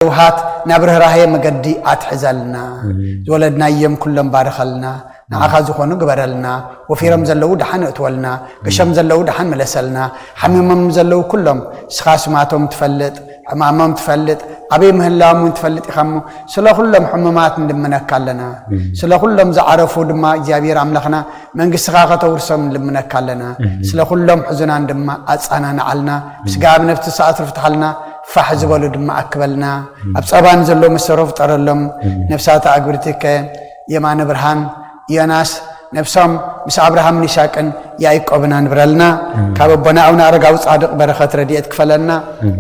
وهات نبره راهي مقدي أتحزلنا ولدنا يم كلهم بارخلنا نأخذ خونو قبرلنا وفي رمز اللو دحن اتولنا قشم زلو دحن ملسلنا حميمم زلو كلهم سخاسماتهم تفلت حمامهم تفلت أبي مهلام تفلت يخمو سلا كلهم حمامات لمنكالنا سلا كلهم زعرفوا دما جابير عملخنا من قسخاقة ورسم لمنكالنا سلا كلهم حزنان دما أتسانا نعلنا بس قاب نفس ساعة رفتحلنا فحزبوا دما أكبلنا أبصابان زلو مسروف ترلهم نفسات أقبرتك يمان برهان ياناس نفسهم مس أبراهام نشاكن يعقوبنا نبرلنا كابونا أو نارجع وصادق بركة رديت كفلنا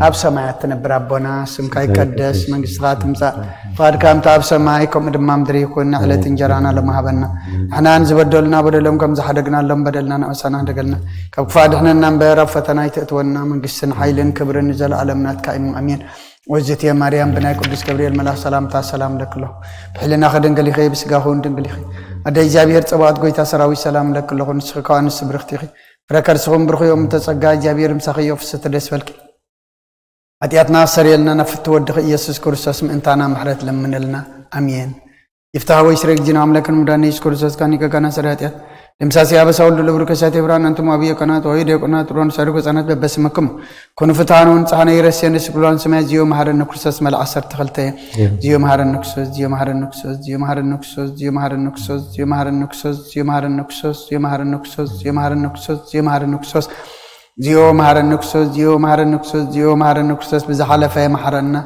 أب سماعت نبرابنا سمكاي كدس من قصات مسا فاد كام تاب سماعكم دمام دري كنا على تنجرانا لما هبنا إحنا نزبدلنا بدلهم كم زحدقنا لهم بدلنا نأسنا دقلنا كفاد إحنا نبرة فتنا يتأتونا من قصن حيلن كبر نزل علمنا كائم أمين وجت يا مريم بناي قدس جبريل ملاك سلام تا سلام لك له بحلنا خدن قلي خي بس قاهون دنقلي خي أدي جابير صباط قوي تسراوي سلام لك له نسخان السبرختي خي فركر سخون برخي يوم تسقى جابير مسخي في ستدرس فلك أتياتنا سريلنا نفت ودخ يسوع كرسوس من أنتنا محرت لمن لنا أمين يفتح ويشرك جنا عملك المداني كرسوس كاني كنا سريات لمساسي أبى سأقول لبركة ساتي بران أنتم أبي كنا تويد كنا ترون سارق سنة بس مكم كونوا فتانون سحنا يرسين سكولان سمع جيو مهار النكسوس مال عصر تخلته جيو مهار النكسوس جيو مهار النكسوس جيو مهار النكسوس جيو مهار النكسوس جيو مهار النكسوس جيو مهار النكسوس جيو مهار النكسوس جيو مهار النكسوس جيو مهار النكسوس جيو مهار النكسوس جيو مهار النكسوس جيو مهار النكسوس بزحلة في محرنا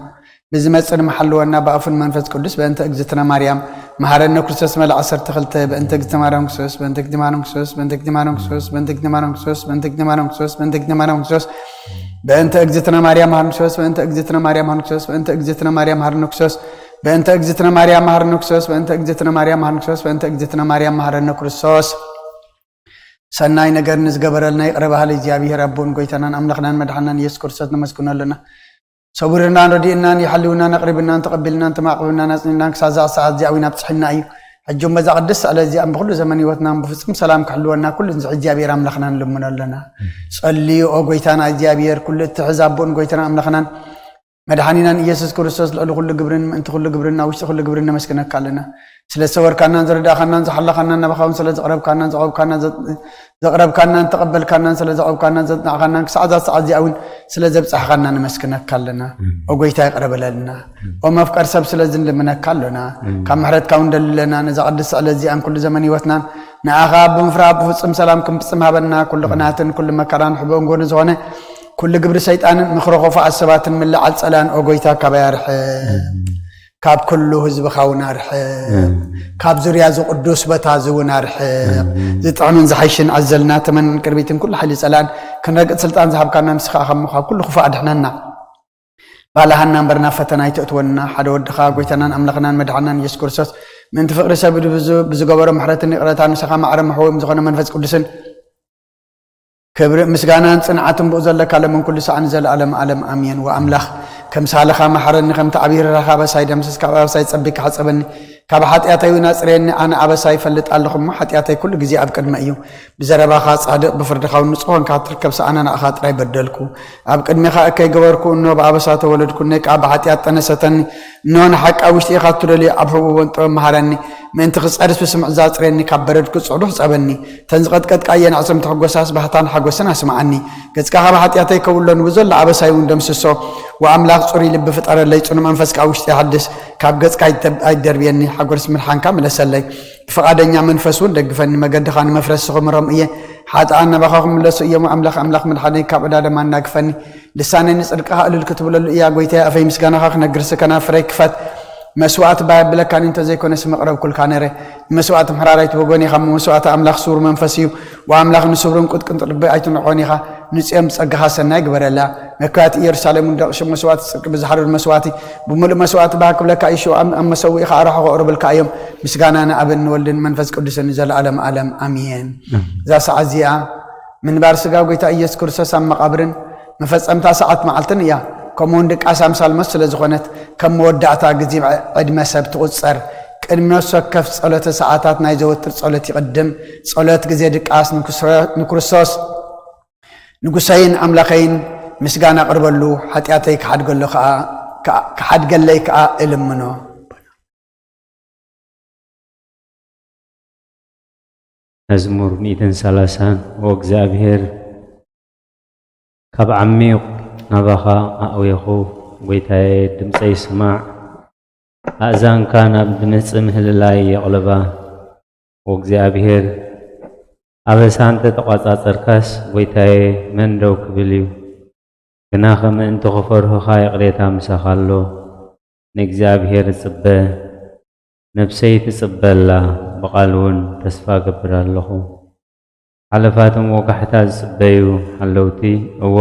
بزمت محلونا بقفل منفذ قدس بأنت أجزتنا مريم مهارنا كرسوس مال عصر تخلته بأنت أجزت مريم كرسوس بأنت أجزت مريم كرسوس بأنت أجزت مريم كرسوس بأنت أجزت مريم كرسوس بأنت أجزت مريم كرسوس بأنت أجزت مريم كرسوس بأنت أجزتنا مريم هرنكسوس بأنت أجزتنا مريم هرنكسوس بأنت أجزتنا مريم هرنكسوس بأنت أجزتنا مريم هرنكسوس بأنت أجزتنا مريم هرنكسوس بأنت أجزتنا مريم هرنا كرسوس سناي نجار نزجبر لنا يقرب هالي جابي ربون قيتنا أملخنا مدحنا يسكرسوس نمسكنا لنا صبرنا ردينا يحلونا نقربنا تقبلنا تماقبنا نسنا كسازا ساعات جاوينا بتصحنا أيو الجمعة ماذا قدس على زي أم بكل زمن يوتنا بفسكم سلام كحلونا كل نزع جابير أملخنا لمنا لنا صلي أو قيتنا جابير كل تحزابون قيتنا أملخنا مدحانينا يسوع كريستوس لألو كل جبرنا أنت كل جبرنا وش كل جبرنا مسكنا كلنا سلسور كنا نزرد خنا نزحل خنا نبخون سلز قرب كنا نزعب كنا زقرب كنا نتقبل كنا سلز عب كنا زدنا خنا سعادة جاوين سلز بصح خنا نمسكنا كلنا وقيتا يقرب لنا وما فكر سب سلزن لمنا كلنا كم حرت كون دلنا نزقدس على زي أم كل زمن يوتنا نأخاب بمفراب بفصم سلام كم بسمها بنا كل قناة كل مكان حبون قون زونه كل جبر سيطان مخرج فع السبات من العلس الآن أقويتا كبارح كاب كله حزب خونا رح كاب زرياز قدوس بتازونا رح زطعمن زحيشن عزلنا تمن كربيتن كل حل الآن كنا قد سلطان ذهب كنا نسخة خمخا كل خفاء دحنا بالهنا برنا فتنا يتأتونا حد ودخا قويتنا أملخنا مدحنا يسكر سوس من تفقر سبب بزجبر محرتني قرأتان سخا معرم حوي مزخنا منفذ قدسن كبر مسجانا صنعتم بوزل لك على من كل ساعة نزل علم أمين وأملخ كم سالخا محرني كم تعبير رخا بسايد مسس كابا بسايد صبك حسبني كابا حتياتي وناسرين أنا أبا ساي فلت اللهم حتياتي كل جزء أبكر مأيو بزربا خاص صادق بفرد خاون نصوان كاتركب سأنا أخاطر يبدلكو أبكر مخا كي جوركو إنه بأبساته ولدكو نك أبا حتيات أنا ستني نون حق أوشتي خاطر لي أبو وانت مهرني من تخص أرس بسمع زاتريني كبردكو صعود حسبني تنزقت قد كأين عصم تحقوساس بهتان حقوسنا اسمعني قد كهذا حتياتي كولن وزل أبا ساي وندمسسو وأملاك صوري لبفت أرى اللي تنو منفس كأوشتي حدث كابجت كاي دربيني حقرس من حان كامل سلي فقادني منفسون دقفني ما قد خاني مفرس خمرم إيه حتى أنا بخاهم لسه يوم أملاك من حدين كابدا ما نقفني لساني نسألك أهل الكتب اللي قويتها في مسكنا خاخ نجرس كنا فريك فات مسوات باب لك كان انت زي كون اسم قرب كل كانره مسوات محراريت بغوني خم مسوات املاخ سور منفسي واملاخ نسورن قد كنت ربي ايتن عونيها نصيم صغها سنا يغبرلا مكات يرسالم دقش مسوات بزحر المسواتي بمل مسوات باك لك ايشو ام مسوي خارح قرب الكايم مسغانا انا ابن ولدن منفس قدس نزل عالم امين ذا سعزيا من بارسغا غيتا ايس كرسس مقابرن مفصمتا ساعات معلتن يا كمون دك أسام سالمس لزخونت كم ودعتا جزيم عدم سبت قصر كلمة سكف صلاة ساعات نايزوت صلاة قدم صلاة جزيدك أس نكرسوس نقصين أملاكين مسجانا قرب له حتى يعطيك حد قل له كحد قال لي كألم منه مزمور 130 وእግዚአብሔር ካብ ዓሚቕ ናባኻ ኣእዊኹ ጐይታዬ ድምፀይ ስማዕ ኣእዛንካ ናብ ድምፂ ምህለላይ የቕልባ ወእግዚአብሔር ኣበሳን ተተቋጻጸርካስ ጐይታዬ መን ደው ክብል እዩ ግና ከምእንቲ ኽፈርሁኻ የቕሬታ ምሳኻ ኣሎ ንእግዚአብሔር ጽበ ነፍሰይ ትጽበላ በቓል እውን ተስፋ ገብር ኣለኹ ሓለፋቶም ወጋሕታት ጽበዩ ሓለውቲ እወ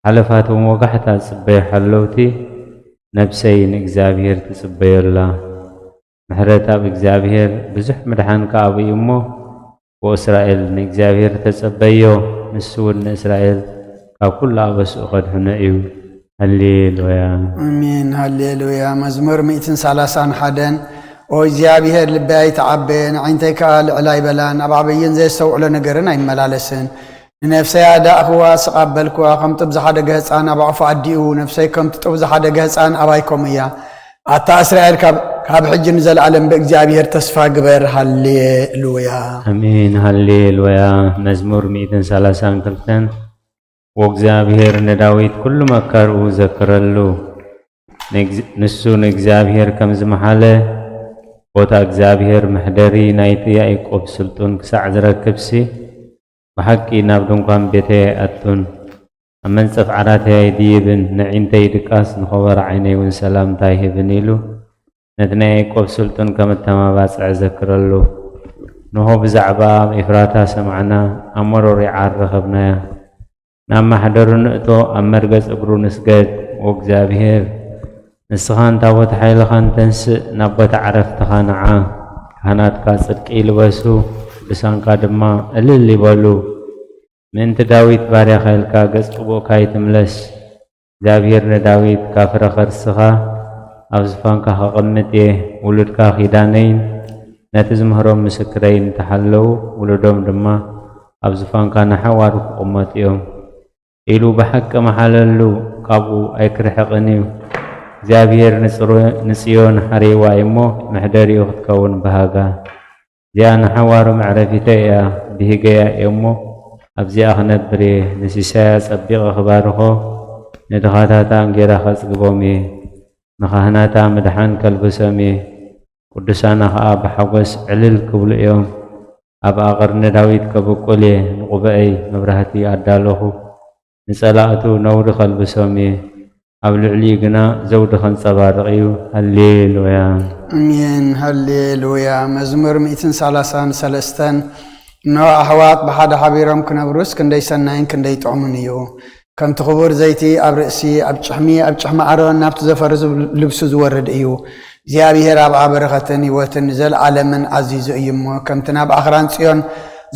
ሓለፋቶም ወጋሕታት ጽበዩ ሓለውቲ ነፍሰይ ንእግዚአብሔር ትጽበየላ ምሕረት ኣብ እግዚአብሔር ብዙሕ ምድሓን ከኣብኡ እሞ ወእስራኤል ንእግዚአብሔር ተጸበዮ ንሱ እውን ንእስራኤል ካብ ኩሉ ኣበስኡ ኸድሕነ እዩ ሃሌሉያ አሜን ሃሌሉያ መዝሙር 131 او እግዚአብሔር ልባይ ተዓበን ዓይንተይ ካል ዕላይ በላን አባበየን ዘይሰውዕለ ነገርን አይመላለስን ነፍሰይ አዳእኽዋ ስቃበልክዋ ከም ጥብ ዝሓደገ ህፃን አባዕፉ አዲኡ ነፍሰይ ከም ጥብ ዝሓደገ ህፃን አባይኮም እያ አታ እስራኤል ካብ ሕጂ ንዘለዓለም በእግዚአብሔር ተስፋ ግበር ሃሌሉያ አሜን ሃሌሉያ መዝሙር 132 ወእግዚአብሔር ንዳዊት ኩሉ መከርኡ ዘክረሉ ንሱ ንእግዚአብሔር ከም ዝመሓለ ቦታ እግዚአብሔር መሕደሪ ናይቲ ያዕቆብ ስልጡን ክሳዕ ዝረክብሲ ብሓቂ ናብ ድንኳን ቤተይ ኣቱን ኣብ መንጸፍ ዓራተይ ድይብን ንዒንተይ ድቃስ ንኸበረ ዓይነይ እውን ሰላምታ ይህብን ኢሉ ነቲ ናይ ያዕቆብ ስልጡን ከም እተማባፅዕ ዘክረሉ ንሆ ብዛዕባ ኤፍራታ ሰማዕና ኣብ መሮር ይዓር ረኸብናያ ናብ ማሕደሩ ንእቶ ኣብ መርገጽ እግሩ ንስገድ ወእግዚአብሔር ንስኻን ታቦት ሓይልኻን ተንስእ ናብ ቦታ ዓረፍትኻ ንዓ ካህናትካ ጽድቂ ይልበሱ ብሳንካ ድማ እልል ይበሉ ምእንቲ ዳዊት ባርያኻ ኢልካ ገጽ ቅቡእካ ይትምለስ እግዚአብሔር ንዳዊት ካፍረ ኸርስኻ ኣብ ዝፋንካ ኸቕምጥ እየ ውሉድካ ኺዳነይን ነቲ ዝምህሮም ምስክረይን ተሓለዉ ውሉዶም ድማ ኣብ ዝፋንካ ንሓዋሩ ክቕመጡ እዮም ኢሉ ብሓቂ መሓለሉ ካብኡ ኣይክርሕቕን እዩ እግዚአብሔር ንጽዮን ሓሪዋ እሞ መሕደሪኡ ክትከውን በሃጋ እዚኣ ንሓዋሩ መዕረፊተይ እያ ብሂገያ እሞ ኣብዚኣ ክነብር እየ ንሲሳያ ጸቢቐ ክባርኾ ንድኻታታ እንጌራ ኸጽግቦም እየ ንኻህናታ ምድሓን ከልብሶም እየ ቅዱሳና ኸዓ ብሓጐስ ዕልል ክብሉ እዮም ኣብ ኣቐርኒ ዳዊት ከብቁል እየ ንቑበአይ መብራህቲ ኣዳለኹ ንጸላእቱ ነውሪ ከልብሶም እየ ኣብ ልዕሊ ግና ዘውዲ ኸንጸባርቕ እዩ ሃሌሉያ አሜን ሃሌሉያ መዝሙር 133 ኖ ኣሕዋት ብሓደ ሓቢሮም ክነብሩስ ክንደይ ሰናይን ክንደይ ጥዑምን እዩ ከምቲ ክቡር ዘይቲ ኣብ ርእሲ ኣብ ጭሕሚ ኣሮን ናብቲ ዘፈርሱ ልብሱ ዝወርድ እዩ እግዚአብሔር ኣብ በረኸትን ሕይወትን ዘለዓለምን ዓዚዙ እዩ እሞ ከምቲ ናብ ኣኽራን ጽዮን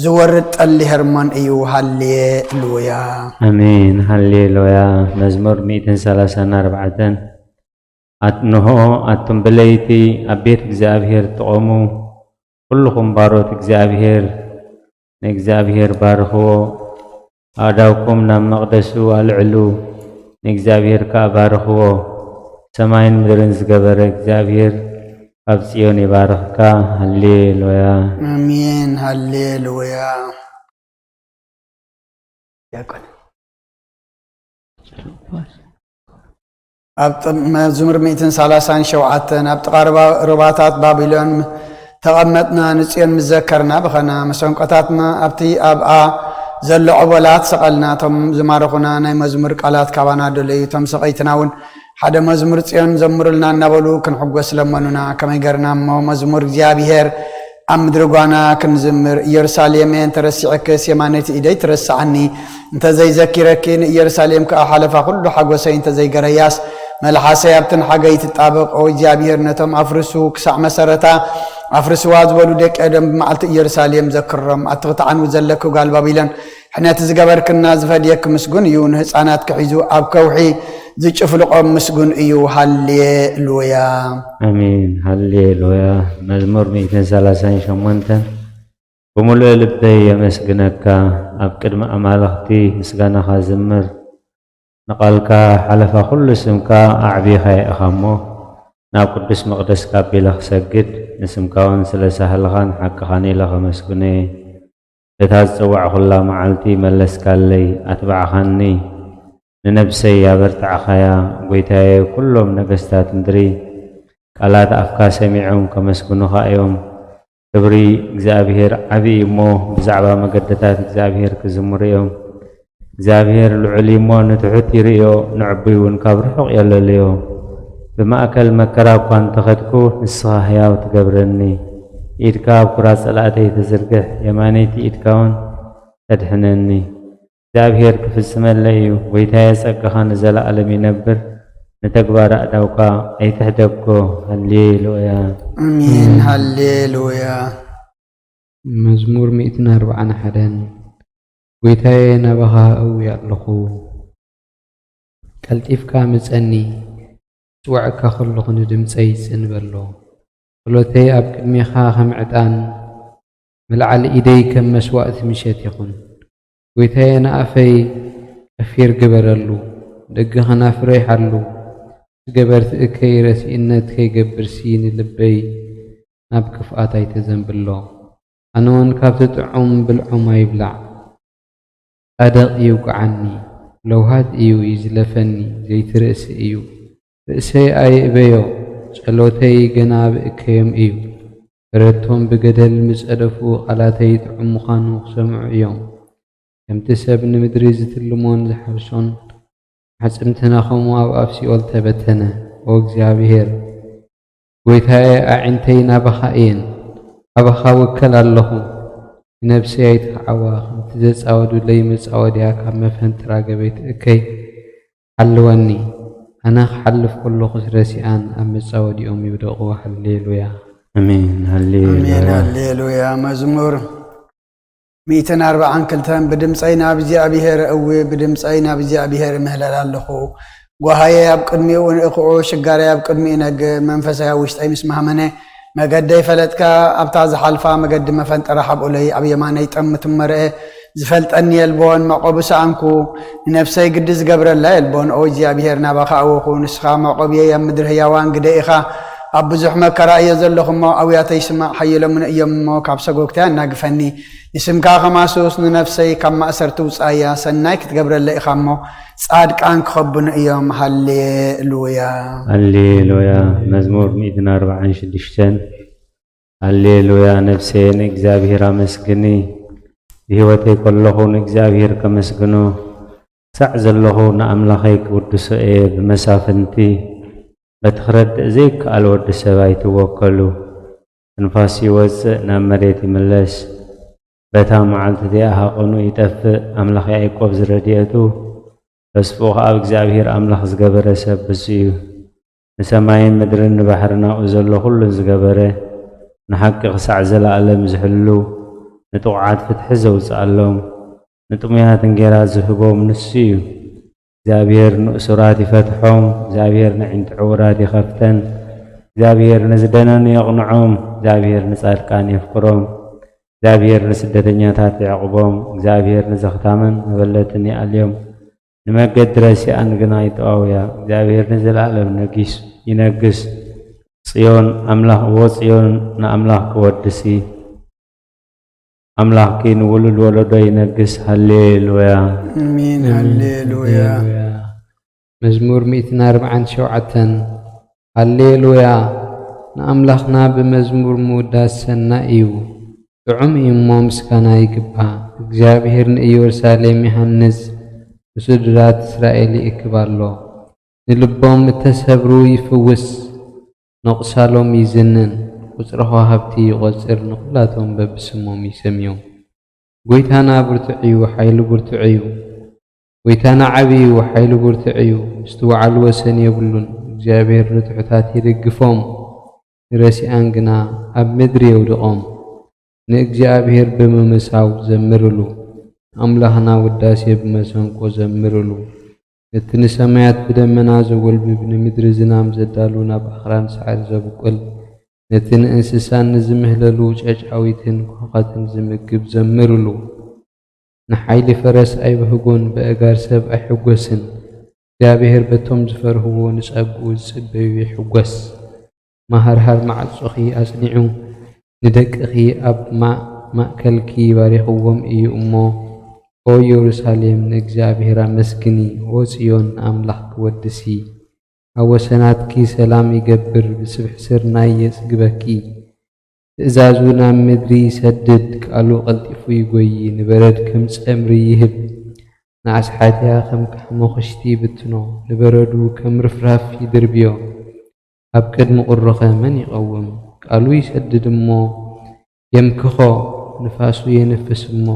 زورد طلي هرمان ايو هاليلويا امين هاليلويا مزمور 134 اتنهو اتم بليتي ابيت እግዚአብሔር ጥቆሙ ኩልኩም ባሮት እግዚአብሔር ባርኽዎ ኣዳውኩም ናብ መቕደሱ ኣልዕሉ ንእግዚአብሔር ባርኽዎ ሰማይን ምድርን ዝገበረ እግዚአብሔር ኣብ ጽዮን ይባርኽካ ሃሌሉያ አሜን ሃሌሉያ ያቆን ኣብ መዝሙር 137 ኣብ ተቃረባ ሩባታት ባቢሎን ተቐመጥና ንጽዮን ምዘከርና በኸና መሰንቆታትና ኣብቲ ኣብኣ ዘሎ ዕቦላት ሰቐልና ቶም ዝማረኹና ናይ መዝሙር ቃላት ካባና ደለዩ ቶም ሰቐይትናውን ሓደ መዝሙር ጽዮን ዘምሩልና እናበሉ ክንሕጎስ ለመኑና ከመይ ገርና እሞ መዝሙር እግዚአብሔር ኣብ ምድሪ ጓና ክንዝምር ኢየሩሳሌምን ተረሲዕክስ የማነቲ ኢደይ ትረስዓኒ እንተዘይዘኪረኪ ንኢየሩሳሌም ከዓ ሓለፋ ኩሉ ሓጎሰይ እንተዘይገረያስ መልሓሰይ ኣብትን ሓገይ ትጣበቕ ኦ እግዚአብሔር ነቶም ኣፍርሱ ክሳዕ መሰረታ ኣፍርስዋ ዝበሉ ደቂ ኣደም ብመዓልቲ ኢየሩሳሌም ዘክሮም ኣትኽትዓንው ዘለኩ ጋል ባቢሎን ሕነት ዝገበርክና ዝፈድየክ ምስጉን እዩ ንህፃናት ክሒዙ ኣብ ከውሒ ዝጭፍልቆም ምስጉን እዩ ሃሌሉያ አሜን ሃሌሉያ መዝሙር 138 በሙሉእ ልበይ የመስግነካ ኣብ ቅድሚ ኣማልኽቲ ምስጋናኻ ዝምር نقالك حلف كل سمك أعبيخ أخمو ناب قدس مقدس كابيلخ سجد نسمكاون سلسهلخان حقخاني لخ مسكني لتازوع خلا معلتي ملس كالي أتبعخاني ننبسي يا برتع خيا قويتاي كلهم نقستات ندري قالات أفكا سميعهم كمسكنو خائهم كبري እግዚአብሔር عبي مو بزعبا مقدتات እግዚአብሔር كزمريهم እግዚአብሔር لعلي مو نتحت يريو نعبيون كابرحق يلليو بمأكل مكراب كان تخدكو نسخة هياو تقبرني إيدكاب كراس الأتي تزرقح يمانيتي إيدكاون تدحنني እግዚአብሔር كف السماء لأيو ويتايس أكخان زل ألم ينبر نتقبار أدوكا أي تهدبكو هللويا أمين هللويا مزمور 141 ويتاي نبغى أو يألخو كالتفكا مزأني سوعك خلق ندمسي سنبلو قلوتي أبك ميخا خمعتان ملعل إيدي كم مسوأت مشيت يخون ويتاي نأفي أفير قبرلو دقهنا فريحلو قبرت إكي رسئنت كي قبرسيني لبي نابك فآتاي تزنبلو أنوان كابتت عم بالعم يبلع أدق يوقعني لو هاد إيو يزلفني زيت رأس إيو رأسي أي إبيو ጸሎተይ ገና ብእከዮም እዩ ረቶም ብገደል ምጸደፉ ቃላተይ ጥዑም ምዃኑ ክሰምዑ እዮም ከምቲ ሰብ ንምድሪ ዝትልሞን ዝሓብሶን ሓጽምትና ኸሙ ኣብ ሲኦል ተበተነ ኦ እግዚኣብሔር ጐይታዬ ኣዒንተይ ናባኻ እየን ኣባኻ ውከል ኣለኹ ነፍሰይ ኣይትኸዓዋ ከምቲ ዘጻወዱለይ መጻወድያ ካብ መፈንጥራ ገበይት እከይ ሓልወኒ أنا خحلف كل خسرسيان أم السعوديهم يبدأوا هللويا أمين هللويا أمين هللويا مزمور 140 كلتان بدمصينا بزي أبيهر أوي بدمصينا بزي أبيهر مهللا لخو وهاي يبقدمي ونقعو شقاري يبقدمي نق منفسها وشتاي مسمها منه مقد فلتك أبتاز حالفا مقد مفنت رحب أولي أبي يماني تأمت مرئه زفلت أني البون مقبس عنكو نفسي قدس قبر الله البون أوجي أبيهرنا بخا أوخو نسخا مقبية يمدر هيوان قدئخا أبو زحمة كرأي يزلخم أوياتي سمع حي لمن أيام كابسا قوكتان ناقفني اسم كاخا ماسوس نفسي كما أسرتوس آيا سنايك تقبر الله إخامو صادق عنك خبن أيام هللويا هللويا مزمور 146 هللويا نفسين إجزابه رامسكني ሕይወቴ كلهون እግዚአብሔር ከመስግኖ ሳዕዝ ለሆነ አምላኸይ ቅዱስ በመሳፍንቲ በትኽረድ ዘይክ አልወድ ሰባይ ተወከሉ እንፋስ ይወፅእ ናብ መሬት ይመለስ በታ መዓልቲ ዲኣ ሃቆኑ ይጠፍ አምላኽ ያዕቆብ ዝረድኤቱ ተስፋ ኣብ እግዚአብሔር አምላኽ ዝገበረ ሰብ ብዝዩ ንሰማይን ምድርን ንባሕርን ዘሎ ሁሉ ዝገበረ ንሓቂ ክሳዕ ዘለዓለም ዝሕሉ نتوعد فتح زوجالهم نتوميات انجيرا زهبهم نسيو زابير نؤسرات فتحهم زابير نعند عورات خفتن زابير نزدنن يغنعهم زابير نسالكان يفكرهم زابير نسدتنياتات يعقبهم زابير نزختامن مبلتني اليوم نمجد دراسي انغنا يتواويا زابير نزل عالم نقيس ينقس صيون املاح وصيون ناملاح كودسي أملاك كين ولد ولد ينقص هللويا أمين هللويا مزمور 147 هللويا نأملاخنا بمزمور موداسنا إيو طعم إمو مسكانا يقبها እግዚአብሔር ኢየሩሳሌም ይሐንዝ ስድራት እስራኤል ይክባሎ ንልቦም ተሰብሩ ይፍውስ ነቅሳሎም ይዝንን ቁጽረኸ ሃብቲ ይቆጽር ንኹላቶም በብስሞም ይሰምዮም ጎይታና ብርቱዕ ኃይሉ ብርቱዕ ጎይታና ዓቢይ ኃይሉ ብርቱዕ ምስተዋዓል ወሰን የብሉን እግዚአብሔር ንትሑታት ይደግፎም ረሲአን ግና ኣብ ምድሪ ይውድቖም ንእግዚአብሔር በመመሳው ዘምርሉ አምላኽና ውዳሴ በመሰንቆ ዘምርሉ እቲ ንሰማያት ብደመና ዘወልብብ ንምድሪ ዝናም ዘዳሉ ናብ ኣኽራን ሳዕር ዘብቁል ነትን እንስሳን ዝምህለሉ ጨጫዊትን ኮኸትን ዝምግብ ዘምርሉ ንሓይሊ ፈረስ ኣይብህጎን በእጋር ሰብ ኣይሕጎስን እግዚአብሔር በቶም ዝፈርህዎ ንጸጉ ዝጽበዩ ይሕጐስ ማህርሃር ማዕጾኺ ኣጽኒዑ ንደቅኺ ኣብ ማእከልኪ ባሪኽዎም እዩ እሞ ኦ ኢየሩሳሌም ንእግዚአብሔር ኣመስግኒ ኦ ጽዮን ኣምላኽ ክወድሲ ኣብ ወሰናትኪ ሰላም ይገብር ብስብሕ ስርናይ የጽግበኪ ትእዛዙ ናብ ምድሪ ይሰድድ ቃሉ ቐልጢፉ ይጐይ ንበረድ ከም ጸምሪ ይህብ ንኣስሓትያ ከም ካሕሞኽሽቲ ይብትኖ ንበረዱ ከም ርፍራፍ ይድርብዮ ኣብ ቅድሚ ቁርኸ መን ይቐውም ቃሉ ይሰድድ እሞ የምክኾ ንፋሱ የንፍስ እሞ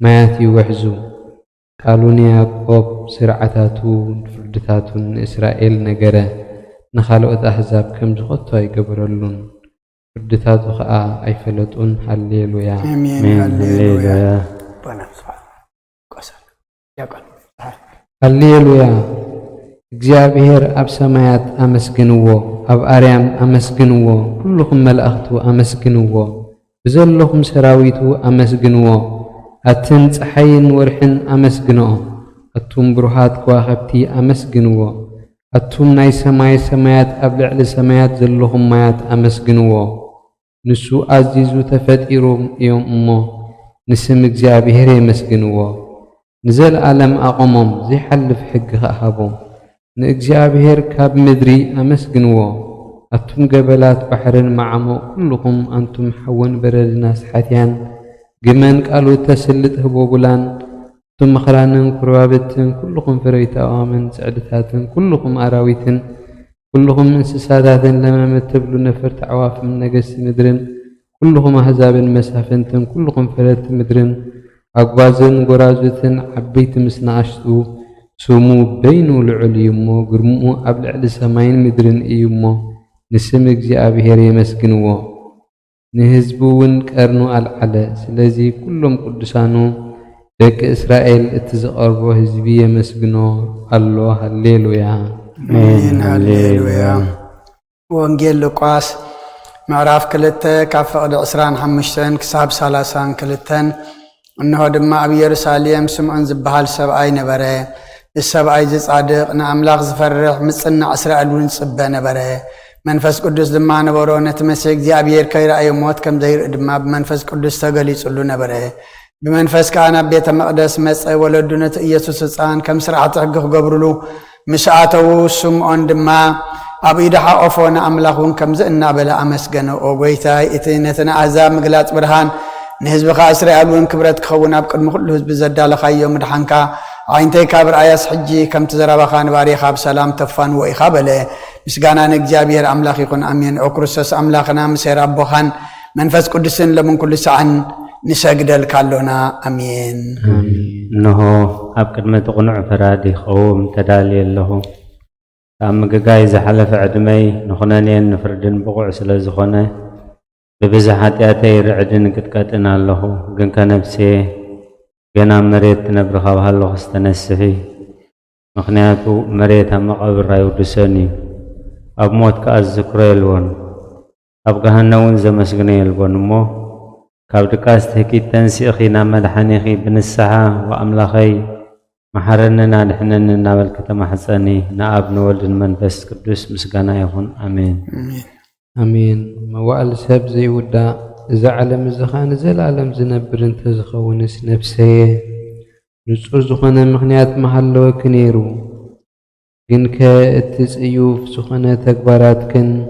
ማያት ይውሕዙ ቃሉ ንያዕቆብ ስርዓታቱ ፍርድታቱን ንእስራኤል ነገረ ንኻልኦት ኣሕዛብ ከም ዝኸቶ ኣይገበረሉን ፍርድታቱ ኸዓ ኣይፈለጡን ሃሌሉያ ሃሌሉያ ሃሌሉያ እግዚአብሔር ኣብ ሰማያት ኣመስግንዎ ኣብ ኣርያም ኣመስግንዎ ኩልኹም መላእኽቱ ኣመስግንዎ ብዘለኹም ሰራዊቱ ኣመስግንዎ ኣትን ፀሓይን ወርሕን ኣመስግንኦ ኣቱም ብሩሃት ከዋኸብቲ ኣመስግንዎ ኣቱም ናይ ሰማይ ሰማያት ኣብ ልዕሊ ሰማያት ዘለኹም ማያት ኣመስግንዎ ንሱ ኣዚዙ ተፈጢሮም እዮም እሞ ንስም እግዚአብሔር የመስግንዎ ንዘለዓለም ኣቆሞም ዘይሓልፍ ሕጊ ኸሃቦም ንእግዚአብሔር ካብ ምድሪ ኣመስግንዎ ኣቱም ገበላት ባሕርን ማዓሞቕ ኩልኹም ኣንቱም ሓወን በረድን ኣስሓትያን ግመን ቃሉ ተስልጥ ህቦቡላን እቱም መኽራንን ኩርባብትን ኩልኹም ፍረይቲ ኣዋምን ጽዕድታትን ኩልኹም ኣራዊትን ኩልኹም እንስሳታትን ለመመት ትብሉ ነፈርቲ ኣዕዋፍን ነገሥቲ ምድርን ኩልኹም ኣሕዛብን መሳፍንትን ኩልኹም ፈለጥቲ ምድርን ኣጓዝን ጎራዙትን ዓበይቲ ምስ ንኣሽቱ ስሙ በይኑ ልዑል እዩ እሞ ግርምኡ ኣብ ልዕሊ ሰማይን ምድርን እዩ እሞ ንስም እግዚአብሔር የመስግንዎ ንህዝቡ እውን ቀርኑ ኣልዓለ ስለዚ ኩሎም ቅዱሳኑ ደቂ እስራኤል እቲ ዝቐርቦ ህዝቢ የመስግኖ ኣሎ ሃሌሉያ አሜን ሃሌሉያ ወንጌል ሉቃስ ምዕራፍ 2 ካብ ፍቕዲ 25 ክሳብ 32 እነሆ ድማ ኣብ ኢየሩሳሌም ስምዖን ዝበሃል ሰብኣይ ነበረ السبعي صادق نأملاق زفرح مصنع إسرائيل ونصب نبره منفس قدس دما نبرو نتمسك زيابير كيرا يموت كم زير دما بمنفس قدس تغلي صلو نبره بمنفس كان بيت مقدس مسعي ولدنة يسوس الصان كم سرعة حقه قبرلو مسعاته سمعون دما أبيدها أفونا أملاقون كم زئنا بلا أمسجنو أوغيتاي إتينتنا عذاب مقلات برهان نهزبخ إسرائيل ونكبرت خونا بقد مخلو هزب زدال خيو مدحنكا عينتي كابر آياس حجي كم تزرابا خان باري خاب سلام تفان وإخابله مسقانا نكجابير أملاخ يكون أمين أكرسس أملاخنا مسير أبو خان منفس قدسن لمن كل سعن نسجد الكالونا أمين إنه أبكر ما تقنع فرادي خوم تدالي له أم جايز حلف عدمي نخنانين نفردن بقع سلازخونه ببزحات ياتي رعدن كتكاتنا له جن كنفسي جنا مريت نبرخ وهالله استنسفي مخنياتو مريت هم قبر رايو دساني أب موت كأذكره الون أب جهنمون زمسجني الون مو كابدكاس تحكي تنسيخي نعمل حنيخي بن الساعة وأملاخي محرننا نحننا بالكتم حسني نأب نولد المنفس قدس مسجنا يهون آمين آمين موال سب زي ودا إذا علم الزخان زل علم زنبر انت زخونس نفسه نصور زخانة مخنيات محل وكنيرو جنك التزيوف زخانة تكبارات كن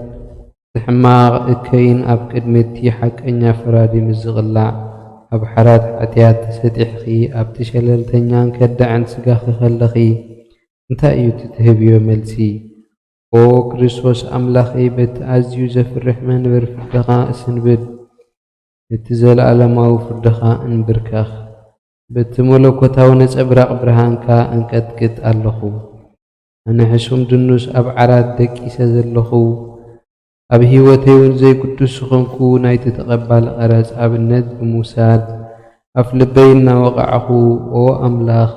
تحماغ كين أب كدمتي حق أن يفرادي مزغلع أب حرات عتيات ستحخي أب تشلل تنيان كدع عن سقاخ خلخي انت أيو تتهبي وملسي او كريستوس أملاخي بت عزيو زفر الرحمن برفقها سنبد اتزال علماو فردخا انبركاخ بتملكوتاو نصبراق برهانكا انقدقد اللخو انا حشوم دنوس اب عرات دقيسه زلخو اب هيوتيون زي قدوس خنكو نايت تقبل قرص ابنت بموساد افلبينا وقعخو او املاخ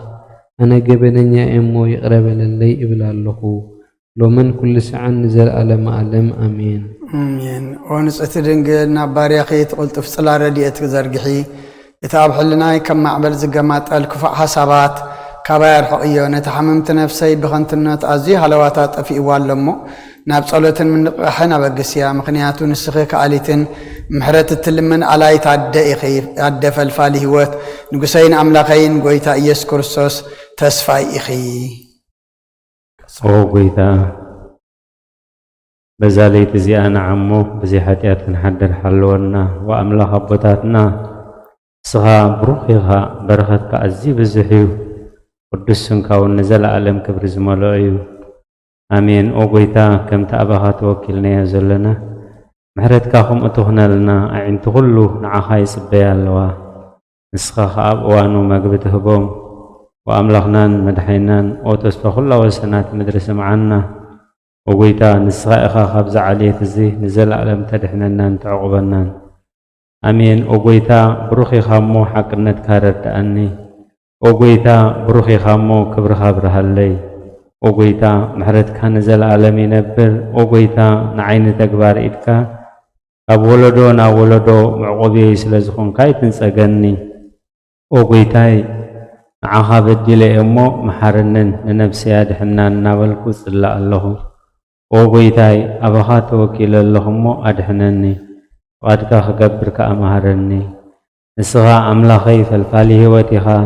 انا جبننيا امو يقرب للي ابلالخو لومن كل ساعة نزل ألم آمين آمين ونسأت دنجل نباريخي تقول تفصل رديئة زرقحي يتعب حلناي كم معبل زقامات الكفاء حسابات كبار حقيقة نتحممت نفسي بخنتنات أزي حلواتات في والمو ناب صلوتن من حنا بقسيا مخنياتو نسخي كاليتن محرت التلمن على يتعدى إخي عدى فالفالي هوت نقسين أملاقين قويتا إيس كورسوس تسفاي إخي أو قويتا بزالي تزي أنا عمو بزي حتيات نحدر حلونا وأملاق أبوتاتنا سها بروخيها برخت كأزي بزحيو قدسن كون نزل ألم كبر زملائيو آمين أوغيتا كم تأبها توكلنا يا زلنا محرت كاهم أتوهنا لنا أعين تغلو نعاها يسبيا اللوا نسخاخ أبوانو مقبته بوم وأملغنان مدحينان أوتوسفا خلا وسنات مدرسة معنا أوغيتا نسخائخا خبز عليه تزي نزل ألم تدحننان تعقبنان آمين أوغيتا بروخي خامو حقنت كارت أني أوغيتا بروخي خامو كبرها برهالي أوغيتا محرت كان نزل عالم ينبر أوغيتا نعين تكبار إدكا أبولدو ناولدو معقوبي سلزخون كاي تنساقني أوغيتاي نعاها بديلي أمو محرنن لنفسي أدحنان ناولكو صلى الله أوغيتاي أبها توكيل اللهمو أدحنني وأدكا خقبرك أمهرني نسخا أملاخي فالفالي هوتها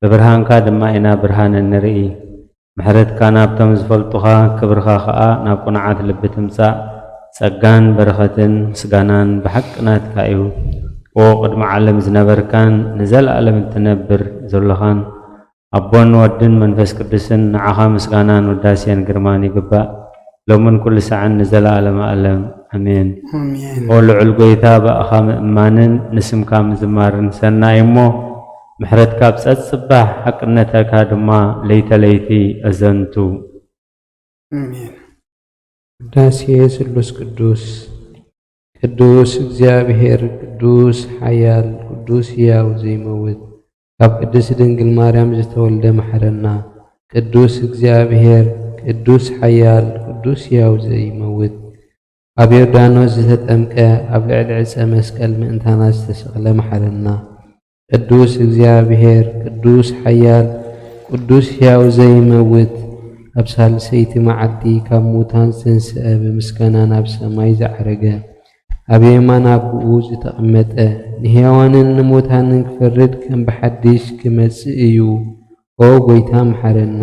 ببرهان كادما إنا برهان النرئي محرت كان أبتم زفلتها كبرها خاء نابقنا عاد لبتمسا سقان برختن سقانان بحقنات كايو وقد معلم زنبر كان نزل ألم التنبر زلخان أبون ودن منفس قدسن نعاها مسقانان وداسيان قرماني قباء لو من كل ساعة نزل ألم أمين قولوا علقويتا بأخام إمانن نسم كام زمارن سنة إمو محرت كابس الصباح حق نتاك هادما ليتي أزنتو آمين داسي سلوس قدوس እግዚአብሔር ቅዱስ ኃያል ቅዱስ ያው ዘይመውት ካብ ቅድስት ድንግል ማርያም ዝተወልደ መሐረና ቅዱስ እግዚአብሔር ቅዱስ ኃያል ቅዱስ ያው ዘይመውት ኣብ ዮርዳኖስ ዝተጠምቀ ኣብ ልዕሊ ዕፀ መስቀል ምእንታና ዝተሰቕለ መሐረና ቅዱስ እግዚአብሔር ቅዱስ ኃያል ቅዱስ ያው ዘይመውት ኣብ ሳልሰይቲ መዓልቲ ካብ ሙታን ዝተንስአ ብምስጋና ናብ ሰማይ ዘዓረገ ኣብ የማን አብኡ ዝተቐመጠ ንሕያዋንን ንሙታንን ክፈርድ ከም ብሓድሽ ክመጽእ እዩ። ኦ ጎይታ መሐረና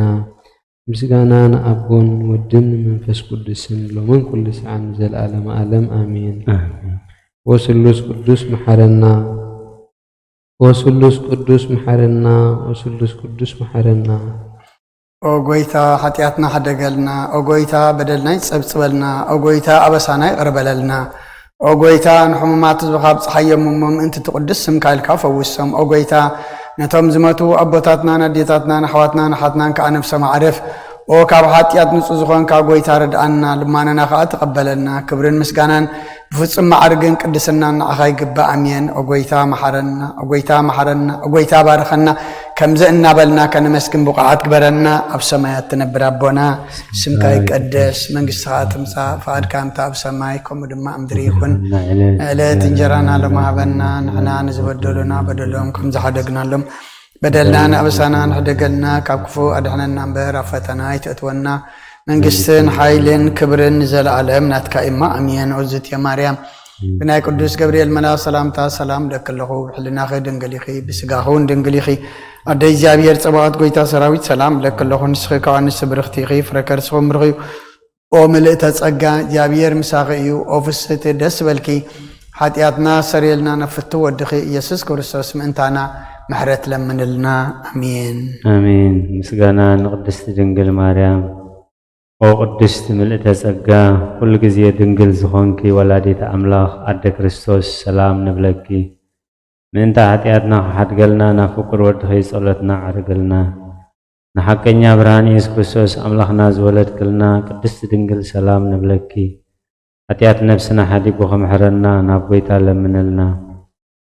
ምስጋና ንአቦን ወድን መንፈስ ቅዱስን ሎምን ኩሉ ሰዓን ዘለዓለም ዓለም አሜን። ወስሉስ ቅዱስ መሐረና ወስሉስ ቅዱስ መሐረና ወስሉስ ቅዱስ መሐረና ኦ ጎይታ ኃጢአትና ሓደገልና ኦ ጎይታ በደልና ይጸብጽበልና ኦ ጎይታ አበሳና ይቅርበለልና ኦ ጎይታ ንሕሙማት ዝብኻብ ፀሓየሞም እንት ትቅድስ ስምካ ኢልካ ፈውሶም ኦ ጎይታ ነቶም ዝመቱ አቦታትና ናዴታትና ናሕዋትና ናሓትናን ከዓ ነፍሰ ማዕረፍ ኦ ካብ ኃጢአት ንጹህ ዝኾንካ ጎይታ ረድአና ልማናና ከዓ ተቀበለና ክብርን ምስጋናን ብፍጹም ማዕርግን ቅድስናን ንዓኻ ይግባእ አሜን። ኦ ጎይታ መሐረና ኦ ጎይታ መሐረና ኦ ጎይታ ባረኸና ከምዚ እናበልና ከነመስግን ብቕዓት ግበረና ኣብ ሰማያት ትነብር ኣቦና ስምካ ይቀደስ መንግስትኻ ትምጻእ ፈቃድካ እንተ ኣብ ሰማይ ከምኡ ድማ ምድሪ ይኹን ዕለት እንጀራና ሎሚ ሃበና ንሕና ንዝበደሉና በደሎም ከም ዝሓደግናሎም በደልና ንኣበሳና ንሕደገልና ካብ ክፉ ኣድሕነና እምበር ኣብ ፈተና ይትእትወና መንግስትን ሓይልን ክብርን ዘለዓለም ናትካ ኢማ ኣሜን። ኦዝት የማርያም ብናይ ቅዱስ ገብርኤል መልአክ ሰላምታ ሰላም ለክለኹ ብሕልናኺ ድንግል ኢኺ ብስጋኹን ድንግል ኢኺ ኣደይ እግዚኣብሔር ጽባኦት ጎይታ ሰራዊት ሰላም ለክለኹ ንስኺ ከዓ ንስ ብርኽቲ ኢኺ ፍረ ከርስኹም ርኺ ኦ ምልእተ ጸጋ እግዚኣብሔር ምሳኺ እዩ ኦ ፍስሕቲ ደስ በልኪ ኃጢአትና ሰሪየልና ነፍቱ ወድኺ ኢየሱስ ክርስቶስ ምእንታና محرت لمنلنا امين امين مسغانا نقدست دنگل مريم او قدست ملئت ጸጋ كل ጊዜ ድንግል ዝኾንኪ ወላዲት አምላኽ አደ ክርስቶስ ሰላም ንብለኪ ምንታ ኃጢአትና ሓድገልና ናብ ፍቁር ወድኺ ጸሎትና ዓርግልና ንሐቀኛ ብርሃን ኢየሱስ ክርስቶስ አምላኽና ዝወለድክልና ቅድስት ድንግል ሰላም ንብለኪ ኃጢአት ነፍስና ሓዲጉ ከመሕረና ናብ ጎይታ ለምንልና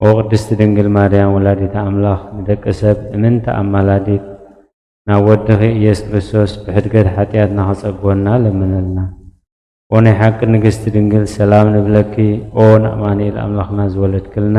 ኦ ቅድስት ድንግል ማርያም ወላዲት አምላኽ ንደቂ ሰብ እምንተ አማላዲት ናብ ወድኺ ኢየሱስ ክርስቶስ ብሕድገት ኃጢአትና ከጸግወና ለምንልና ኦ ናይ ሓቂ ንግስቲ ድንግል ሰላም ንብለኪ ኦ ንኣማኑኤል አምላኽና ዝወለድክልና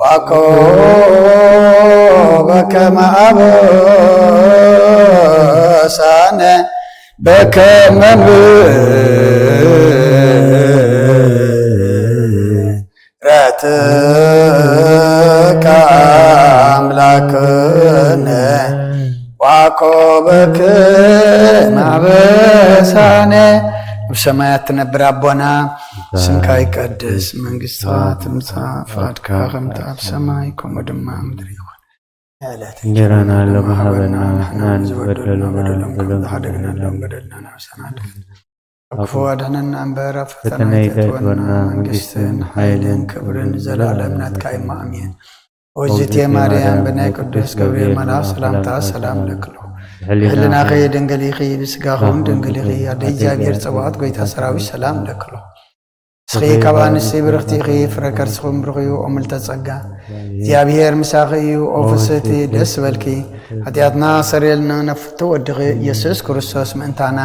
وأكو بكما أبسانة بكما راتك أملاكنا وأكو بكما أبسانة بسمايات تنبر أبونا سمكا يقدس منقصة تمسا فاتكا غمتا بسمايكم ودما مدريون እንጀራና ለማህበና ናን በደሉና حدقنا لهم بدلنا نفسنا أكفو أدهننا أنبارا ፈተና ይገጥመና መንግስትን ኃይልን كبرن زلالم نتكاي مامين وجيت يا مريم بناي قدوس ገብርኤል መልአክ ሰላምታ ሰላም ለክሎ ህልና ኸይ ደንገሊ ኸይ ብስጋኹን ደንገሊ ኸይ አደ እግዚአብሔር ጽባኦት ጎይታ ሰራዊት ሰላም ለክሎ ስኺ ካባንስ ብርኽቲ ኸይ ፍረከርስኹም ብርኽዩ ኦምልተ ጸጋ እግዚአብሔር ምሳኺዩ ኦፍሰቲ ደስ በልኪ ኃጢአትና ሰሬልና ነፍቶ ወድኺ ኢየሱስ ክርስቶስ ምእንታና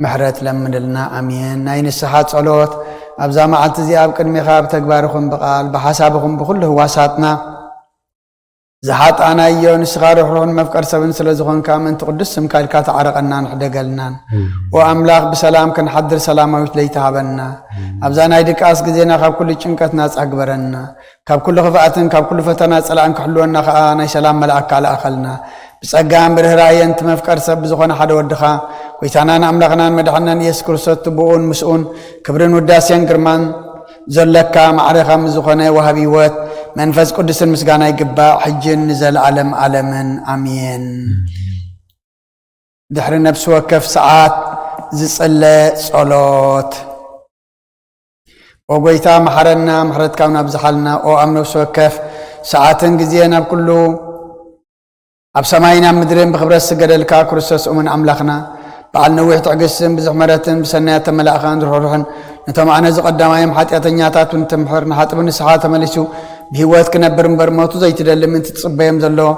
ምሕረት ለምንልና አሜን ናይ ንስሓ ጸሎት ኣብዛ መዓልቲ እዚ ኣብ ቅድሚኻ ብተግባርኹም ብቓል ብሓሳብኹም ብኩሉ ህዋሳትና زحطانا يون سخارحون مفكر سبن سلازخون كامن تقدس سمكال كات عرقنا نحدقلنا وأملاق بسلام كن حضر سلامويت ليتهابنا أبزانا يدك أسق زينا خاب كل چنكت ناس أكبرنا كاب كل خفاءتن كاب كل فتنا سلام كحلونا خانا سلام ملأك على أخلنا بس أقام برهراي أنت مفكر سب زخون حد ودخا ويتانا أملاقنا مدحنا يسكر صوت بؤون مسؤون كبرن وداسيان كرمان زلك معرخة مزخونة وهبيوات منفس قدس المسجانا يقبع حجن نزل علم علمن أمين دحر نفس وكف ساعات زصلة صلوت وقويتا محرنا محرت كونا بزحلنا او امنو وكف ساعاتن جزينا بكله أبسماينا مدرين بخبرة السجد الكا كرسوس ومن أملاخنا بعد نوح تعقسم بزحمرتن بسنيات ملاخان روحن نتمعنا زقدامايم حتياتن ياتات ونتمحرنا حتى بنسحات ملسو بهيوت كنبر مبرماتو زي تدلم انت تصبيهم زلو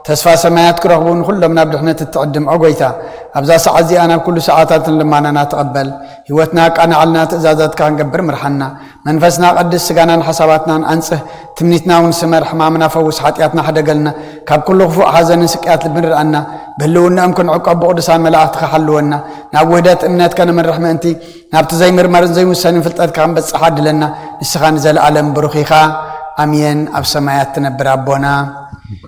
تسفى سمايات كرهبون كلهم نابدحنا تتقدم عقويتا أبزا ساعة أنا بكل ساعات لما أنا نتقبل هيوتنا كان علنا تزازات كان قبر مرحنا منفسنا قدس سقانا حساباتنا أنسه تمنيتنا ونسمر حمامنا فوس حاتياتنا حدا قلنا كاب كله فوق حزن سكيات لبنر أنا بهلونا أمكن عقاب بقدسان ملاعت خحلونا نابوهدات امنات كان من رحمة انتي نابت زي مرمرن زي مسانين فلتات كان بس حد لنا نسخان زي العالم بروخيخا أمين أب سمايات تنبر أبونا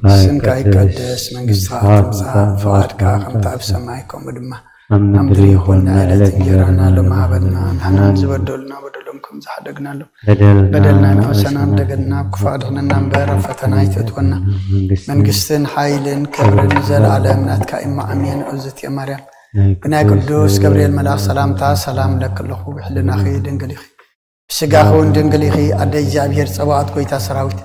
سنكا يقدس من قصات فواد كاخم تاب سمايكم بدما أمدري خلنا إلت جيرنا لما بدنا نحن نزبدلنا بدلمكم زحدقنا له بدلنا نفسنا ندقلنا كفادنا ننبر فتنا يتتونا من قصتن حايلن كبر نزل على مناتك إما أمين أزت يا مريم بناي قدوس ገብርኤል መልአክ ሰላምታ ሰላም ለክልኹ ብሕልና ኸይ ድንግሊኺ ስጋኹን ድንግሊኺ አደ እግዚአብሔር ጸባኦት ጎይታ ሰራዊት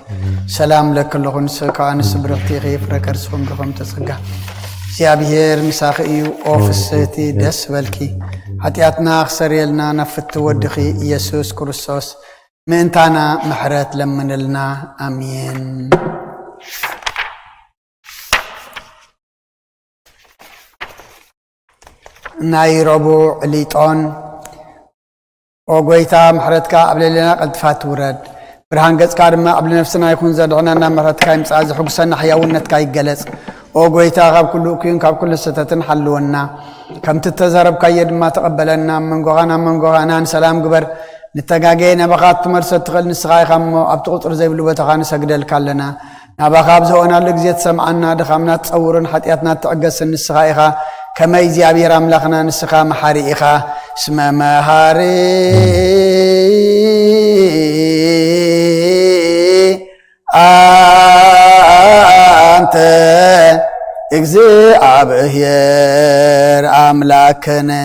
ሰላም ለክልኹን ስካንስ ብርኽቲኺ ፍረከርስኹም ብርኹም ተጸጋ እግዚአብሔር ምሳኺ እዩ ኦፍሰቲ ደስ በልኪ ኃጢአትና ክሰሬልና ነፍት ወድኺ ኢየሱስ ክርስቶስ ምእንታና ምሕረት ለምንልና አሜን ናይ ረቡዕ ሊጦን وقويتا محرتكا قبل لنا قلتفات ورد برهان قصكا دما قبل نفسنا يكون زدعنا محرتكا يمصاز حقسنا حياونتكا يقلص وقويتا غاب كل كين كاب كل ستتن حلونا كم تتزرب كايد ما تقبلنا من غوانا سلام قبر نتقاقينا بقات تمرسد تغل نسغاي خمو ابتقطر زي بلوبتغا نسجدل كالنا نباخاب زونا لقزيت سمعنا دخامنا تصورن حتياتنا تعقس النسغايخا كما يزيابير أملاخنا نسخا محاريخا اسم محاري أنت اجزي عبهير أملاكنا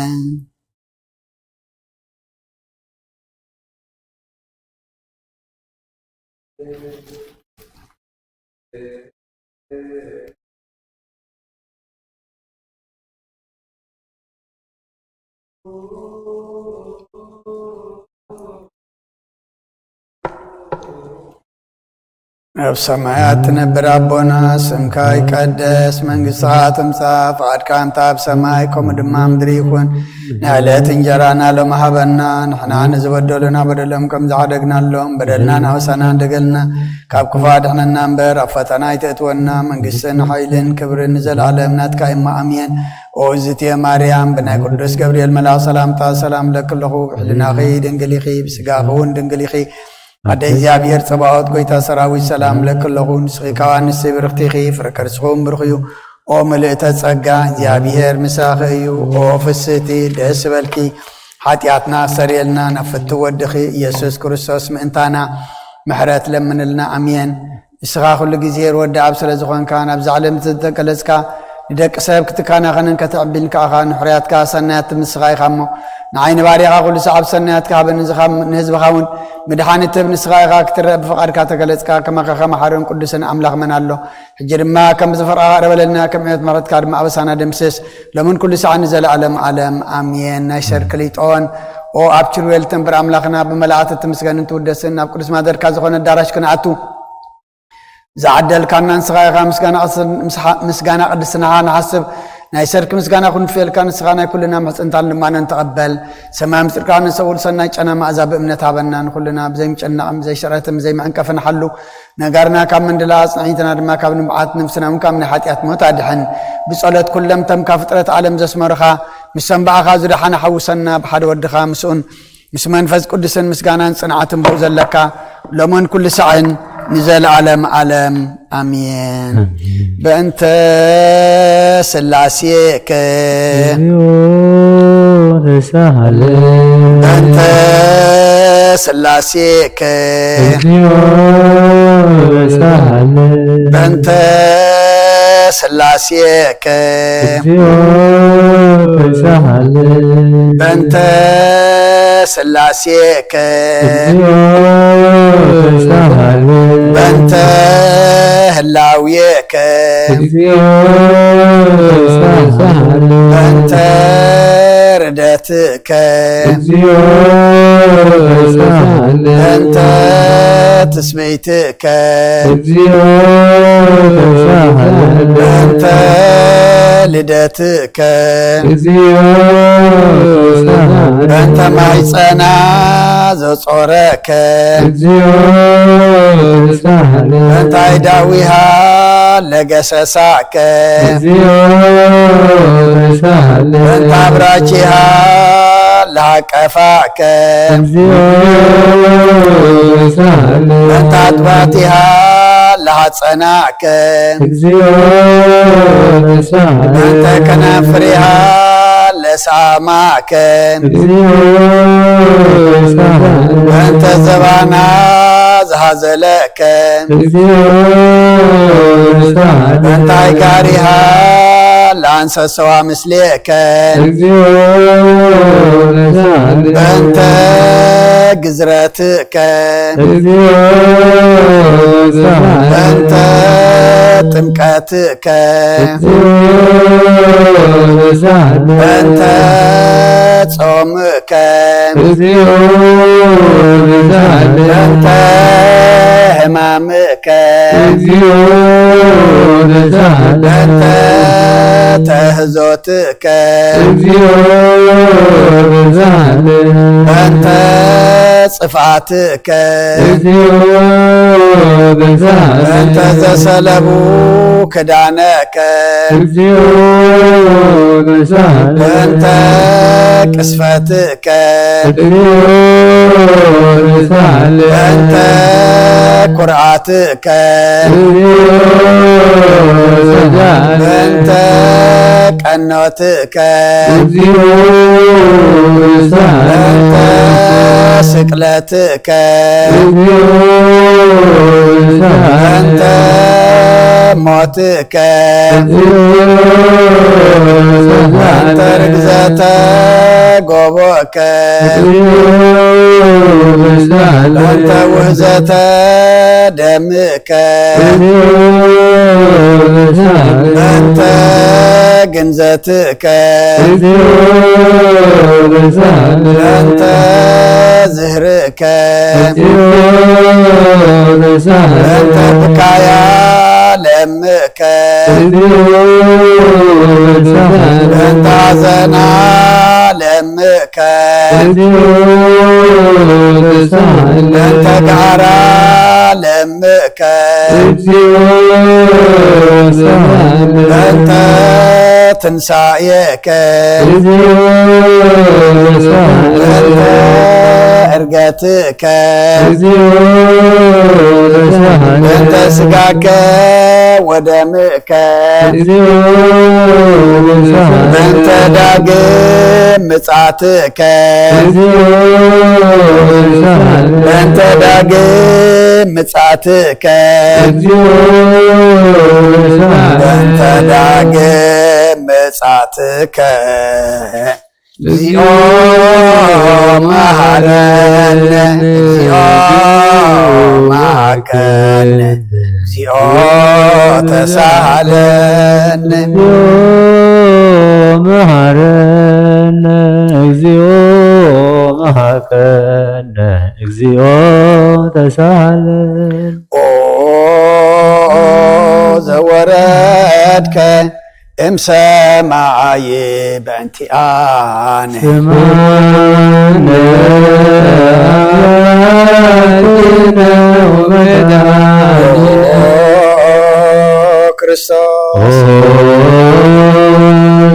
በሰማያት ነበር አቦና ስምካ ይቀደስ መንግሥትህ ትምጻእ ፈቃድከ በሰማይ ከመ ምድሪ ይኩን ንዕለት እንጀራና ሎሚ ሀበና ንሕና ንዝበደሉና በደሎም ከም ዝዓደግናሎም በደልና ናወሰና እንደገልና ካብ ክፉ አድሕነና እምበር ኣብ ፈተና ኣይተእትወና መንግሥትን ሓይልን ክብርን ዘለዓለም ናትካ ኢማ ኣሜን። ኦ እግዝእትየ ማርያም ብናይ ቅዱስ ገብርኤል መልአክ ሰላምታ ሰላም ለክለኹ ብሕሊናኺ ድንግል ኢኺ ብስጋኺ እውን ድንግል ኢኺ አደ እግዚአብሔር ጸባዖት ጎይታ ሰራዊት ሰላም ለክለኹ ንስኺ ካብ አንስቲ ብርክቲ ኢኺ ፍረ ከርስኹም ብሩኽ እዩ። ኦ ምልእተ ጸጋ እግዚአብሔር ምሳኺ እዩ። ኦ ፍስሕቲ ደስ በልኪ ኃጢአትና ሰሪየልና ነፍቲ ወድኺ ኢየሱስ ክርስቶስ ምእንታና ምሕረት ለምንልና አሜን። ንስኻ ኩሉ ግዜ ወዲ ኣብ ስለ ዝኾንካ ናብዚ ዓለም ዝተገለጽካ ንደቂ ሰብ ክትካናኸንን ከተዕቢልን ከኣኻ ንሕርያትካ ሰናያት ምስኻ ኢኻ እሞ ንዓይኒ ባሪኻ ኩሉ ሰዓብ ሰናያትካ ንህዝብኻ እውን ምድሓኒት ትብ ንስኻ ኢኻ ክትረአ ብፍቓድካ ተገለጽካ ከማኸ ከመሓርን ቅዱስን ኣምላኽ መን ኣሎ። ሕጂ ድማ ከም ዝፈርቓኻ ረበለልና ከም ዕነት ምሕረትካ ድማ ኣበሳና ደምስስ ሎምን ኩሉ ሰዓት ንዘለዓለም ዓለም ኣሜን። ናይ ሰርክሊጦን ኦ ኣብ ችርዌል ተንብር ኣምላኽና ብመላእክቲ ትምስገንን ትውደስን ናብ ቅዱስ ማደርካ ዝኾነ ኣዳራሽ ክንኣቱ ዝዓደልካና ንስኻ ኢኻ ምስጋና ቅድስናኻ ንሓስብ ናይ ሰርክ ምስጋና ክንፍልካ ንስኻ ናይ ኩልና ምሕፅንታን ልማነን ተቐበል። ሰማይ ምፅርካ ንሰውል ሰናይ ጨና ማእዛ ብእምነት ሃበና ንኩልና ብዘይምጨናቕን ብዘይሸረትን ብዘይመዕንቀፍን ሓሉ ነጋርና ካብ ምንድላ ኣፅናዒትና ድማ ካብ ንምዓት ነብስና እውን ካብ ናይ ሓጢኣት ሞት ኣድሕን ብጸሎት ኩለም ተም ካብ ፍጥረት ዓለም ዘስመሩኻ ምስ ሰንባኣኻ ዝደሓነ ሓውሰና ብሓደ ወድኻ ምስኡን ምስ መንፈስ ቅዱስን ምስጋናን ጽንዓትን ብኡ ዘለካ ሎሞን ኩሉ ሰዓን ንዘለዓለም ዓለም አሜን። በእንተ ስላሴከ በእንተ ስላሴከ በእንተ ስላሴከ በእንተ ስላሴከ በእንተ ህላዌከ በእንተ ርደትከ በእንተ ትስብእትከ በእንተ ልደትከ በእንተ ማይፀና ዘጾረከ በእንተ አይዳዊሃ ለገሰሳከ በእንተ አብራቺሃ ለሃቀፋከ በእንተ አጥባቲሃ ለሃጸናከ በእንተ ከናፍሪሃ ለሳማከ በእንተ ዘባና ዘሃዘለከ በእንተ አይጋሪሃ ለአንሰሰዋ ምስሌከ በእንተ ግዝረትከ በእንተ ጥምቀትከ በእንተ ጾምከ በእንተ ሕማምከ በእንተ ተህዞትከ በእንተ ጽፋትከ በእንተ ዘሰለቡ ክዳነከ በእንተ ቅስፈትከ በእንተ ኩርዓትከ በእንተ ቀኖትከ በእንተ ስቅለትከ በእንተ ሞትከ በእንተ ርግዘተ ጎቦከ በእንተ ውህዘተ ደምከ በእንተ ግንዘትከ በእንተ ዝህርከ በእንተ ብካያ ለምከ በእንተ ሐዘና ለምከ በእንተ ጋራ ለምከ በእንተ ትንሣኤከ በእንተ ዕርገትከ በእንተ ሥጋከ ወደምከ በእንተ ዳግም ምጽአትከ በእንተ ዳግም ምጽአትከ በእንተ ዳግም ምጽአትከ እግዚኦ መሐረነ እግዚኦ መሐከነ እግዚኦ ተሳሃለነ መሐረነ እግዚኦ መሐከነ እግዚኦ ተሳሃለነ ኦ ዘወረድከ እምሰማይ በእንቲአነ ስማነ አምላክነ ወመድኃኒነ ክርስቶስ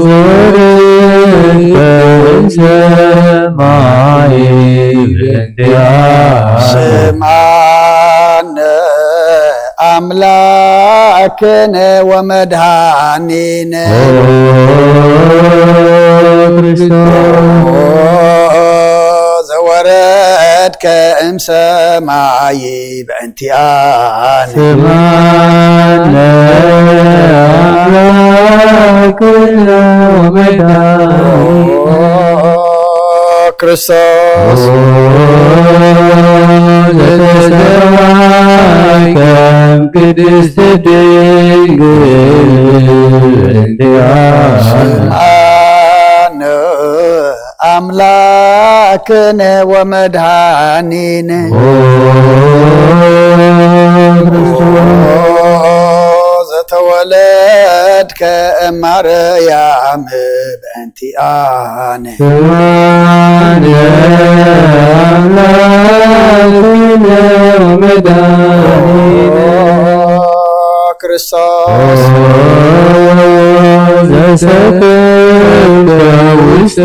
ዘወረድከ እምሰማይ በእንቲአነ ስማነ አምላክነ ወመድኃኒነ ዘወረድከ እምሰማይ በእንቲአነ ስማነ አምላክነ ወመድኃኒነ ክርስቶስ ዘተሰማይከ ቅድስት ድንግል እንቲአነ ስምዓነ አምላክነ ወመድኃኒነ ዘተወለድከ እማርያም በእንቲአነ ስምዓነ አምላክነ ወመድኃኒነ ክርስቶስ ዘሰከንከ ውስተ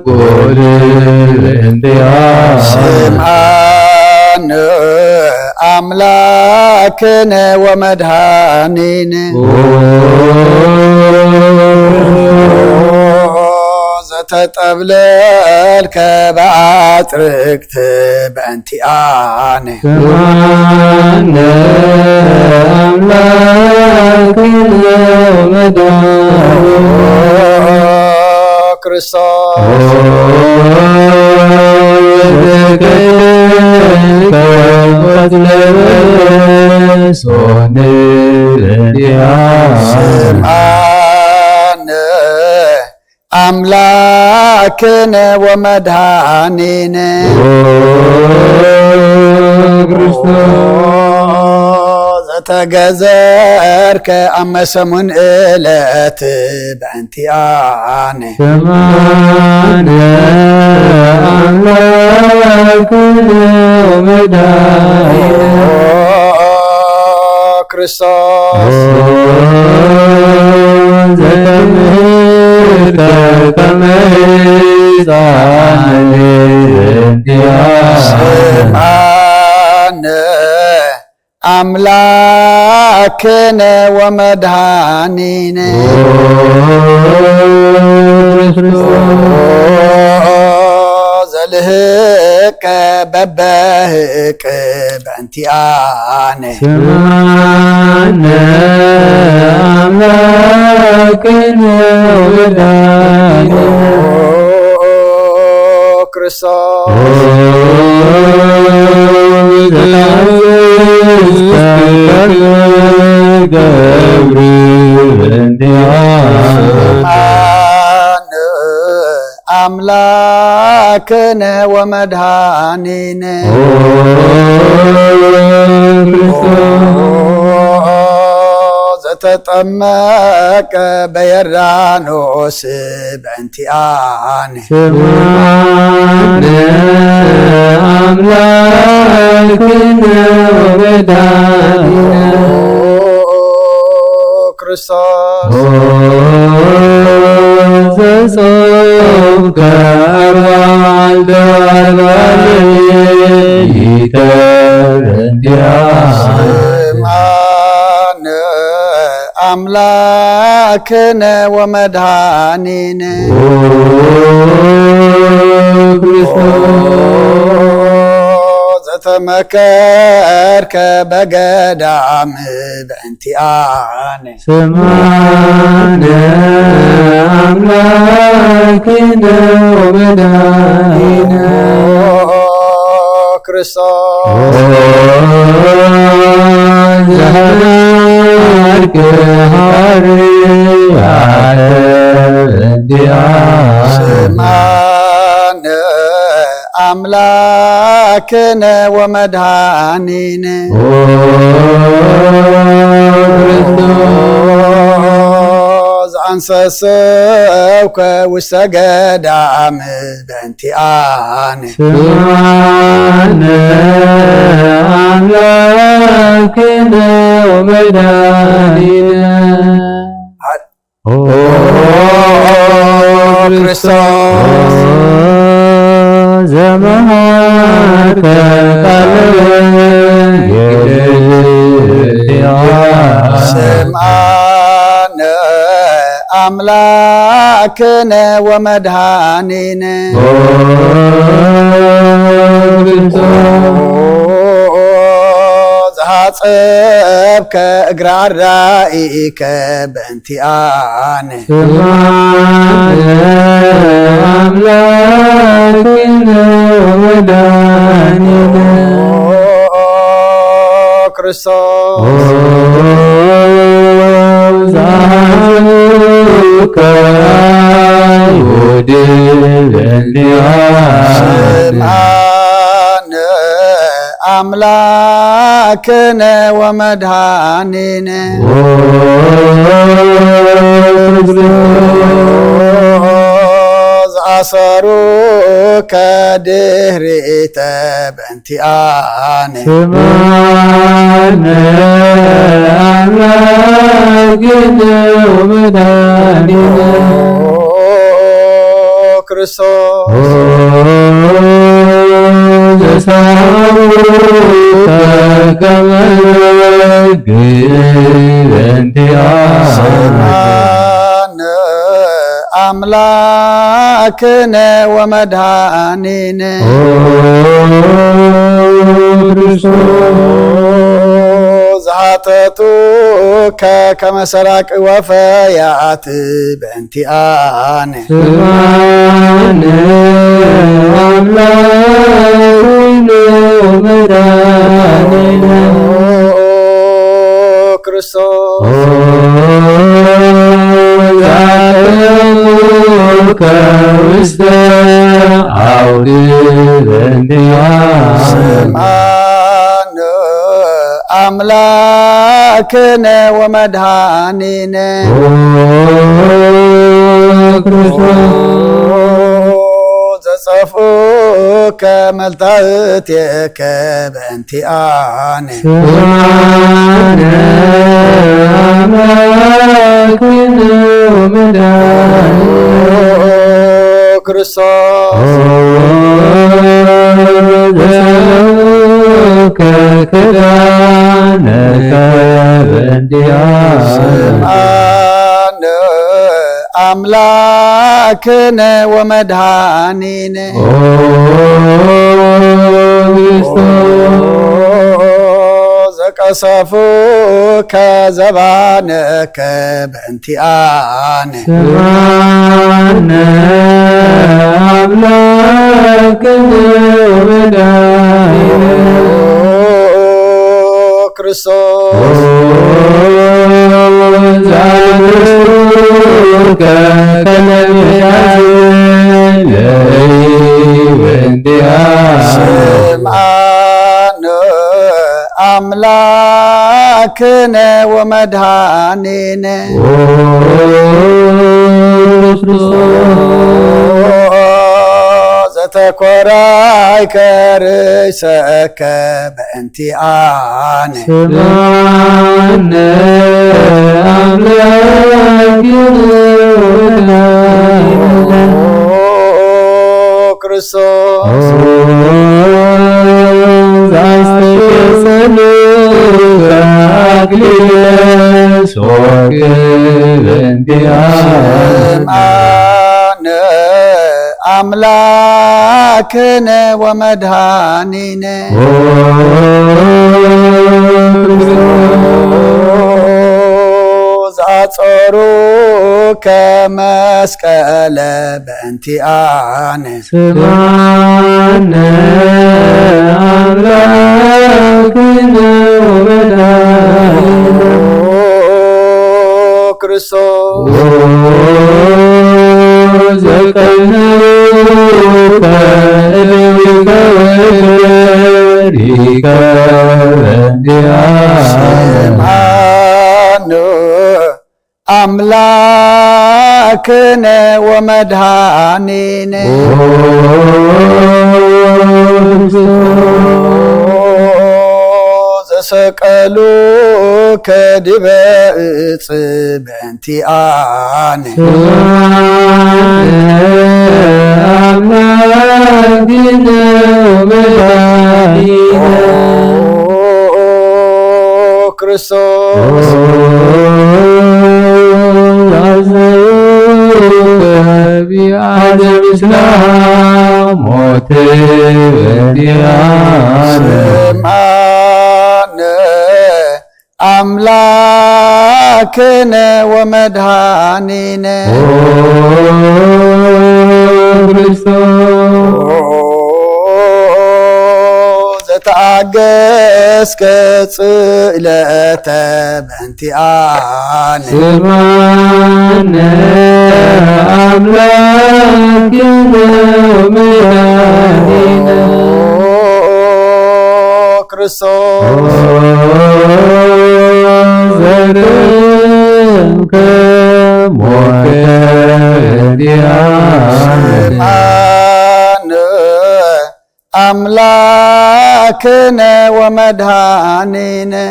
ጎል እንቲአነ ስምዓነ አምላክነ ወመድኃኒነ ዘተጠብለልከ በአጥርክት በእንቲአነ ስምዓነ አምላክነ ወመድኃኒነ ክርስቶስ ስምዓነ አምላክነ ወመድኃኒነ ዘተገዘርከ አመሰሙን ዕለት በእንቲአነ ስምዓነ አምላክነ ወመድኃኒነ ክርስቶስ ዘተምህርቲ ከመ ሕፃን እንቲአነ ስምዓነ አምላክነ ወመድኃኒነ ዘልህቀ በበህቅ በእንቲአነ ስምዓነ አምላክነ ወመድኃኒነ ክርስቶስ አምላክነ أملاكنا ومدهاننا زتطمك بيرانوس بانتيان سمعنا أملاكنا ومدهاننا ክርስቶስ ዘጾምከ ስምዐነ አምላክነ ወመድኃኒነ ዘተመከርከ በገዳም በእንቲአነ ስምዐነ አምላክነ ወመድኃኒነ ክርስቶስ ዘሃርክ ሐዋርያተ በእንቲአነ ስምዐነ አምላክነ ወመድኃኒነ ዘአንሰሰብከ ውስተ ገዳም በእንቲአነ ስምዐነ አምላክነ ወመድኃኒነ ክርስቶስ ዘመሃርከ ቃለ ስምዐነ አምላክነ ወመድኃኒነ ዘሐጸብከ እግረ አራኢከ በእንቲአነ ስምዐነ አምላክነ ወመድኃኒነ ክርስቶስ ዘሐጽብከ አይሁድ በእንቲአነ ስምዐነ አምላክነ ወመድኃኒነ ዘአሰሩከ ድኅሬተ በእንቲአነ ስምዐነ አምላክነ ወመድኃኒነ ክርስቶስ ዘሳውከ ከመ በእንቲአነ ስምዐነ አምላክነ ወመድኃኒነ ዘሐተቱከ ከመ ሰራቅ ወፈያት በእንቲአነ ስምዐነ አምላክነ ወመድኃኒነ ክርስቶስ ዘአተውከ ውስተ አውድ በእንቲአነ ስምዐነ አምላክነ ወመድኃኒነ ዘጸፍኡከ መልታእትከ በእንቲአነ ስምዐነ አምላክነ ወመድኃኒነ ክርስቶስ ከክዳነከ በእንቲአነ ስምዐነ አምላክነ ወመድኃኒነ ዘቀሰፉከ ዘባነከ በእንቲአነ ስምዐነ አምላክነ ወመድኃኒነ ክርስቶስ ዘአንስቱከ ከመ أملاكنا ومدهاننا زتكوراي كرسك بأنتي آن سمعنا أملاكنا كرسوس أملاكنا ومدهاننا زعصروك مسكال بأنتي آن سمعنا أملاكنا ومدهاننا كرسوس زكناك إليك وجريك سمعنا أملاكنا ومدهاننا زسقلوك دبرت بأنتي آن أملاكنا ومدهاننا كرسوس بعدم إسلام وتبديان سمعنا أملاكنا ومدهاننا زتعجز كصلة بأنتي آن سمعنا أملاكنا ومدهاننا كرسوس زرمك مكديان أملاكنا ومدهاننا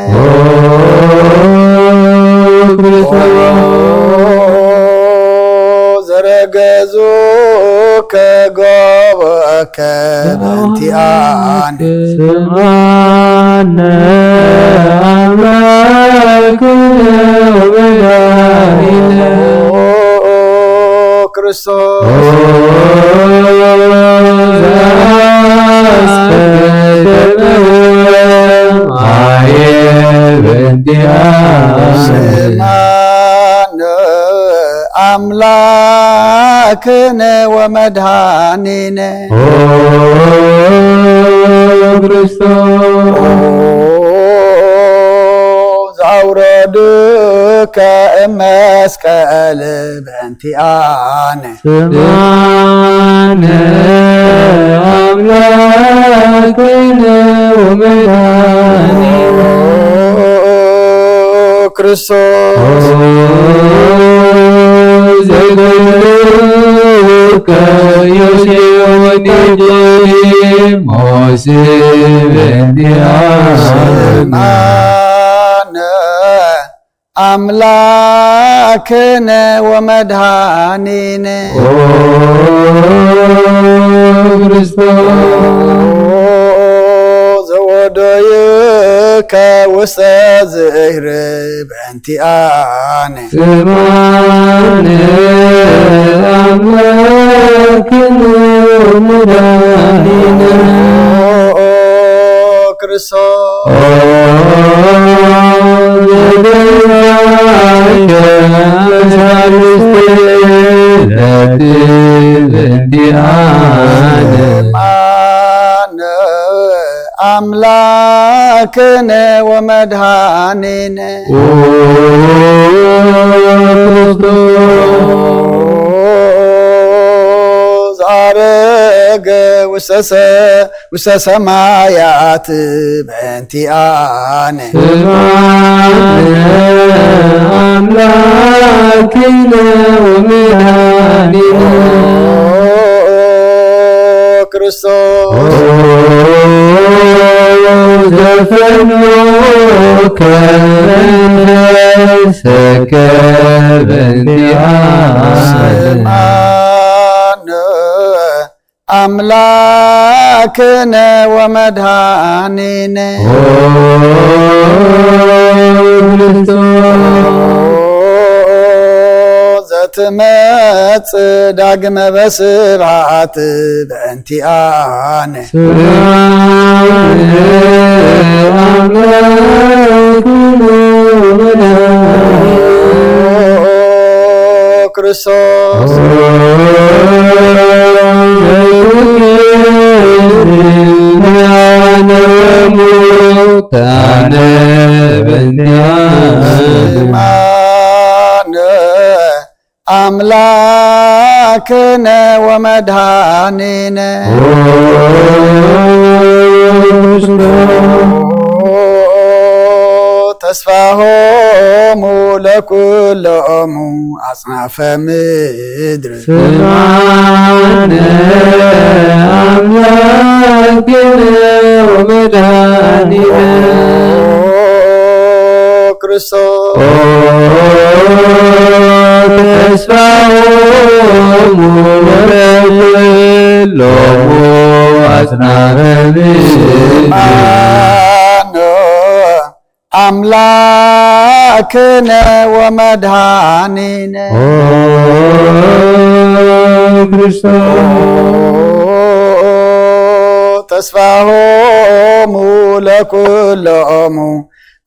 زرقزوك قوك بأنتي آن سمعنا أملاكنا ومدهاننا كرسوس سمعنا أملاكنا ومدهاننا زعوردك مسكال بأنتي آن سمعنا أملاكنا ومدهاننا كرسوس زدوك يسيوني موسم انديان سمعنا أملاكنا ومدهاننا زوديك وسازهر بأنتي آن سمعنا أملاكنا ومدهاننا كرسوس أملاكنا ومدهاننا زارك አረገ ውስተ ሰማያት በእንቲአነ አምላክነ ወመድኃኒነ ክርስቶስ ዘፈኖከ መንፈሰከ በእንቲአነ አምላክነ ወመድኃኒነ ዘትመጽእ ዳግመ በስብሐት በእንቲአነ ክርስቶስ ታነ በእንቲአነ አምላክነ ወመድኃኒነ ተስፋሆሙ ለኩሎሙ አጽናፈ ምድር ስብሐነ አምላክነ ወመድኃኒነ ክርስቶስ ተስፋሆሙ ለኩሎሙ አጽናፈ ምድር አምላክነ ወመድኃኒነ ክርስቶስ ተስፋሆሙ ለኩሎሙ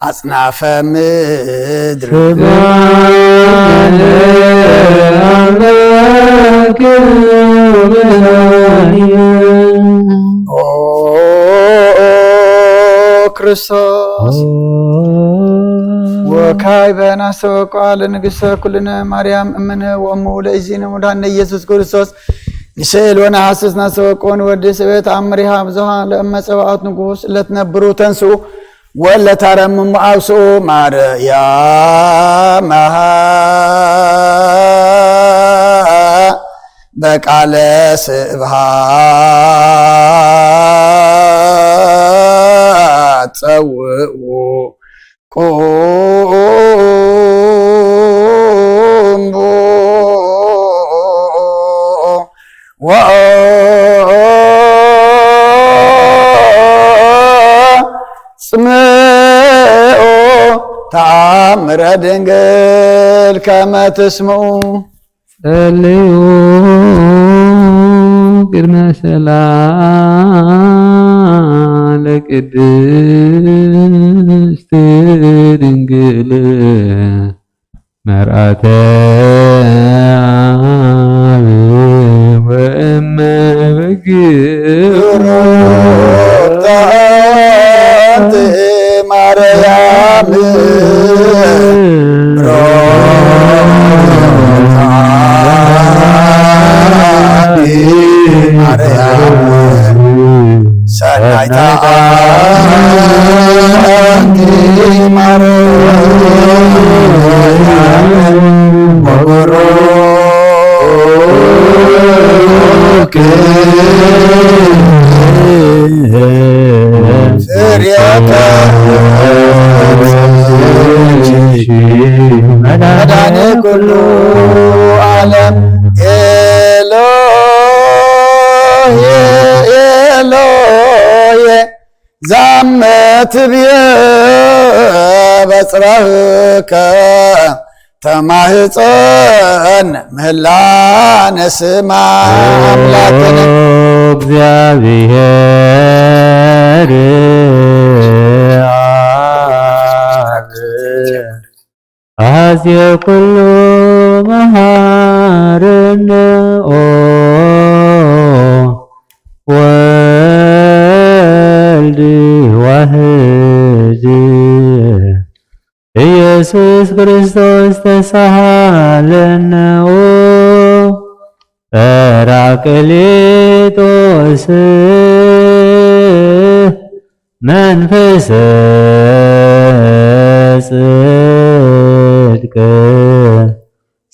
አጽናፈ ምድር ስብሐነ አምላክነ ወመድኃኒነ ክርስቶስ ወካዕበ ናስተወቅዓ ለንግሥተ ኩልነ ማርያም እምነ ወእሙ ለእግዚእነ ወመድኃኒነ ኢየሱስ ክርስቶስ ንስእል ወነሐስስ ናስተወቅዖ ንወድስ በተአምሪሃ ብዙኃ ለእመ ጸባኦት ንጉሥ ለትነብሩ ተንሥኡ ወለታረምሙ አብስኡ ማርያም በቃለ ስብሐት ጸውዑ ቁምቡ ጽምዑ ተአምረ ድንግል ከመ ትስምዑ ጸልዩ ቅድመ ሰላም ለቅድስት ድንግል መርአተ አብ ወእመ በግር ማርያም ሰናይታ መድኃኔ ኩሉ ዓለም ኤሎሄ ኤሎሄ ዛመትብየ በጽራህከ ተማህፀን ምህላነ ስማ አምላክነ እግዚአብሔር አዝየ ኩሉ መሃርነ ወልድ ዋህድ ኢየሱስ ክርስቶስ ተሳሃለነ ጰራቅሊጦስ መንፈሰ ጽድቅ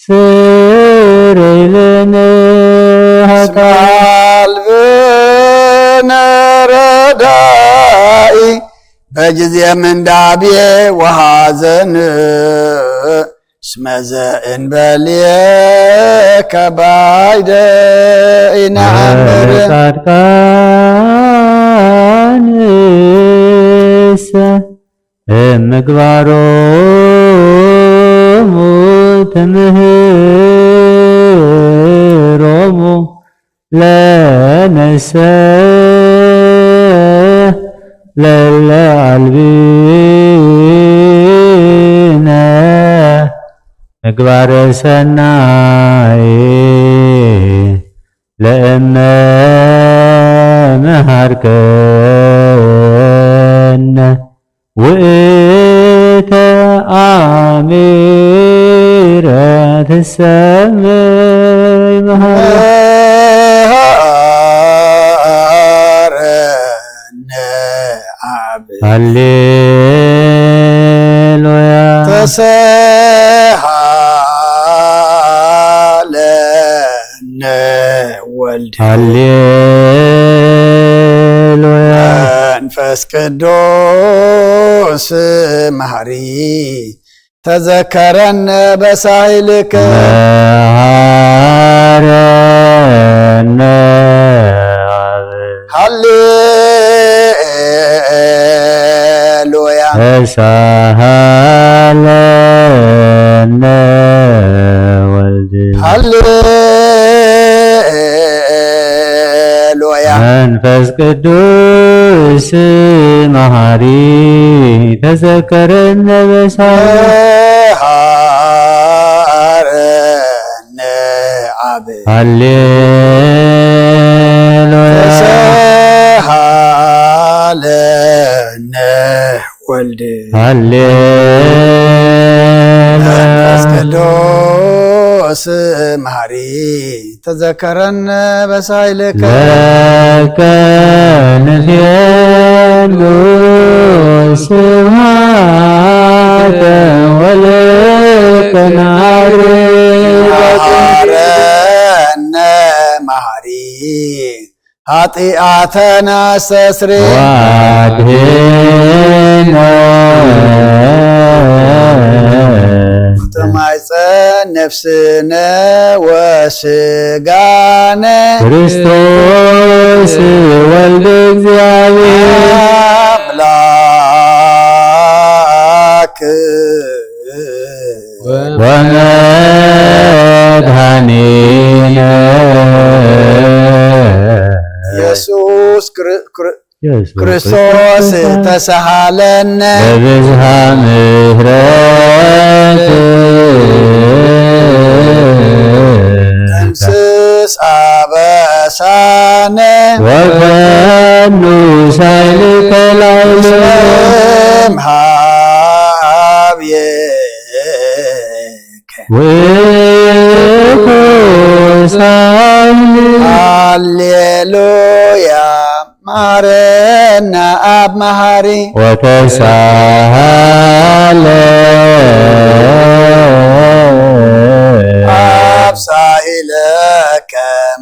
ስረይ ለነ ቃልብነ ረዳኢ በጊዜ ምንዳቤ ወሐዘን ስመዘ እንበልየ ከባይደ ኢነአምር ጻድቃንሰ ምግባሮሙ ትምህሮሙ ለነሰ ለለአልቢነ ምግባረ ሰናይ ለእመ መሃርከነ ውእተ አሚረ ትሰመይ መሃረነ አብ ሃሌሉያ ተሰሃለነ ወልድ ሃሌሉያ መንፈስ ቅዱስ መሐሪ ተዘከረነ በሳይልከ መሃረነ ሃሌሉያ ተሳሃለነ ወልድ ሃሌሉያ መንፈስ ቅዱስ መሐሪ ተዘከረነ በሳይልከ አብ ሃሌሉያ ተሳሃለነ ወልድ መንፈስ ቅዱስ መሐሪ ተዘከረነ በሳይልከ ለከ ንፌኑ ስብሐተ ወለከ መሐረነ መሐሪ ኃጢአተነ አስተስሪ ዋድኅነ ተማይፀን ነፍስነ ወስጋነ ክርስቶስ ወልደ እግዚአብሔር አምላክ ወመድኃኒነ ኢየሱስ ክርስቶስ ተሳሃለነ በብዝሃ ምሕረት እንስስ አበሳነ ወፈኑ ሳይልከ ላዕለ እምኀቤከ ወኩሳይል ሃሌሉያ ማረና አብ መሐሪ ወተሳሃለ አብ ሳኢለከ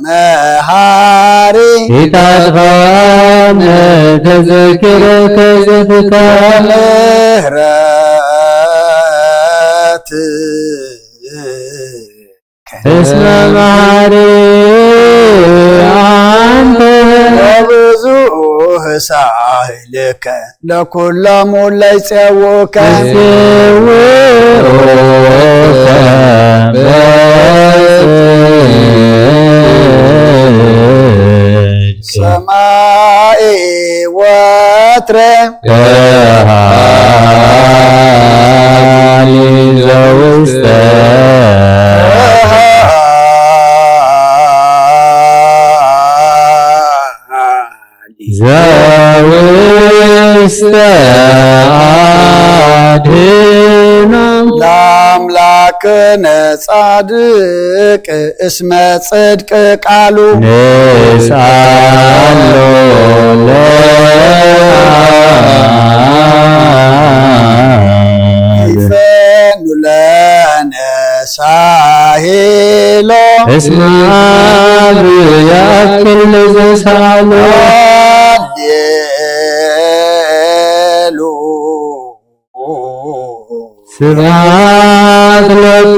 መሐሪ ኢታጥፋነ ተዘክረከ ዘትካለ ምህረት እስመ መሐሪ አንተ ወብዙ ሳኢልከ ለኩሎሙ ለይፄውከ ሰማይ ወትረ ገሃሊ ዘውስተ ዘውስተ አድኅኖ ለአምላክ ጻድቅ እስመ ጽድቅ ቃሉ ንሳሎ ይፈኑ ለነ ሳሄሎ እስመ ያክል ዘሳሎ ስብሐት ለቱ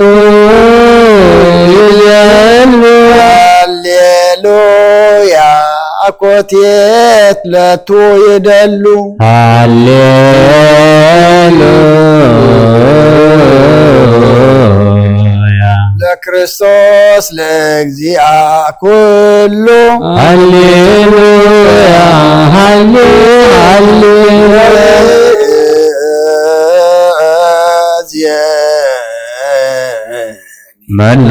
ሃሌሉያ አኮቴት ለቱ ይደሉ ሃሌሉያ ለክርስቶስ ለእግዚአ ኩሉ ሃሌሉያ ሃሌሉያ መኖ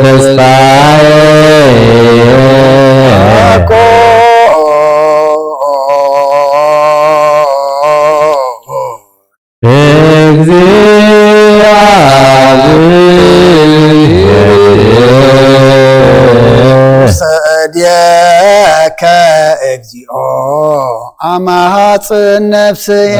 ተስፋዬ ሰድየከ እግዚኦ አማሃጽ ነፍስየ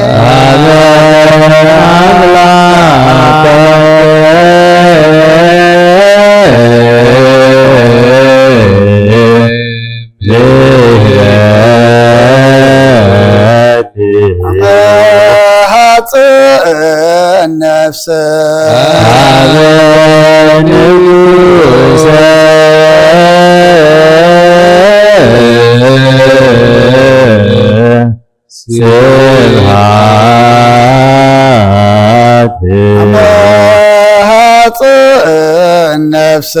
አማሃጽ ነፍስ ስብሐት አማሃጽ ነፍስ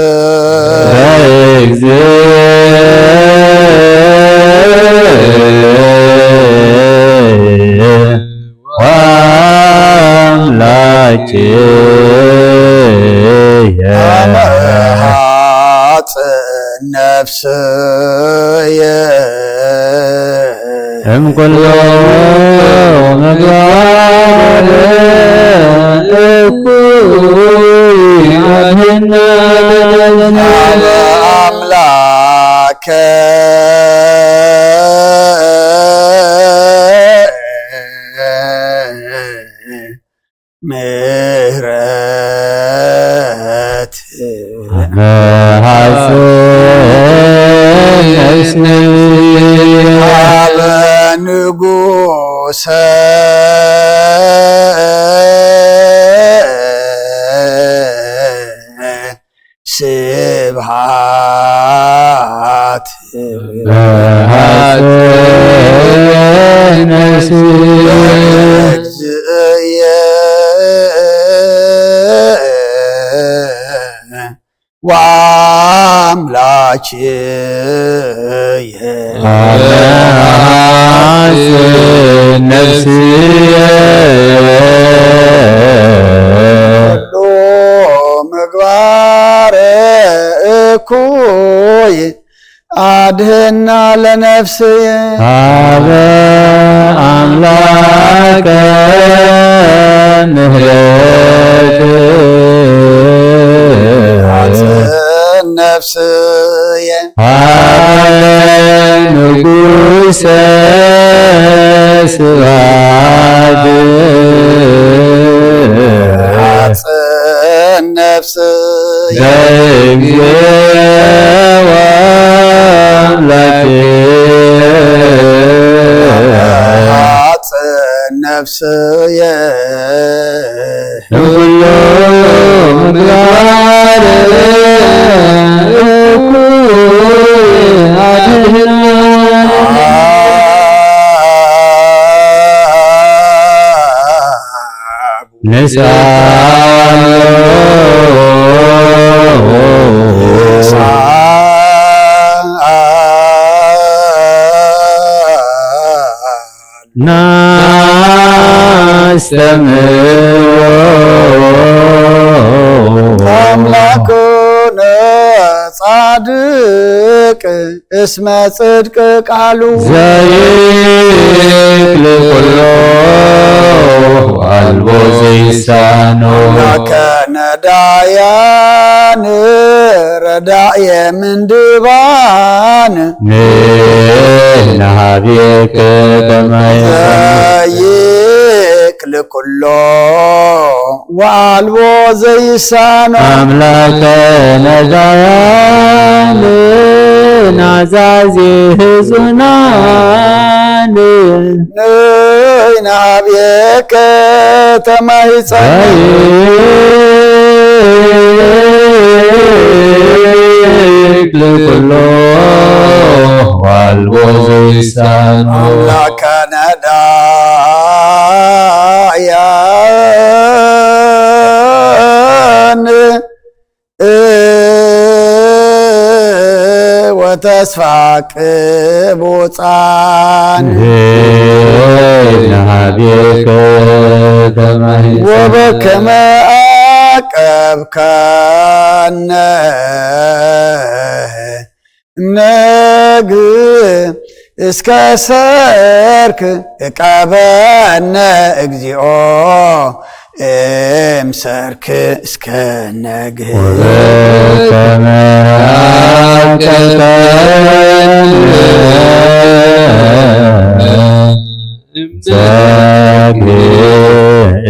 አማሃጽ ነፍስየ እምኩሎ ምግባር እኩይ አድኅና አምላከ ምሕረት አበ ንጉሠ ስብሐት እግዚእየ ወአምላክየ ነፍስየ ኩሉ ምግባረ እኩይ አድኅና ለነፍስየ አበ አምላከ ምህረት ነፍስየ ንጉሠ ስብሐት ነፍስየ ለእግዚኦ አምላክየ ነፍስየ ሁሉ ምግባር እኩይ አድኅና አምላኩነ ጻድቅ እስመ ጽድቅ ቃሉ ዘይክል ኩሎ አልቦ ዘይክል ዘይሳኖ ከነዳያን ረዳየ ምንድባን ንሃቤከ ዘይክል ኩሎ ወአልቦ ዘይሳኖ አምላከ ነዳያን ናዛዚ ህዙናን ናብየከ ተማይጸን ኩሎ ዋልቦ ዘይሳኖ አምላከ ነዳያን ወተስፋ ቅቡፃን ናብየከ ወበከመ አቀብከነ ነግ እስከ ሰርክ እቀበነ እግዚኦ እምሰርክ እስከ ነግ ወበከመ አቀብከነ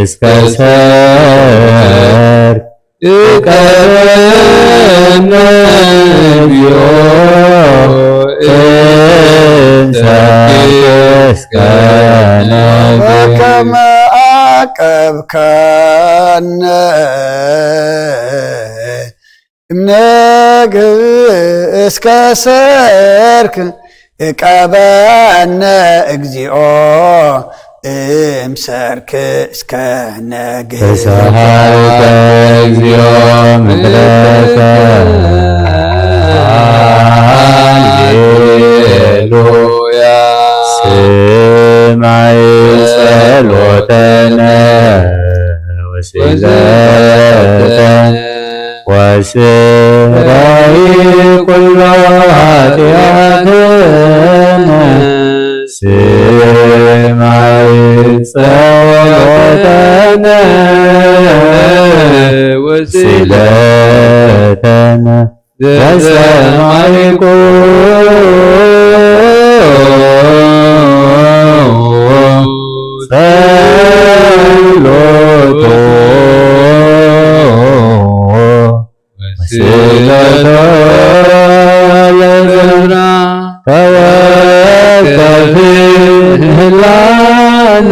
እስከ ሰርክ እቀበነ እግዚኦ በከመ አቀብከነ እምነግ እስከ ሰርክ እቀበነ እግዚኦ እምሰርክ እስከ ነግ ተሳሃልከ እግዚኦ ምድረከ ሃሌሉያ ስማይ ጸሎተነ ወስለተነ ወስራይ ኩሎ ኃጢአትነ ስማይ ጸሎተነ ወስለተነ በሰማይ ጸሎቶ ወስለቶ ለዘራ ተወከፍ ምህለላን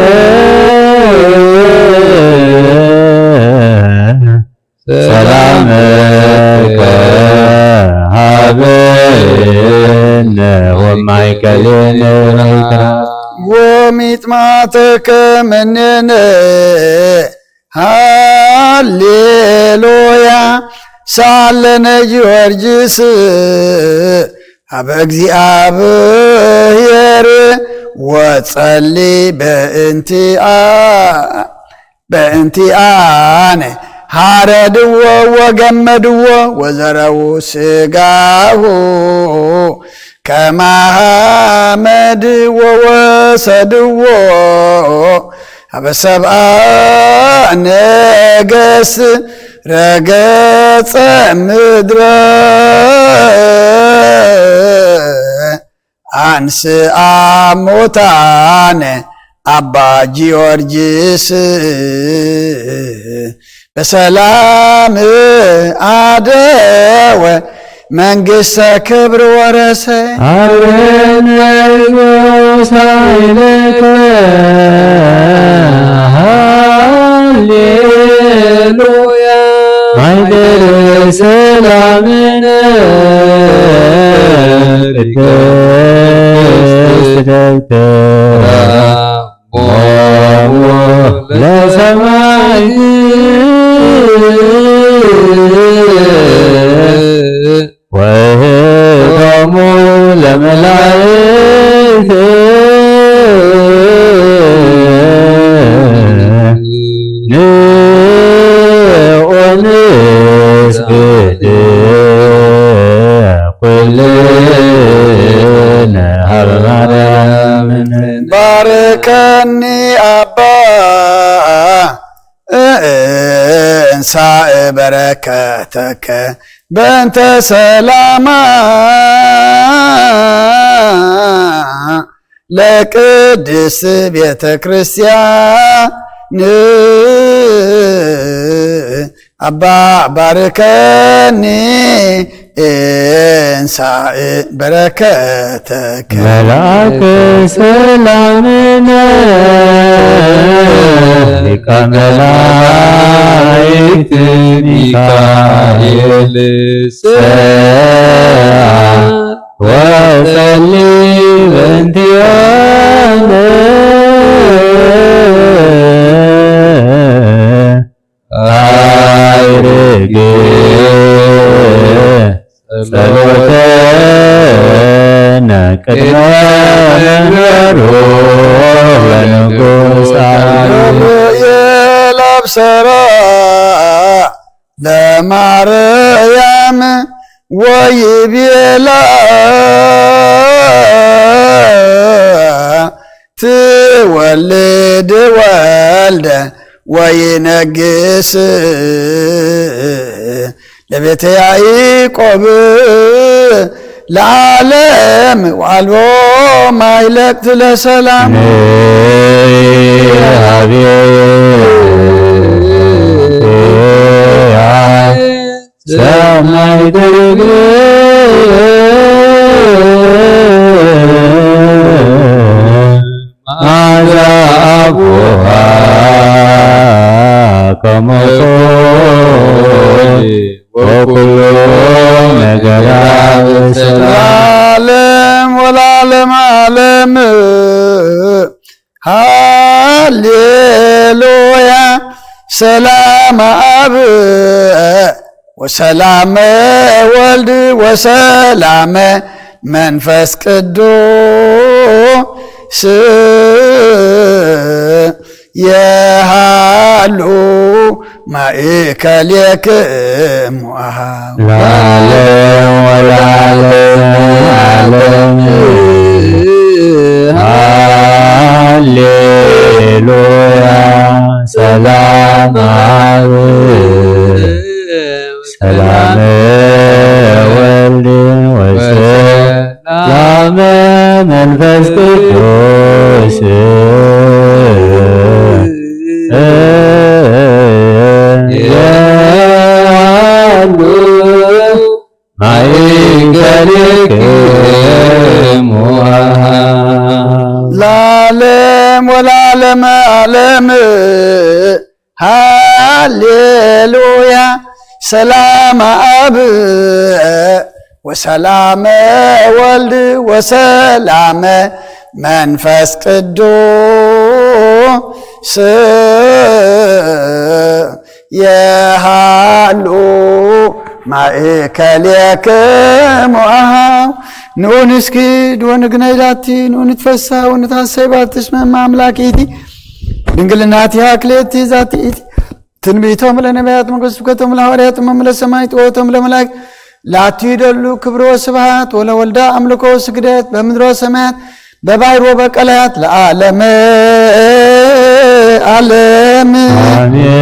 ሰላመከ ሀበነ ወማእከሌነ ወሚጥማተከ መንነ ሃሌሉያ ሳለነ ጊዮርጊስ አበ እግዚአብሔር ወጸሊ በእንቲአነ ሃረድዎ ወገመድዎ ወዘረው ስጋሁ ከማመድዎ ወሰድዎ አበ ሰብአ ነገሥት ረገጸ ምድረ አንስአ ሙታነ አባ ጊዮርጊስ በሰላም አደወ መንግሥተ ክብር ወረሰ አርነዮ ሳይለከ ሃሌሉያ ማይደረ ሰላምነ ቅድስት ደብተራ ሞሙ ለሰማይ ወህቦሙ ለመላእክት ንኦንስግድ ኩልነ ሀበ ማርያም ባርከኒ አባ ንሳእ በረከተከ በእንተ ሰላማ ለቅድስ ቤተ ክርስቲያን አባ ባርከኒ እንሳእ በረከተከ መላከ ሰላምነ ሊቀ መላእክት ሚካኤል ወጸሊ በእንቲአነ አይርግ ጸሎተነ ቅድመ መንበሩ ለንጉሥ ገብርኤል አብሰራ ለማርያም ወይቤላ ትወልድ ወልደ ወይነግስ ለቤተ ያዕቆብ ለዓለም ዋልቦ ማይለቅት ለሰላም ሰማይ ደርግ ማዛ አቡሃ ከመቆል ወኩሎ ነገራ ለዓለም ወለዓለም ዓለም ሃሌሉያ ሰላም አብ ወሰላም ወልድ ወሰላም መንፈስ ቅዱስ የሃሉ ማእከልክሙ ለዓለም ወለዓለም ዓለም ሃሌሉያ ሰላም አብ ሰላም ወልድ ወሰላም መንፈስ ቅዱስ ያሉ ማእከልክሙ ለዓለም ወለዓለም ዓለም ሃሌሉያ ሰላም አብ ወሰላም ወልድ ወሰላም መንፈስ ቅዱስ የሃሉ ማእከልክሙ ኑን እስኪ ወንግነይላቲ ኑን ትፈሳ ወንታሰባት እስመ አምላኪቲ ድንግልናቲ አክሌቲ ዛቲ ትንቢቶም ለነቢያት መንግሥቶም ለሐዋርያት ለሰማዕታት ወቶም ለመላእክት ላቲ ይደሉ ክብሮ ስብሐት ወለወልዳ አምልኮ ስግደት በምድሮ ሰማያት በባሕር ወበቀላያት ለዓለመ ዓለም አሜን።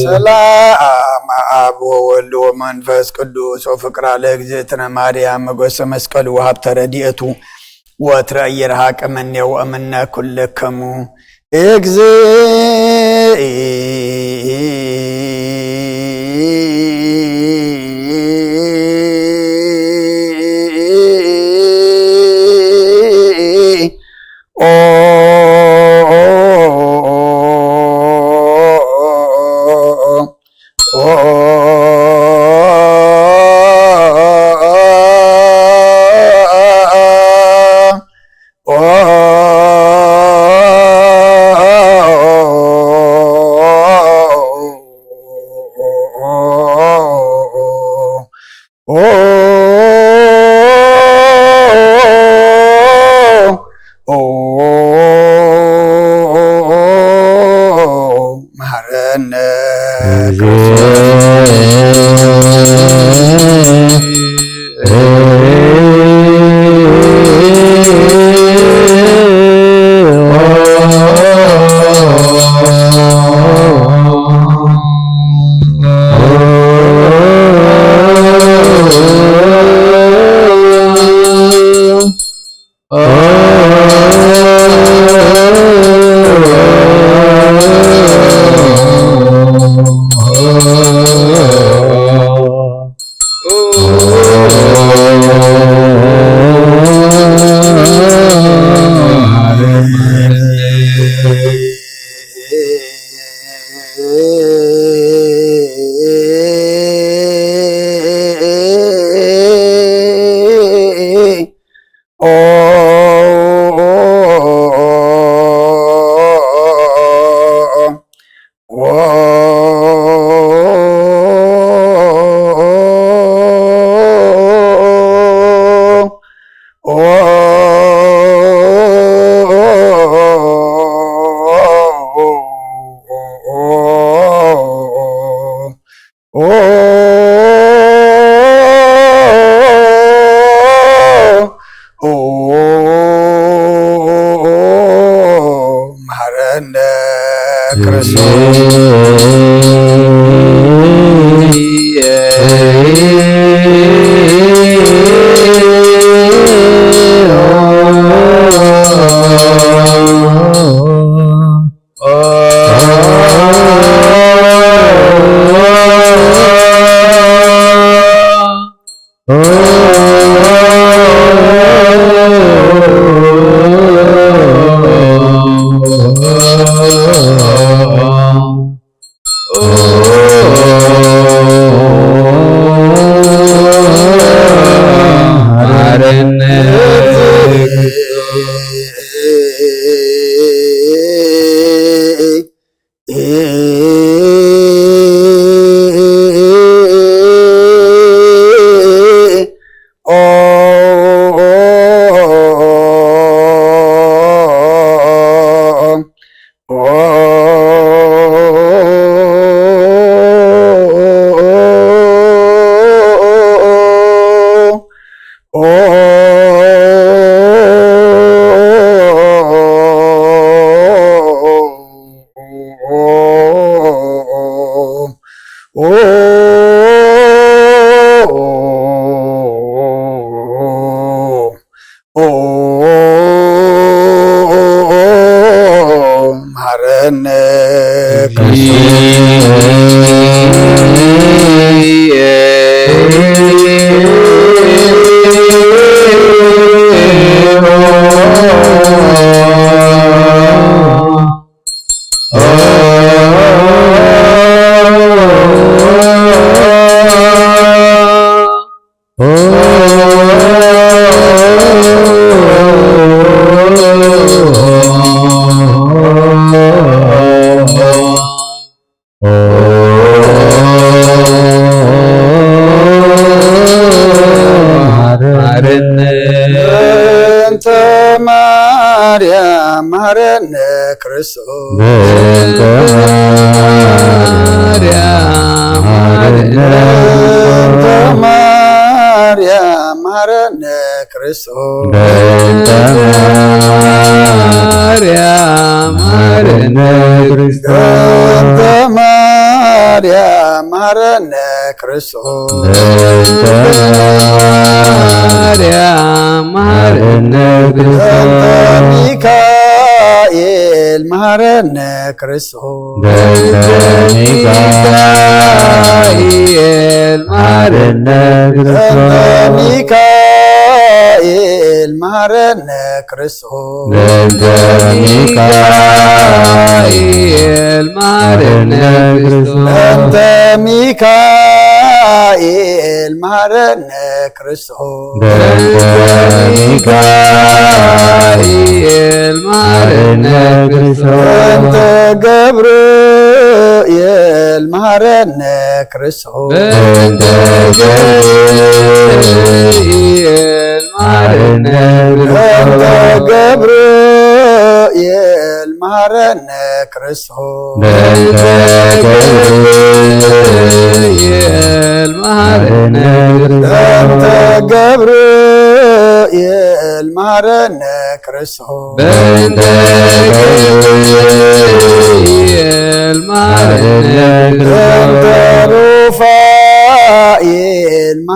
ሰላም አብ ወወልድ ወመንፈስ ቅዱስ ወፍቅራ ለእግዝእትነ ማርያም ሞገሰ መስቀሉ ወሀብተ ረድኤቱ ወትረ ይርሐቅ እምኔ ወእምነ ኩልክሙ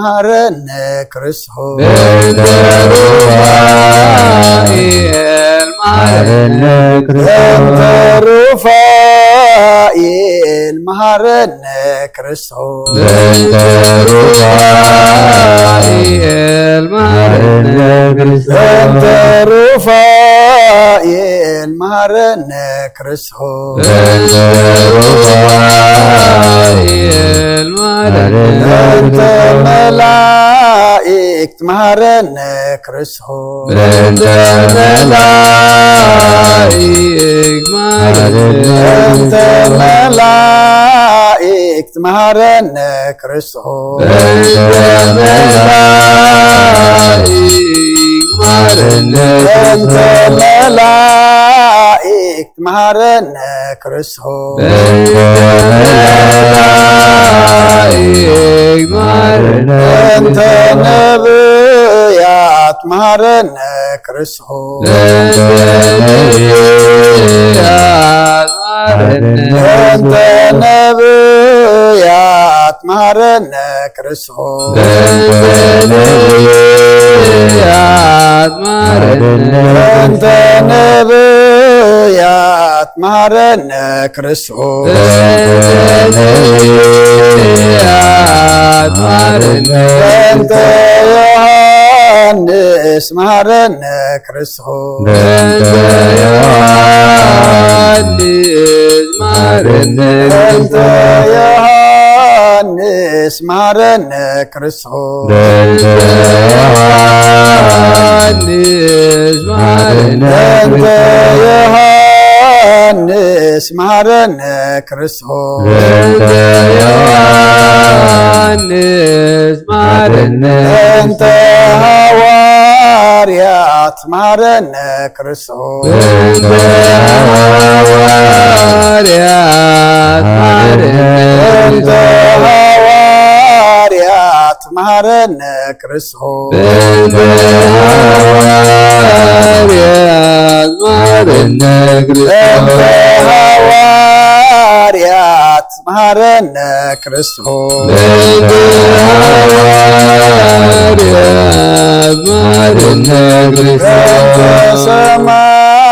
Maharane Kristo Rufail Maharane Christos Rufail Maharane Christos Rufail Maharane Christos Rufail Maharane ملائكة مهرنا كرسهم ملائكة ملائكة مهرنا كرسهم ملائكة مهرنا كرسهم أنت نبيات مهرنا كرسهم أنت نبيات مهرنا كرسهم أنت نبيات مهرنا كرسهم أنت يوحنس مهرنا كرسهم أنت يوحنس مهرنا كرسهم أنت يوحنس مهرنا كرسهم أنت هواريات مهرنا كرسهم أنت هواريات مهرنا كرسهم أنت هواريات مهرنا كرسهم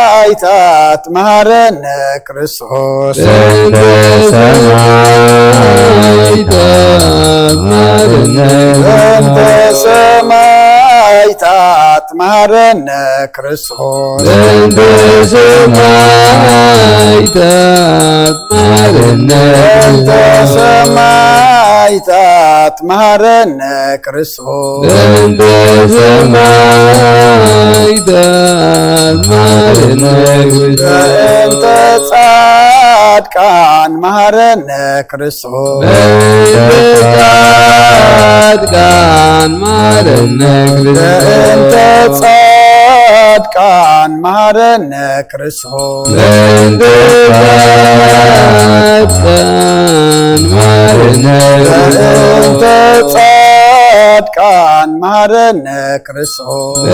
سمايتات مهرنا كرسوس أنت سمايتات مهرنا كرسوس أنت سمايتات مهرنا كرسوس أنت صادقان مهرنا كرسوس أنت صادقان مهرنا كرسوس أنت صادقان مهرنا كرسوس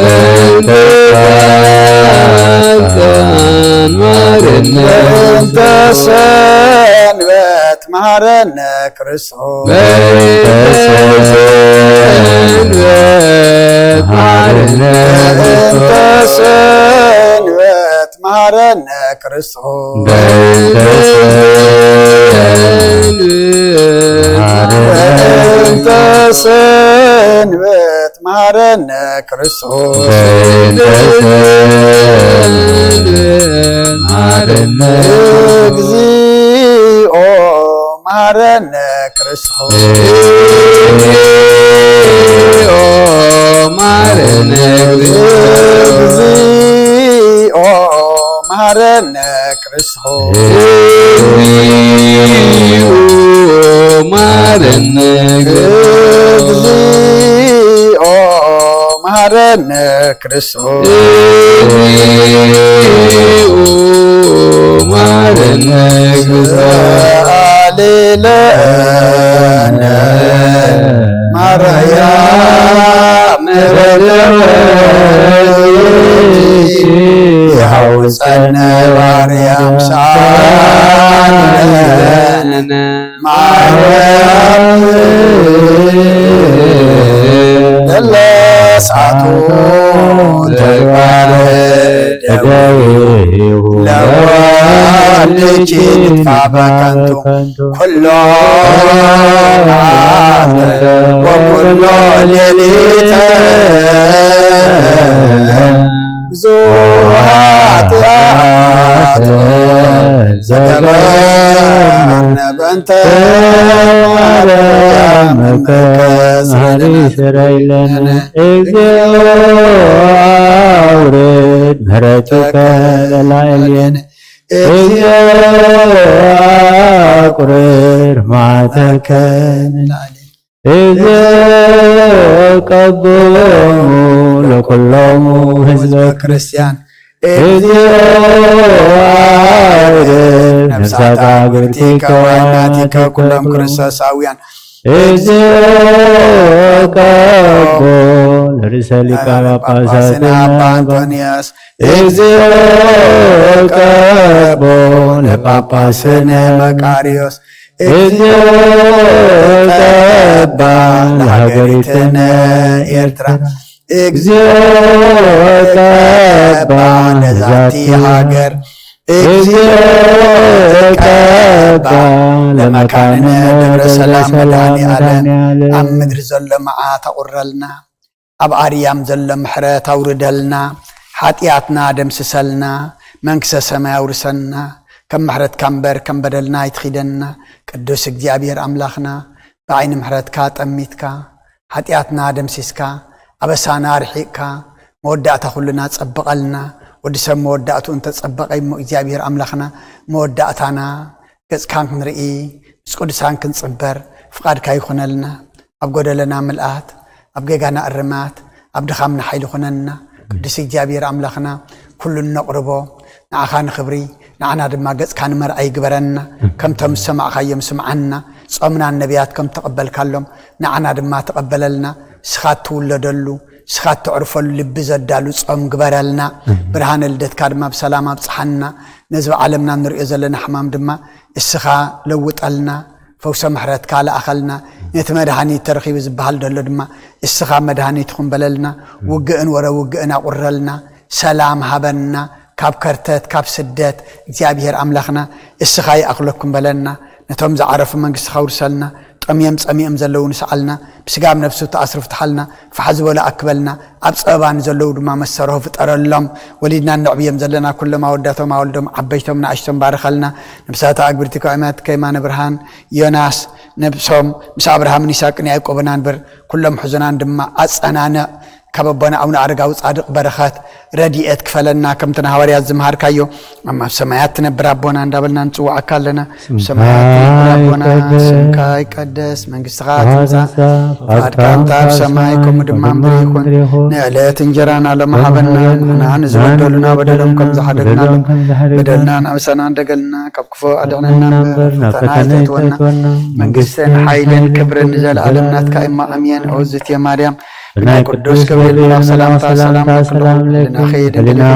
أنت سنبت مهرنا كرسوس أنت سنبت مهرنا كرسوس أنت سنبت مهرنا كرسوس እግዚኦ መሐረነ ክርስቶስ እግዚኦ መሐረነ ክርስቶስ እግዚኦ መሐረነ ክርስቶስ አሌለነ ማርያም ያውፀነ ማርያም ሳለነ ማርያም ለለሳቱ ተባለ لوالجين فبكنتم كل وكل ليلة زوات زمان بنت سريلنا أورد مرتك للعلين قرر معتك قبوا لكلهم حزب كريستيان نفسك عبرتك وعناتك كلهم كريستوساويان قبوا لرسالك وقاساتنا بانتونياس قبوا لباباسنا مكاريوس قبوا لهجرتنا إرترا قبوا لذاتي هاجر لمكان دبرسلام مدهاني علم أم مدر زل معا تقرلنا أب أريام زل محرة توردلنا حاتياتنا دمسسلنا منكس سما ورسلنا كم محرة كمبر كم بدلنا يتخيدنا قدوس እግዚአብሔር أملاخنا بعين محرة كات أميتك حاتياتنا دمسسكا أبسانا رحيكا مودعت كلنا تصبقلنا ودسم مودعت أنت تصبق እግዚአብሔር أملاخنا مودعتنا قص كان نرئي مسقدسان كنصبر فقادك يخونلنا أبغدلنا ملآت أبغيغانا الرمات أبدخامنا حيل خوننا قدس እግዚአብሔር أملاخنا كلنا نقربو نعخان خبري نعنا دما قص كان مرأي قبرنا كم تمسمع خيم سمعنا صمنا النبيات كم تقبل كلهم نعنا دما تقبللنا سخات تولدلو سخات تعرفوا اللب زدالو صم قبرلنا برهان الدت كادما بسلامة بصحنا نزب عالمنا نرئي زلنا حمام دما السخا لوطلنا فوس محرت كالا أخلنا نت مدهاني ترخيب زبهال دلو دما السخا مدهاني تخون بللنا وقئن ورا وقئنا قرلنا سلام هبنا كاب كرتت كاب سدت እግዚአብሔር أملاخنا السخا يأخلكم بللنا نتوم زعرف منقس خورسلنا طميم زلو نسألنا بسقام نفسه تأسرف تحلنا فحز ولا أكبلنا أبصابان زلو دما مسره فتر اللهم وليدنا النعبيم زلنا كل ما وداتهم ما ولدهم عبيتهم نعشتهم بارخلنا نبساتا أكبرتك وعمات كيما نبرهان يوناس نبسهم مسا أبرهام نساكني أيقوبنا نبر كلهم حزنان دما أسأنانا كببنا أو نعرقاو صادق برخات رديئت كفلنا كم تنهوريات زمهار كايو أما بسمايات نبرابونا ندابلنا نسوى أكالنا بسمايات نبرابونا سمكاي قدس منقستغات نسا فاتكام تاب سمايكم دمام بريخون نعليت انجرانا لما حبنا نحن نزبدلنا بدلهم كم زحدقنا لهم بدلنا نعسنا ندقلنا كبكفو أدغننا فتنازتونا منقستن حيلين كبرن نزال علمنات كايما أمين عوزت يا مريم بناي قدوس كبير الله سلام لنا خير لنا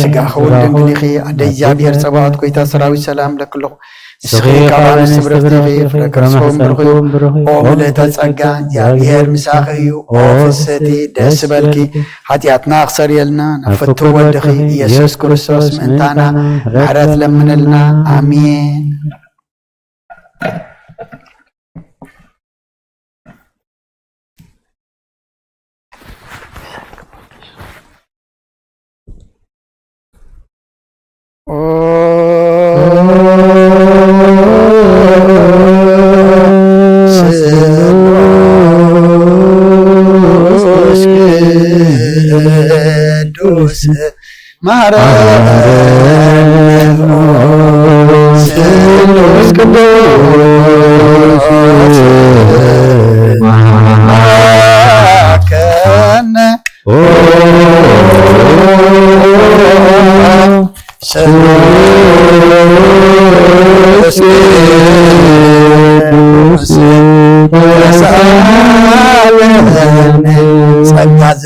سقا خول دنقلي خي عدي جابير سبات كويتا سراوي سلام لكله سخي كابان سبرفتي خي فرقرسهم برخي وملتا سقا جابير مساخيو وفستي دس بالكي حتياتنا أخسر يلنا نفتو ودخي يسوس كريستوس منتانا محرات لمن لنا آمين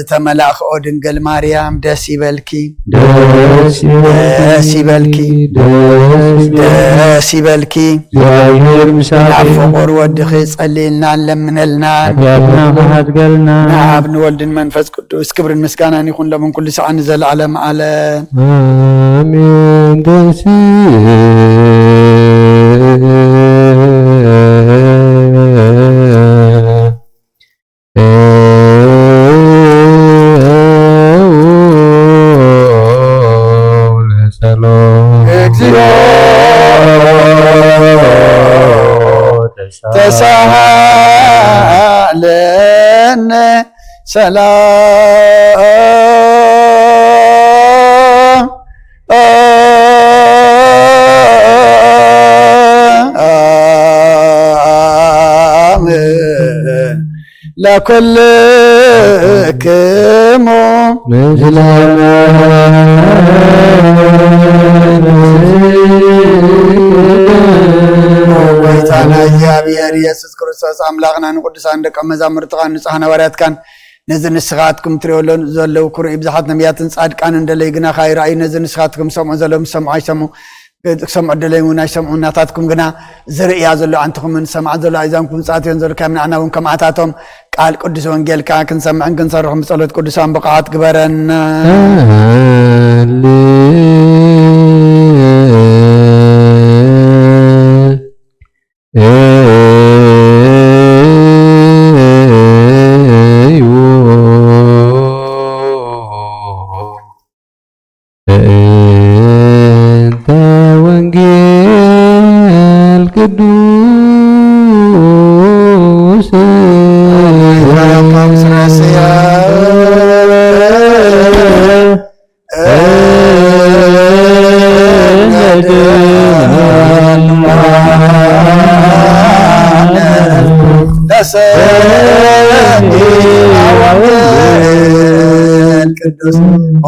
ዝተመላእኽ ድንግል ማርያም ደስ ይበልኪ እግዚአብሔር ምሳሌ ፍቁር ወድኺ ጸልይልና ለምነልና ያድገልና ናብ ንወልድን መንፈስ ቅዱስ ክብርን ምስጋናን ይኹን ለምን ኩሉ ሰዓት ዘለዓለም ዓለም አሜን ደስ ተሳሃለነ ሰላም ለኩልክሙ ወይታና እግዚአብሔር ኢየሱስ ክርስቶስ አምላክና ንቅዱሳን ደቀ መዛሙርትካ ንጹሐን ሐዋርያትካን ነዚ ንስኻትኩም ትሪእዮሎን ዘለዉ ክሩኢ ብዙሓት ነቢያትን ጻድቃን እንደለይ ግና ካይረኣዩ ነዚ ንስኻትኩም ሰምዑ ዘሎም ሰምዑ ኣይሰምዑ ክሰምዑ ደለይ እውን ኣይሰምዑ እናታትኩም ግና ዝርእያ ዘሎ ኣንትኹምን ሰምዓ ዘሎ ኣይዛንኩም ጻትዮን ዘሎ ካብ ንዓና እውን ከምኣታቶም ቃል ቅዱስ ወንጌልካ ክንሰምዕን ክንሰርሑን ብጸሎት ቅዱሳን ብቕዓት ግበረና ቅዱስ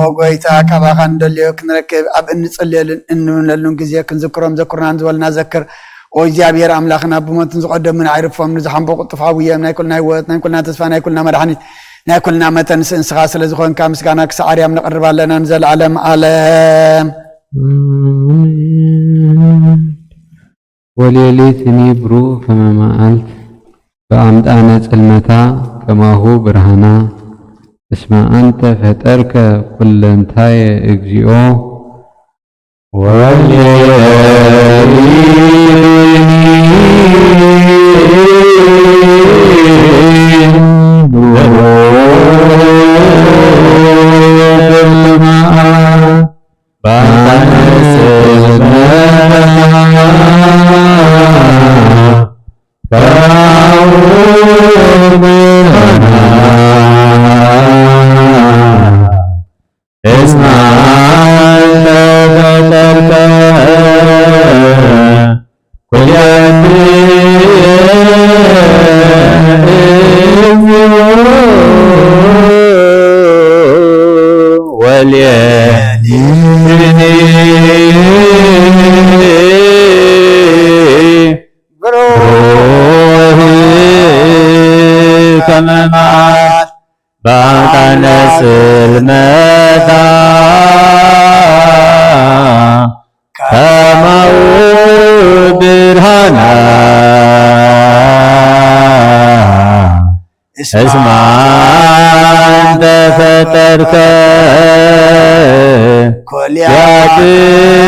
ኦጎይታ ካባኻ እንደልዮ ክንረክብ ኣብ እንጽልየልን እንብለሉን ግዜ ክንዝክሮም ዘኩርናን ዝበልና ዘክር ኦ እግዚአብሔር ኣምላኽና ብሞትን ዝቐደሙን ኣይርፎም ንዝሓንቦ ቁጥፋዊ እዮም ናይ ኩልና ሕይወት ናይ ኩልና ተስፋ ናይ ኩልና መድሓኒት ናይ ኩልና መተንስ እንስኻ ስለ ዝኾንካ ምስጋና ክሳብ ኣርያም ነቕርብ ኣለና ንዘለዓለም ዓለም ወሌሊት ብሩህ ከመ መዓልት በአምጣነ ጽልመታ ከማሁ ብርሃና እስመ አንተ ፈጠርከ ኩለንታየ እግዚኦ اسمان دفترك كل يادية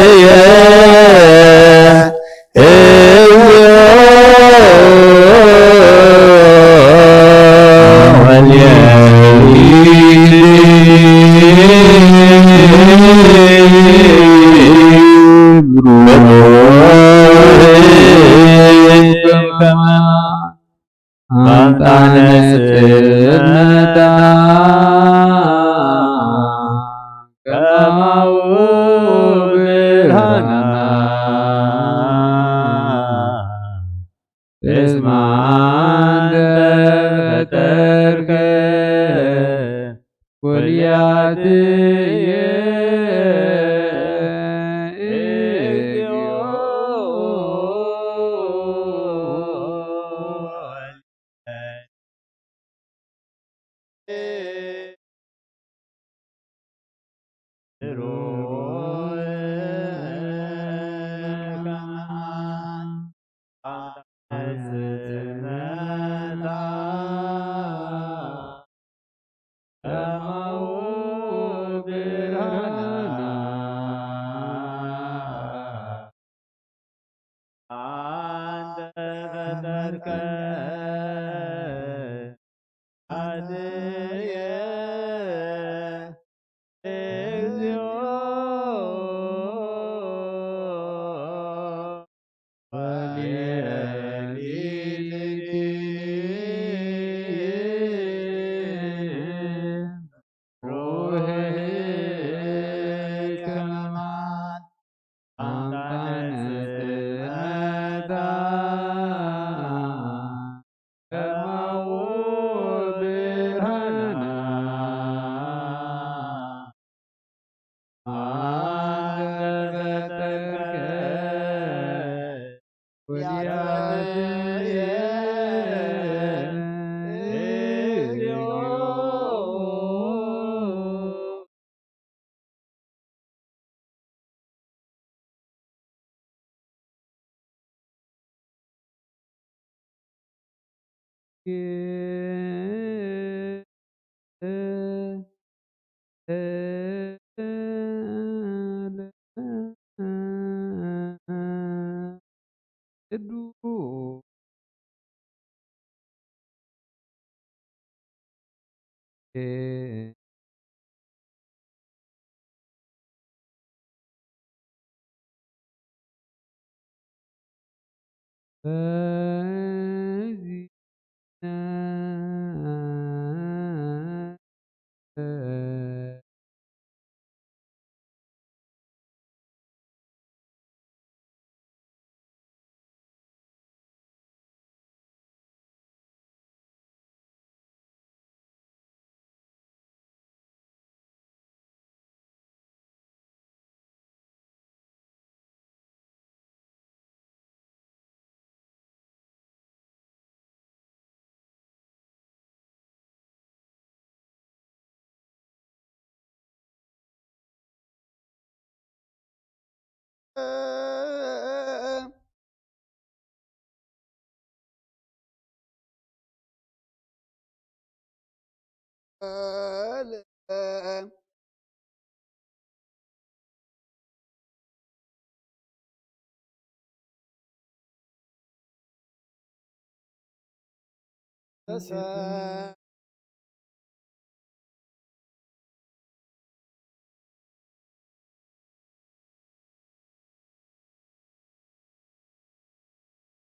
Alem.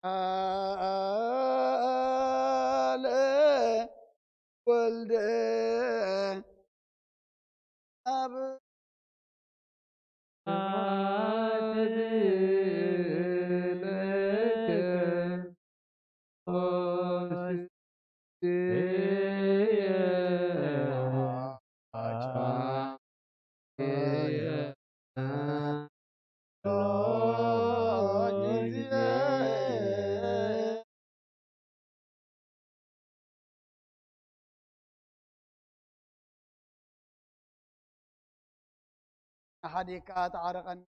Ale walde ab حديقات عرقا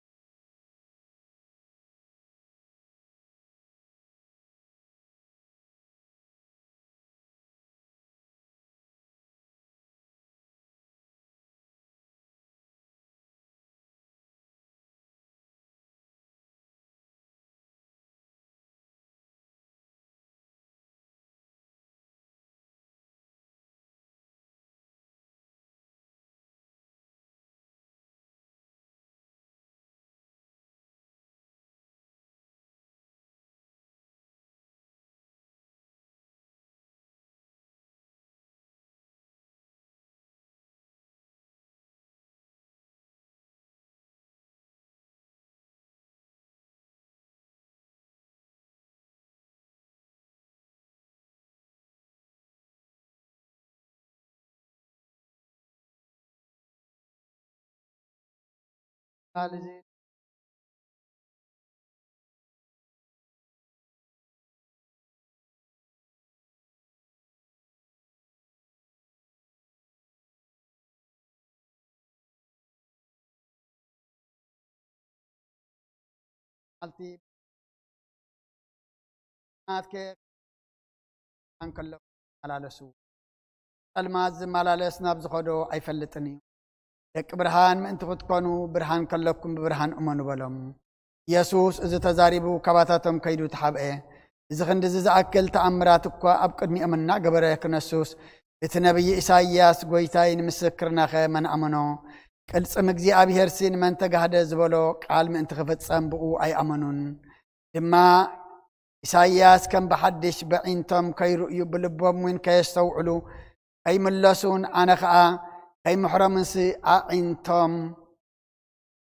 قال alti atke ankallo malalesu almaz malales nab zkhodo ayfeltni ደቅ ብርሃን ምእንቲ ክትኮኑ ብርሃን ከለኩም ብብርሃን እመኑ በሎም ኢየሱስ እዚ ተዛሪቡ ከባታቶም ከይዱ ተሓብአ እዚ ክንዲ ዝኣክል ተኣምራት እኳ ኣብ ቅድሚኦም እናገበረ ክርስቶስ እቲ ነብይ ኢሳይያስ ጎይታይ ንምስክርናኸ መን ኣመኖ ቅልጽም እግዚአብሔር ሲን መን ተጋህደ ዝበሎ ቃል ምእንቲ ክፍጸም ብኡ ኣይኣመኑን ድማ ኢሳይያስ ከም በሓድሽ በዒንቶም ከይርእዩ ብልቦም ውን ከየስተውዕሉ ከይምለሱን ኣነ ኸዓ أي محرمنس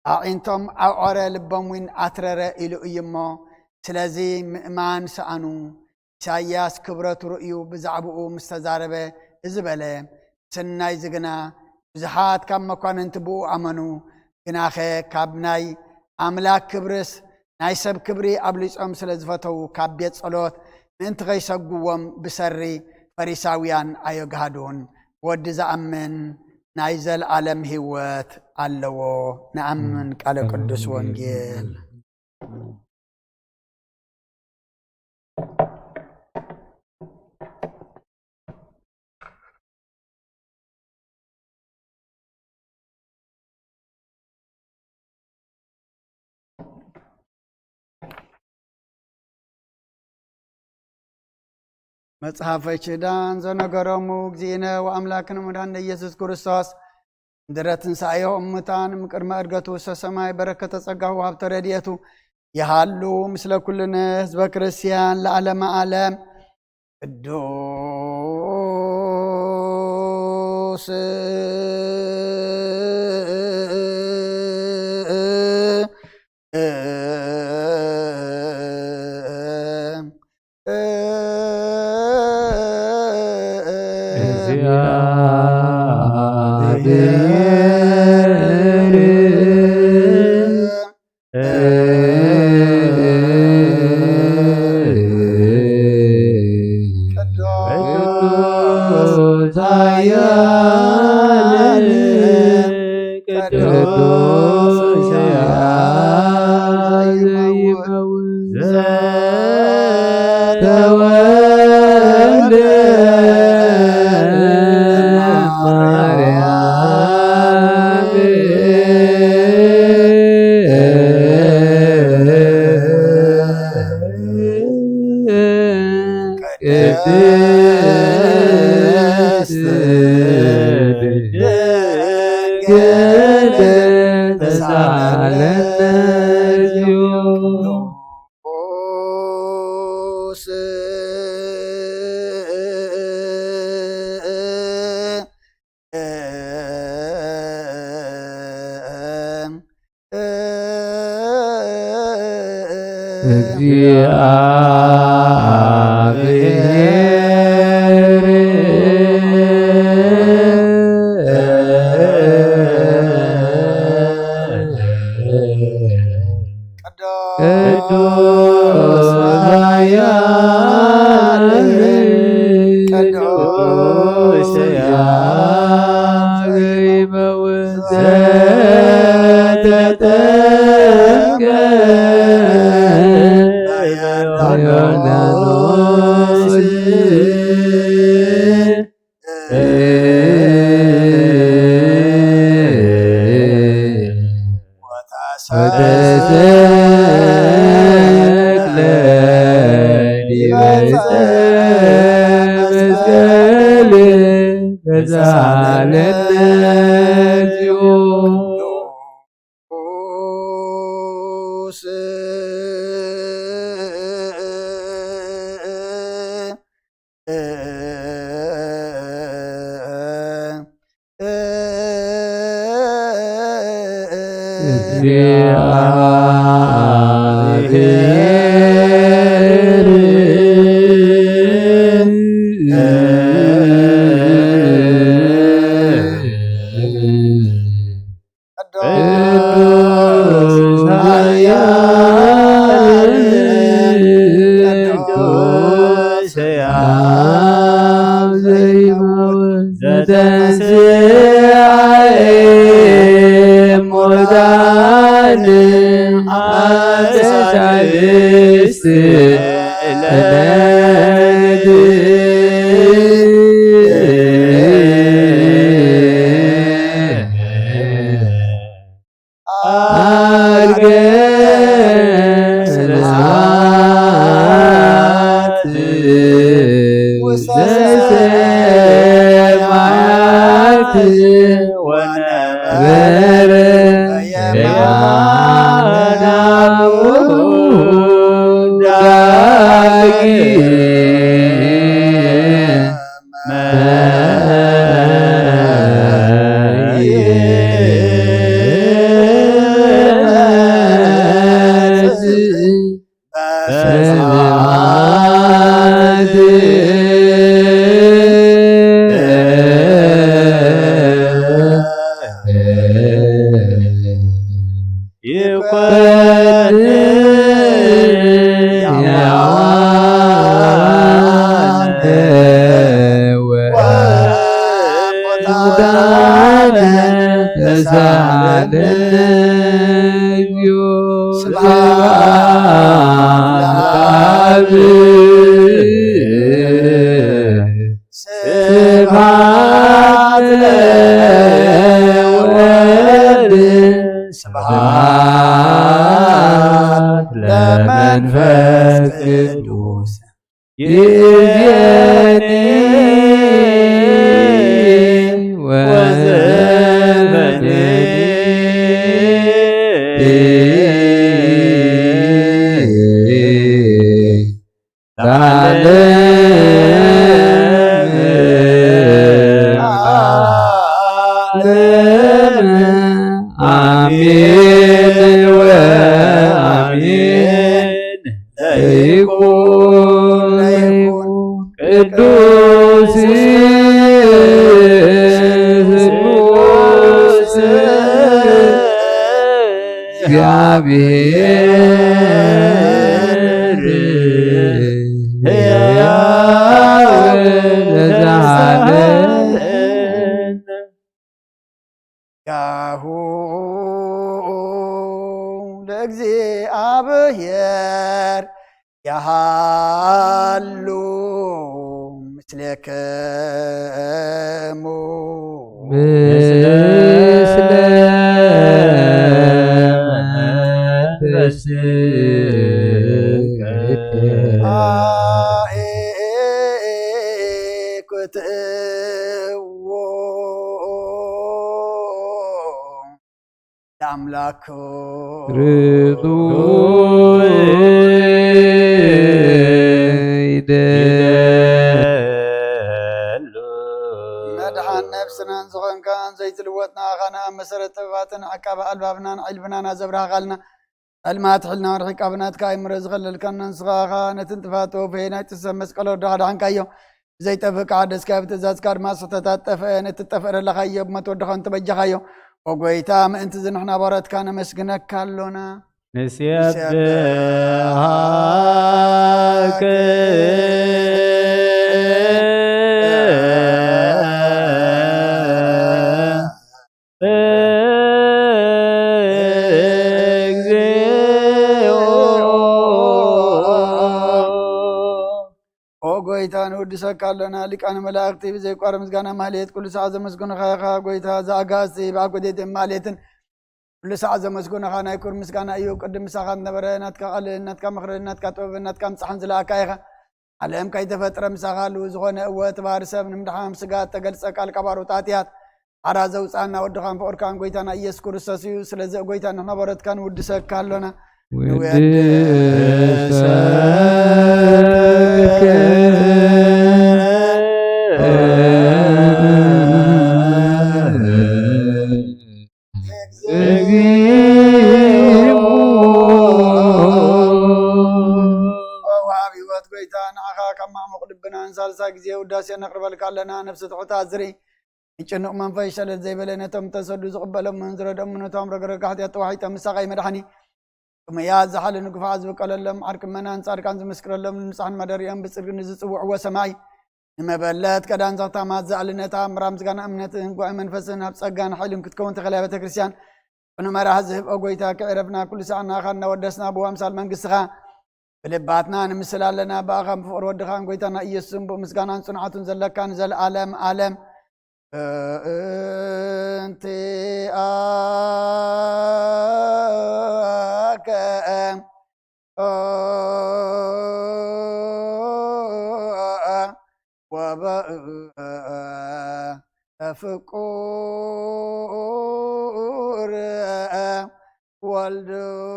أعنتم أعرى لبهم وين أترى إلو يمو سلازي مئمان سأنو إساياس كبرت رؤيو بزعبو مستزاربة إزبالة سناي زغنا بزحات كم مكان انتبو أمنو جناخي كابناي أملاك كبرس ناي سب كبري أبليس سلازفتو كابيت صلوت انت غيسقوهم بسري فريساويان أيو قهدون ودز أمن نايزل علم هيوت علو نأمن قال قدس وانجيل መጽሐፈ ኪዳን ዘነገሮሙ እግዚእነ ወአምላክነ መድኃኒነ ኢየሱስ ክርስቶስ ድረትን ሳዮ እሙታን ምቅድመ እርገቱ ሰማይ በረከተ ጸጋሁ ሀብተ ረድኤቱ ይሃሉ ምስለ ኩልነ ህዝበ ክርስቲያን ለዓለመ ዓለም ቅዱስ Medhane ሳልስት ዕለት አርገ ሰማያት ወሰማያት ወነበረ በየማናው ስብሐት ለመንፈስ ቅዱስ ይእዜኒ ወዘልፈኒ አሜን ወአሜን። ለይኩን ቅዱስ ስሉስ እግዚአብሔር ሕያው ለዘላለም ያሁ ለእግዚአብሔር ያሃሉ ምስሌክሙ ምስለ መንፈስከ አእኩትዎ ለአምላኩ ርቱዕ ይደሉ መድኃን ነፍስናን ዝኾንካን ዘይትልወጥና ኻና መሰረት ጥበባትን ዓቃበ ኣልባብናን ዒልብናና ዘብራኻልና ዕልማት ሕልና ርሒቃ ብናትካ ኣይምረ ዝኸለልካና ንስኻኻ ነትን ጥፋቶ ፈየናይ ጥሰብ መስቀሎ ዳሓዳሓንካዮ ዘይጠፍእ ከዓ ደስካ ብትእዛዝካ ድማ ስሕተታት ጠፍአ ነቲ ጠፍአረለኻዮ ብመትወድኻ እንትበጃኻዮ ወጎይታ ምእንቲ ዝንሕና ባረትካ ነመስግነካ ኣሎና ንስየብሃከ ጎይታ ንውድሰካ ኣሎና ሊቃነ መላእክቲ ብዘይቋረ ምስጋና ማህሌት ኩሉ ሰዓት ዘመስግኑኻ ኢኻ ጎይታ ዝኣጋዝቲ ብኣጎዴት ማህሌትን ኩሉ ሰዓት ዘመስግኑኻ ናይ ኩር ምስጋና እዩ ቅድም ምሳኻ ነበረ ናትካ ቃልእ ናትካ ምኽሪ ናትካ ጥበብ ናትካ ምፅሓን ዝለኣካ ኢኻ ዓለም ከይተፈጥረ ምሳኻ ሉ ዝኾነ እወት ባህሪ ሰብ ንምድሓም ስጋት ተገልፀ ቃል ቀባሮታት እያት ዓራ ዘውፃና ወድኻን ፍቅርካን ጎይታና ኢየሱስ ክርስቶስ እዩ ስለዚ ጎይታ ንሕና በረትካ ንውድሰካ ኣሎና ሳልሳ ጊዜ ውዳሴ ነቅርበልካ ኣለና ነፍሲ ትሑታት ዝርኢ ይጭንቕ መንፈስ ሸለት ዘይበለ ነቶም ተሰዱ ዝቕበሎም ዝረዶም ነቶም ረግረጋሕት ያተዋሒጠ ምሳኻይ መድሓኒ ቅመያት ዝሓለ ንጉፋዕ ዝበቀለሎም ዓርቅመናን ጻድቃን ዝምስክረሎም ንንፅሓን ማደሪኦም ብፅድቂ ዝፅውዕዎ ሰማይ ንመበለት ቀዳን ዘኽታማት ዝኣልነታ ምራ ምስጋና እምነትን ጉዕ መንፈስን ኣብ ጸጋን ሓይልን ክትከውን ተኸልያ ቤተ ክርስቲያን ونمرها زهب أقويتا كعرفنا كل ساعة خلنا ودسنا بو أمثال من قصها بلباتنا نمثل لنا باغا بفقر ودخان قويتنا إيسم بو مسقانا صنعة زلكا نزل عالم عالم أنت آكام وباء فقور والدك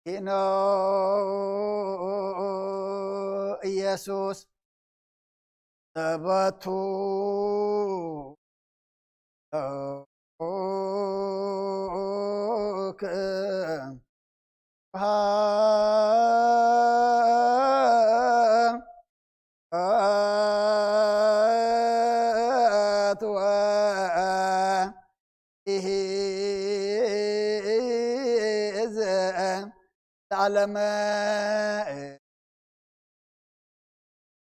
إنه يسوس ثبتوا علم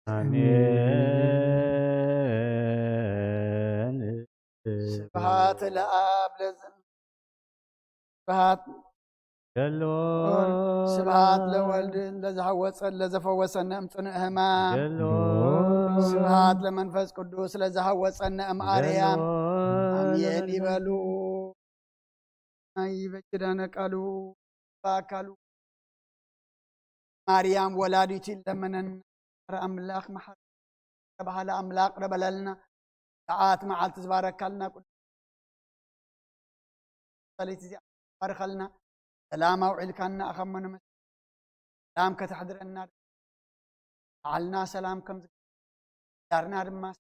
آمين سبحات الآب لزم سبحات سبحات لولد لزحوص لزفوصنا امصنعهما سبحات لمنفس قدوس لزحوصنا ام اريام امين يبلو اي بجدنا قالوا باكلوا مريم ولادتي لمنن املاك محر بحال املاك ربللنا ساعات معلت تبارك لنا صليت بارخلنا سلام وعلكنا أخمنا سلام كتحضرنا علنا سلام كم دارنا رماس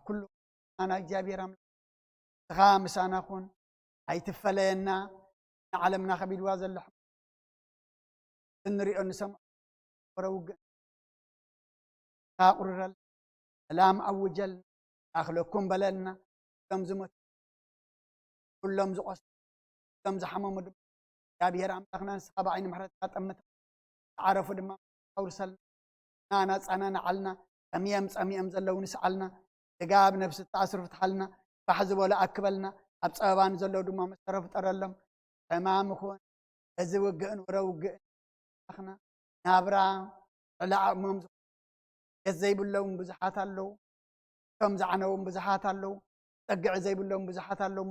كله أنا إجابي رمل خامس أنا أخون هاي تفلينا علمنا خبيل واز اللحم نري أن سمع وروق تاقر سلام أوجل أخلقكم بللنا كم زمت كلهم زقص كم زحمة مدب እግዚአብሔር አምላክና ሰባ አይን ምሕረት አጠመተ አረፉ ድማ አውርሰል ናና ጻናና አልና ፀሚየም ዘለውን ስዓልና ደጋብ ነፍስ ተአስርፍት ሓልና ባሕዝ ቦለ አክበልና ኣብ ጸባን ዘለው ድማ መሰረፍ ጠረለም ተማም ኾን እዚ ወግእን ወረውግእን አኽና ናብራ ለዓሞም ዘይብለውን ብዙሓት ኣለው ከም ዛዕነውን ብዙሓት ኣለው ጠግዕ ዘይብለውን ብዙሓት ኣለው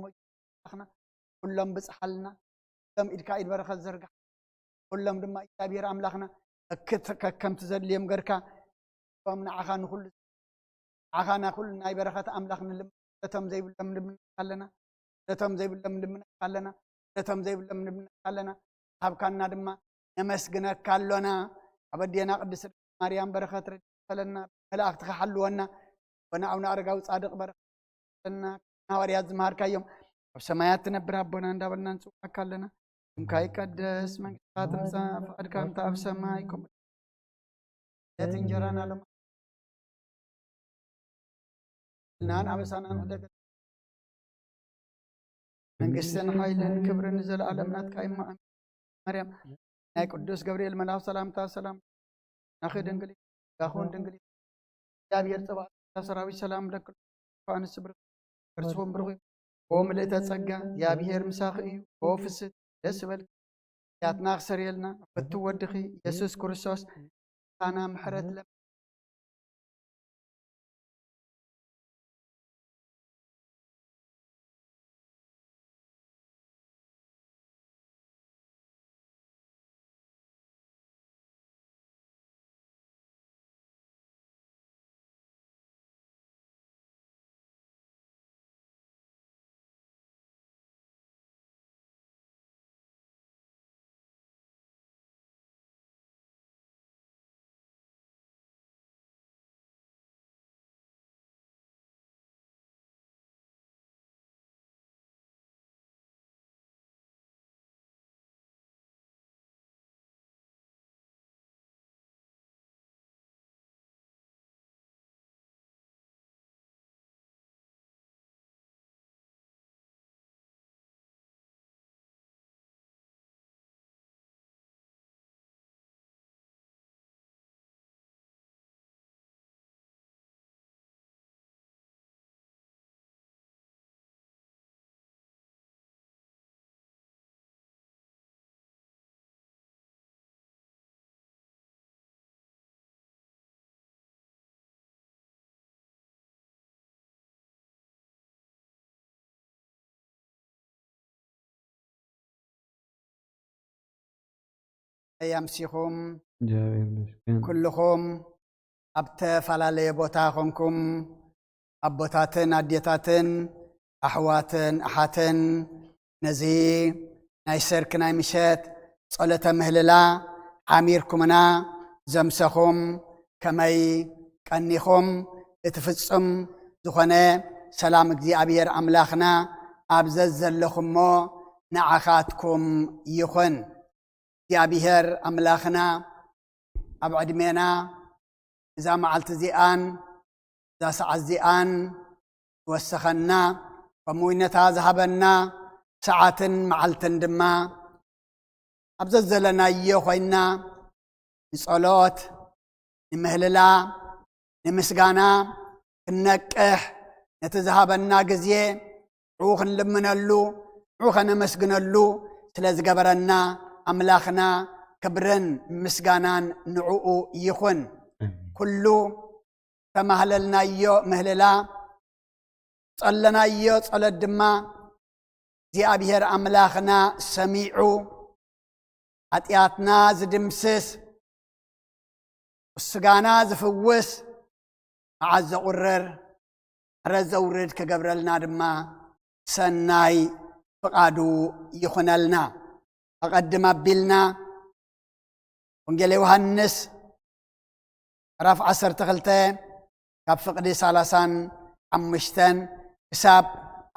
አኽና ኩሎም ብጽሓልና كم إدكا بركة زرقة كلهم دم إجابير أملاكنا كم تزليم غركا فمن عخان كل عخانا كل ناي بركة أملاكنا لم تتم زي باللم لمن خلنا تتم زي باللم لمن خلنا تتم زي باللم لمن خلنا هب كنا دم نمسجنا كلنا أبدينا قدس مريم بركة خلنا ملاك تخلونا ونعونا أرجع وصادق بركة لنا نوريات زمار كيوم وسمايات نبرة ربنا ندبرنا نسوق كلنا كاي قدس من قاتم فقد كان تاب سمايكم يتنجرنا لما نان أبسانا ندق من قسن حيلن كبر نزل عالمنا كايم مريم ناي قدس جبريل ملاك سلام تا سلام ناخذ دنقلي كاخون دنقلي جابير تبع سراوي سلام لك فانس بر برسوم برغي وملئت ጸጋ ያብሔር ምሳኺ ወፍስት ደስበል ያትናኽ ሰሪልና ፍትወድኺ ኢየሱስ ክርስቶስ ታና ምሕረት أيامسيكم جابر مسكين كلكم أبتفلالي بوتاخنكم أبوتاتن أديتاتن أحواتن أحاتن نزي نايسرك نايمشت صلاة مهللا عميركمنا زمسخم كمي كنيخم اتفصم زخنه سلام እግዚአብሔር አምላኽና አብዘዝ ዘለኹሞ ንዓኻትኩም ይኹን እግዚአብሔር አምላኽና ኣብ ዕድሜና እዛ መዓልቲ እዚኣን እዛ ሰዓት እዚኣን ወሰኸና ከምኡነታ ዝሃበና ሰዓትን መዓልትን ድማ ኣብዘዝ ዘለናዮ ኮይና ንጸሎት ንምህለላ ንምስጋና ክንነቅሕ نتذهبنا جزية روح لمنلو روح نمسجنلو سلازجبرنا أملاخنا كبرن مسجانان نعو يخون كلو تمهللنا يو مهللا صلنا يو صل الدماء زي أبيهر أملاخنا سميعو أتياتنا زدمسس السجانا زفوس عز قرر رزورد كجبرلنا دما سناي فقادو يخنلنا أقدم بلنا ونجلي يوحنس رفع 10 تغلته كاب فقدي سالسان عمشتن حساب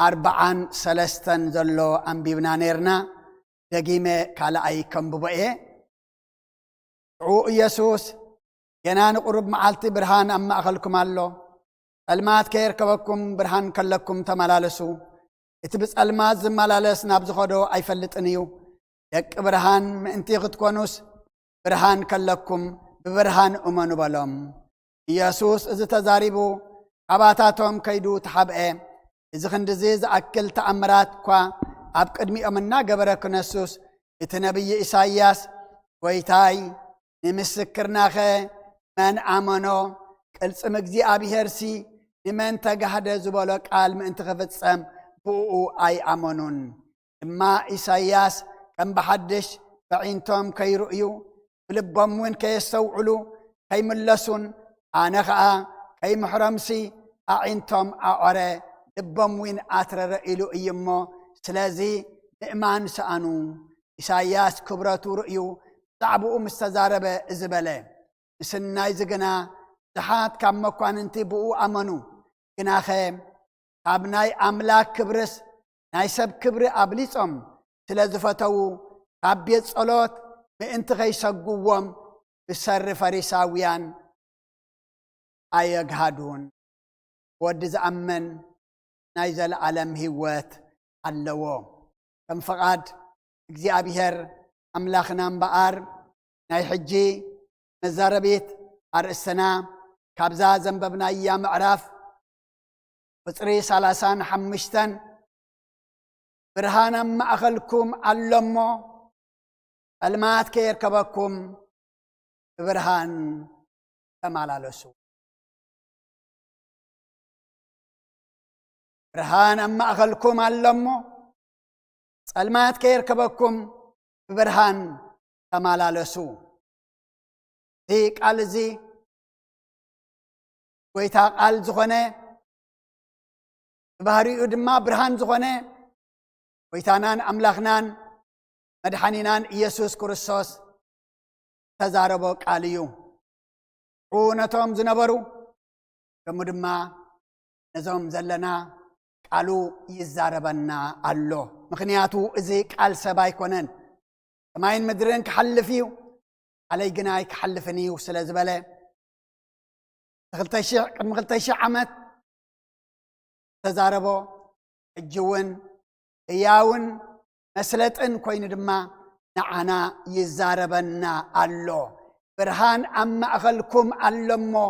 4 3 زلو أنبيبنا نيرنا دقيمة كالا أي كم ببئي عو يسوس ينان قرب معالتي برهان أما أخلكم الله المات كير كبكم برهان كلكم تملالسو اتبس المات زملالس نابز خدو اي فلتنيو يك برهان انتي غتكونوس برهان كلكم ببرهان امنو بلوم يسوس اذ تزاريبو عباتاتهم كيدو تحبئه اذ خندزيز اكل تأمرات كوا اب قدمي امنا قبرك نسوس اتنبي إساياس ويتاي نمسكرناخ من امنو قلصم እግዚአብሔር ሲ لمن تجهد زبالك قال من تخفتسم بو اي امنون اما إساياس كم بحدش بعينتم كي رؤيو بلبهم وين كي يستوعلو كي ملسون آنخا كي محرمسي أعينتم أعرى لبهم وين آترر إلو إيمو سلازي إئمان سأنو إساياس كبراتو رؤيو تعبو مستزاربة إزبالي مسناي زقنا زحات كم مكوان انتي بو أمنو كنا خيم أبناي أملاك كبرس نايسب كبر أبليسهم تلازفتو أبيت صلوت بإنت غيسقوهم بسر فريساويان أيقهدون ودز أمن نايزل ألم هيوت اللوو كم فقاد اجزي أبيهر أملاخنا مبقار ناي حجي مزاربيت أرسنا كابزا زنببنا أيام عراف وطري 35 برهانا ما أخلكم علمو المات كيركبكم برهان تمالالسو برهانا ما أخلكم علمو المات كيركبكم برهان تمالالسو زي قال زي ويتا قال زخنه بهاري ودما برهان زخنه ويتانان أملاخنان مدحانينان يسوس كريستوس تزاربو قاليو عونتهم زنبرو كمدما نزوم زلنا قالوا يزاربنا الله مخنياتو ازي قال سباي كونن كماين مدرن كحلفيو علي جناي كحلفني وسلازبله قدم عمت تزاربو الجون ياون مسلطن كوين دما نعنا يزاربنا الله برهان أما أخلكم علمو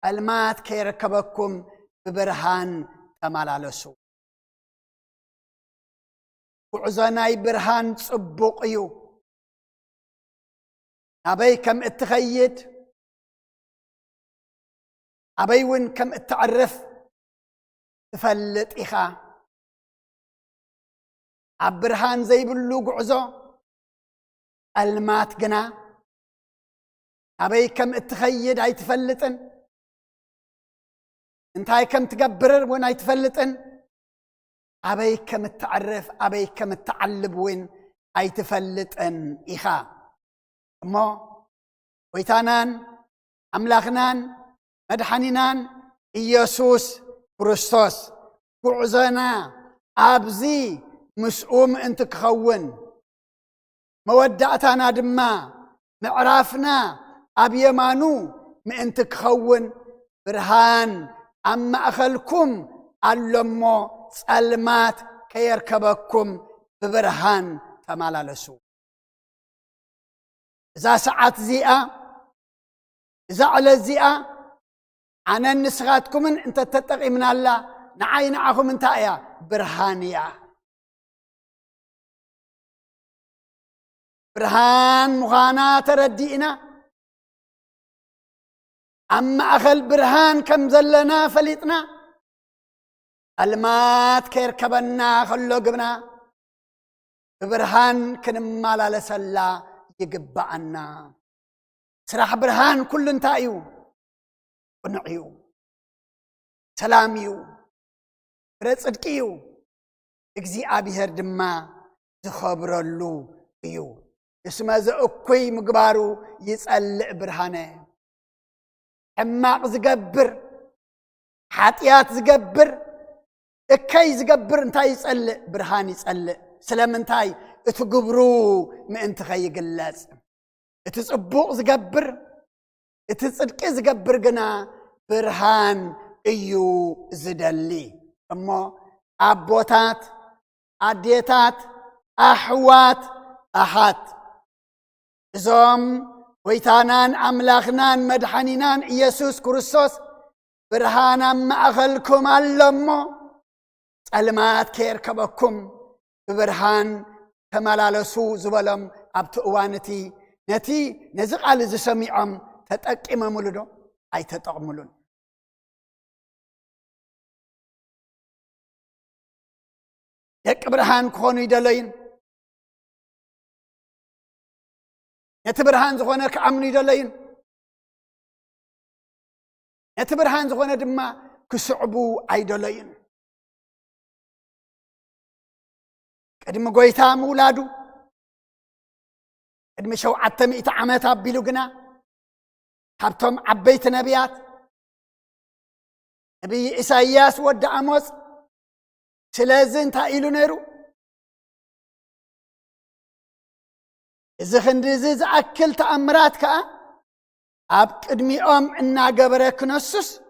المات كيركبكم ببرهان تمالالسو وعزناي برهان صبوقيو أبي كم اتخيد أبي وين كم اتعرف تفلت إخا عبرهان زي بلوق عزو المات جنا أبي كم اتخيد أي تفلتن انتهي كم تقبرر وين أي تفلتن أبي كم تعرف أبي كم تعلب وين أي تفلتن إخا أما ويتانان أملاخنان مدحنينان إيسوس كريستوس كعزنا أبزي مسؤوم أنت كخون مودعتنا دما معرافنا أبيمانو من أنت كخون برهان أما أخلكم اللمو سألمات كيركبكم ببرهان تمالالسو إذا ساعات زيئة إذا على الزيئة أنا نسغاتكم أنت تتقي من الله نعين عاكم انت يا برهانية برهان مغانا تردينا أما أخل برهان كم زلنا فليتنا المات كيركبنا خلو قبنا برهان كنمالا لسلا يقبعنا سراح برهان كل انتايو ونعيو سلاميو رصدقيو اغزي ابيهر دما زخبرلو ايو اسما زاكوي مغبارو يصلع برهانه حماق زغبر حاتيات زغبر اكاي زغبر انتاي يصلع برهان يصلع سلامنتاي اتغبرو ما انت خيغلاص اتصبوق زغبر اتصدقي زغبر غنا برهان ايو زدلي أما أبوتات أديتات أحوات أحات زوم ويتانان أملاخنان مدحنينان إيسوس كريستوس برهانا ما أخلكم اللمو سألمات كيركبكم ببرهان تمالالسو زبلم أبتؤوانتي نتي نزق على زسميعم تتأكي ممولدو أي تتعملون يك برهان كونو يدلين يتبرهان زخونا كعمنو يدلين يتبرهان زخونا دما كسعبو ايدلين قدم قويتا مولادو قدم شوعة مئة عمات أبيلو قنا حبتهم عبيت نبيات نبي إساياس ود عموس سلازن تايلو نيرو إذا خندزز أكل تأمرات كا أب قدمي إنا قبرك نصص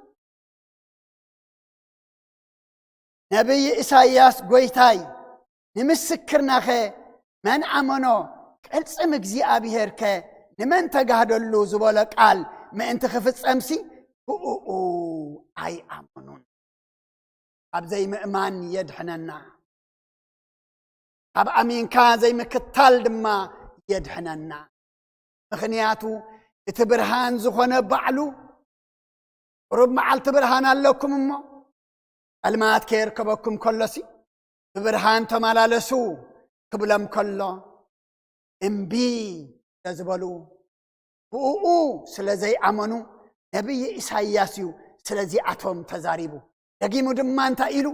نبي إساياس قويتاي نمسكرنا خي من عمنو قلت سمك زي أبيهر كي نمن تقهدو اللو زبالك قال ما انت خفت سمسي أي أمنون أب زي مؤمن يدحننا أب أمين كان زي مكتال دما يدحننا مخنياتو اتبرهان زخونا بعلو رب معال تبرهان لكم امو المات كيركبكم كلسي ببرهان تمالالسو كبلم كله امبي تزبلو سلازي امنو نبي إساياسيو سلازي اتوم تزاريبو دقيمو دما انتا إلو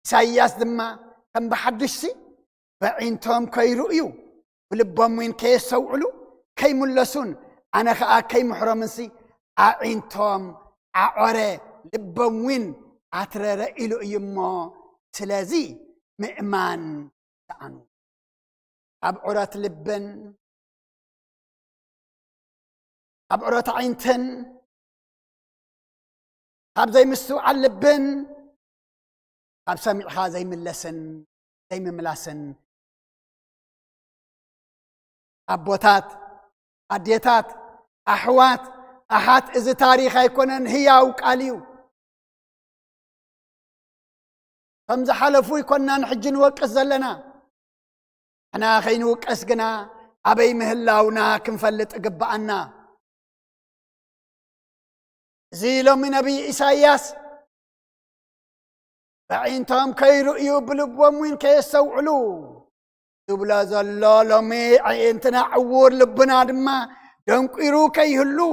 إساياس دما كم بحدشي بعينتهم كي رؤيو ولبهم وين كي يسوعلو كي ملسون أنا خاء كي محرمنسي عينتهم عوري لبهم وين عترر إلو يما سلازي مئمان تعنو أبعرات لبن أبعرات عينتن أب زي مستوى اللبن أب سمعها زي ملسن زي مملاسن أبوتات أديتات أحوات أحات إذا تاريخ يكونن هي وقاليو فمز حلفو يكونن نحجن وقس زلنا أنا خين وقس قنا أبي مهلاونا كنفلت أقبعنا زيلو من نبي إساياس بعينتهم كي رؤيو بلبهم وين كي يسوعلو دبلا زلالو مي عينتنا عور لبنا دما دنقيرو كيهلو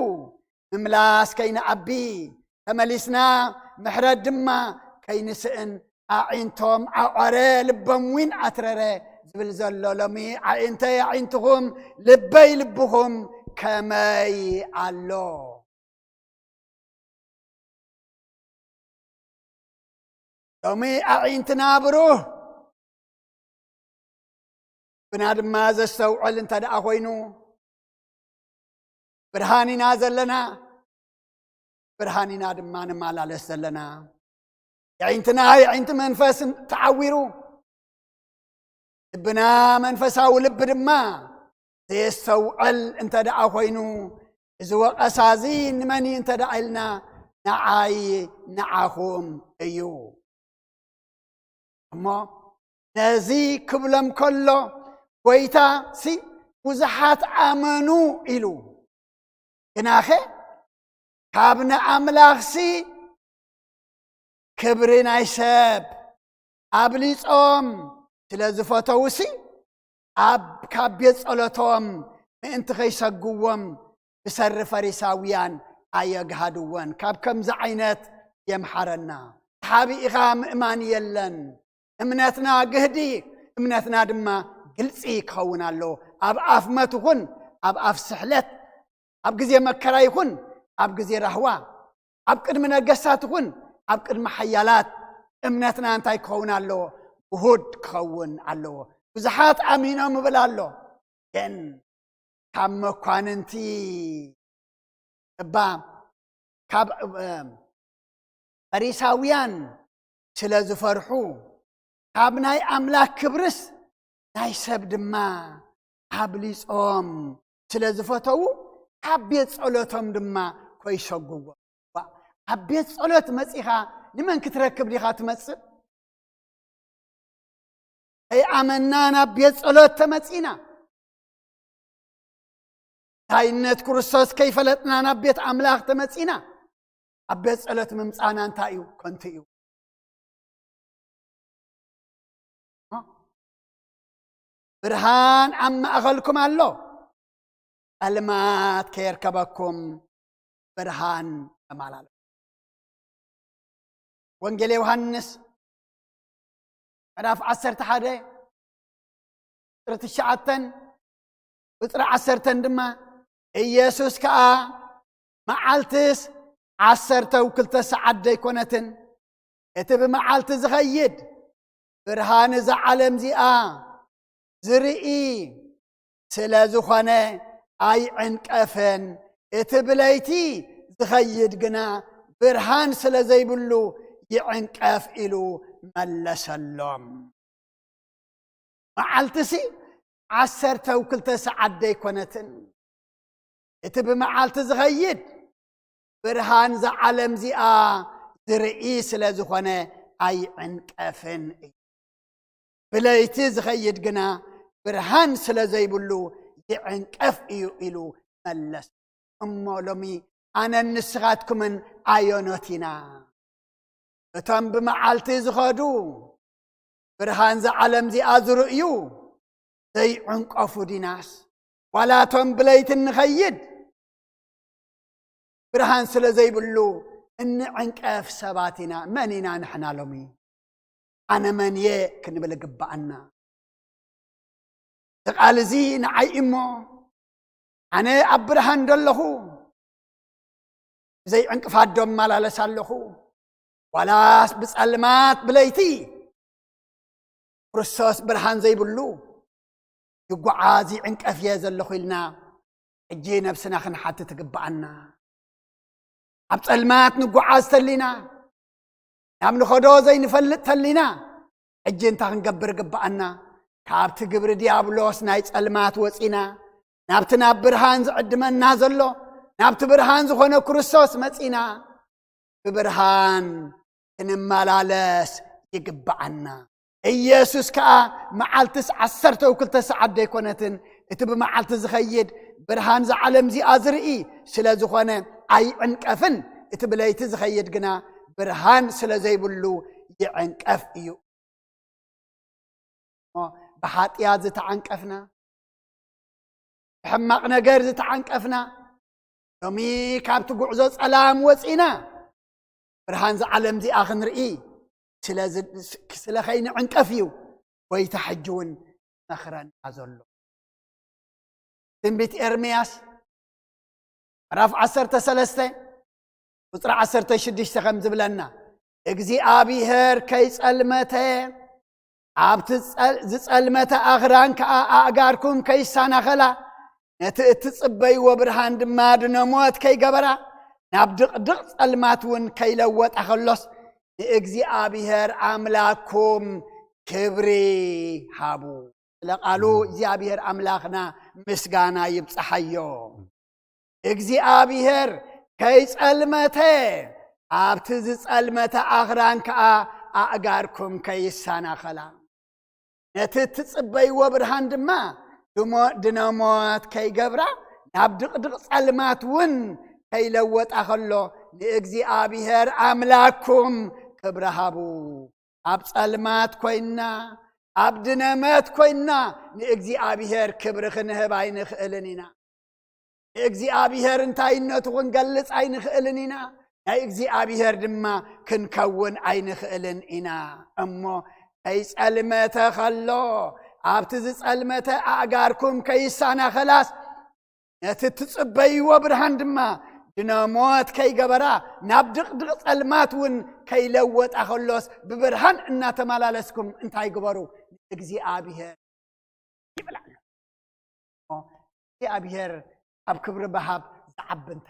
مملاس كين أبي تملسنا محرد دما كين سئن أعينتهم عقري لبهم وين أترري زبل زلو لمي عينتي عينتهم لبي لبهم كماي الله لمي أعينتنا بروه بنادم ما زستوعل انت دا أخوينو برهاني نازل لنا برهاني نادم ما نمال على لنا يعينتنا يعينت منفس تعويرو لبنا منفسا ولب دما زيستوعل انت دا أخوينو إذا أسازين مني انت دا إلنا نعاي نعاهم أيو أما نزي كبلم كله ويتا سي وزحات آمنو إلو إناخي كابنا أملاخ سي كبرين عيساب أبليس تلازفتو سي أب كابيز أولتهم انت غيسا قوام بسر فريساويان آيا قهدوان كاب كم زعينات يمحرنا حابي إغام إيمان يلن امنتنا قهدي امنتنا دما قلسي كونا له اب افمتكن اب افسحلت اب غزي مكرا يكون اب غزي رهوا اب قدم نغساتكن اب قدم حيالات امنتنا انتي كونا له وهود كون الله بزحات امينه مبلالو كن كم كواننتي با كاب فريساويان سلا زفرحو كابناي أملاك كبرس ناي سبد ما حبليس سلازفتو حبيت صلوتهم دما كويس قوة حبيت صلوت مسيحة لمن كتركب لي خات مسيح أي آمنا بيت صلوت تمسينا تاينت كرسوس كيف لتنا نبيت أملاك تمسينا أبيت صلوت ممسانا انتايو كنتيو برهان أما أغلكم الله المات كيركبكم برهان أمالال وانجيل يوحنس مداف 11 ترتشعتن وطرع 10 دما إيسوس كا معالتس 10 وكلتا ساعات ديكونتن اتب معالتس غيد برهان ذا عالم زيا زرئي سلازخانة أي عنكفن اتبليتي زخيد قنا برهان سلازي بلو يعنكف إلو ملسلم معالتسي 10 وكلتا ساعات ديكونتن اتب معالت زخيد برهان ذا عالم زيا زرئي سلازخانة أي عنكفن بلايتي زخيد قنا برهان سلازي بلو يعنكف إلو ملس أمو لمي أنا نسغاتكم من آيوناتنا اتم بمعالتي زخادو برهان زي عالم زي آزرؤيو زي عنكفو ديناس ولا تم بلايت نخيد برهان سلازي بلو إن عنكف سباتنا مننا نحنا لمي أنا من يك نبلغ بأنا تقال زين عي إمو أنا أبرهان دلهو زي عنك فادم مالا لسالهو ولا بسألمات بليتي رسوس برهان زي بلو يقوى عازي عنك أفياز اللهو لنا اجينا بسنا خن حتى تقبعنا بسألمات نقوى عاز تلينا نعمل خدو زي نفلت تلينا اجين تاخن قبر قبعنا كابت قبر ديابلوس نايت المات وصينا نابتنا برهان زعد من نازلو نابت برهان زخونه كريستوس مصينا ببرهان انمالالس يقبعنا ኢየሱስ ከዓ መዓልትስ 10 ወክልተ ሰዓት ደይኮነትን እቲ ብመዓልቲ ዝኸይድ ብርሃን ዝዓለም እዚኣ ዝርኢ ስለ ዝኾነ ኣይዕንቀፍን እቲ ብለይቲ ዝኸይድ ግና ብርሃን ስለ ዘይብሉ ይዕንቀፍ እዩ ብሓጢያት ዝተዓንቀፍና حماق نجار زتعنقفنا لومي كابت غعزو صلام وصينا برهان زعلم زي اخ نرئي سلا خين عنقفيو ويتحجون نخرن ازلو تنبيت ارمياس رف 13 وصرع 16 خمز بلنا اغزي ابي هر كي صلمته عبت زصلمته اخران كاغاركم كي سانخلا نتتصبي وبرهان دما دنموت كي غبرا نابدق دق صلماتون كي لوط اخلص اغزي ابي هر املاكم كبري هابو لقالو እግዚአብሔር አምላክና ምስጋና ይብጽሐዮ እግዚአብሔር ከይጸልመተ አብት ዝጸልመተ አኽራን ከአ አጋርኩም ከይሳናኸላ ነትትጽበይ ወብርሃን ድማ ድነሞት ከይገብራ ናብ ድቅድቅ ጸልማትውን ከይለወጣ ኸሎ ለእግዚአብሔር አምላክኩም ክብረሃቡ ኣብ ጸልማት ኮይና عبدنامات كوينا لإግዚአብሔር كبر خنهب عين خلنينا لإግዚአብሔር انتاينت ونقلص عين خلنينا لإግዚአብሔር دما كنكون عين خلنينا امو كيس علمت خلو عبتز علمت اغاركم كيسانا خلاص نتتصبي وبرهان دما دنامات كي غبرا نابدق دق علماتون كي لوط اخلص ببرهان ان تمالالسكم انتاي غبرو እግዚአብሔር ይብላል እግዚአብሔር አብ ክብር በሃብ ዘዓብንተ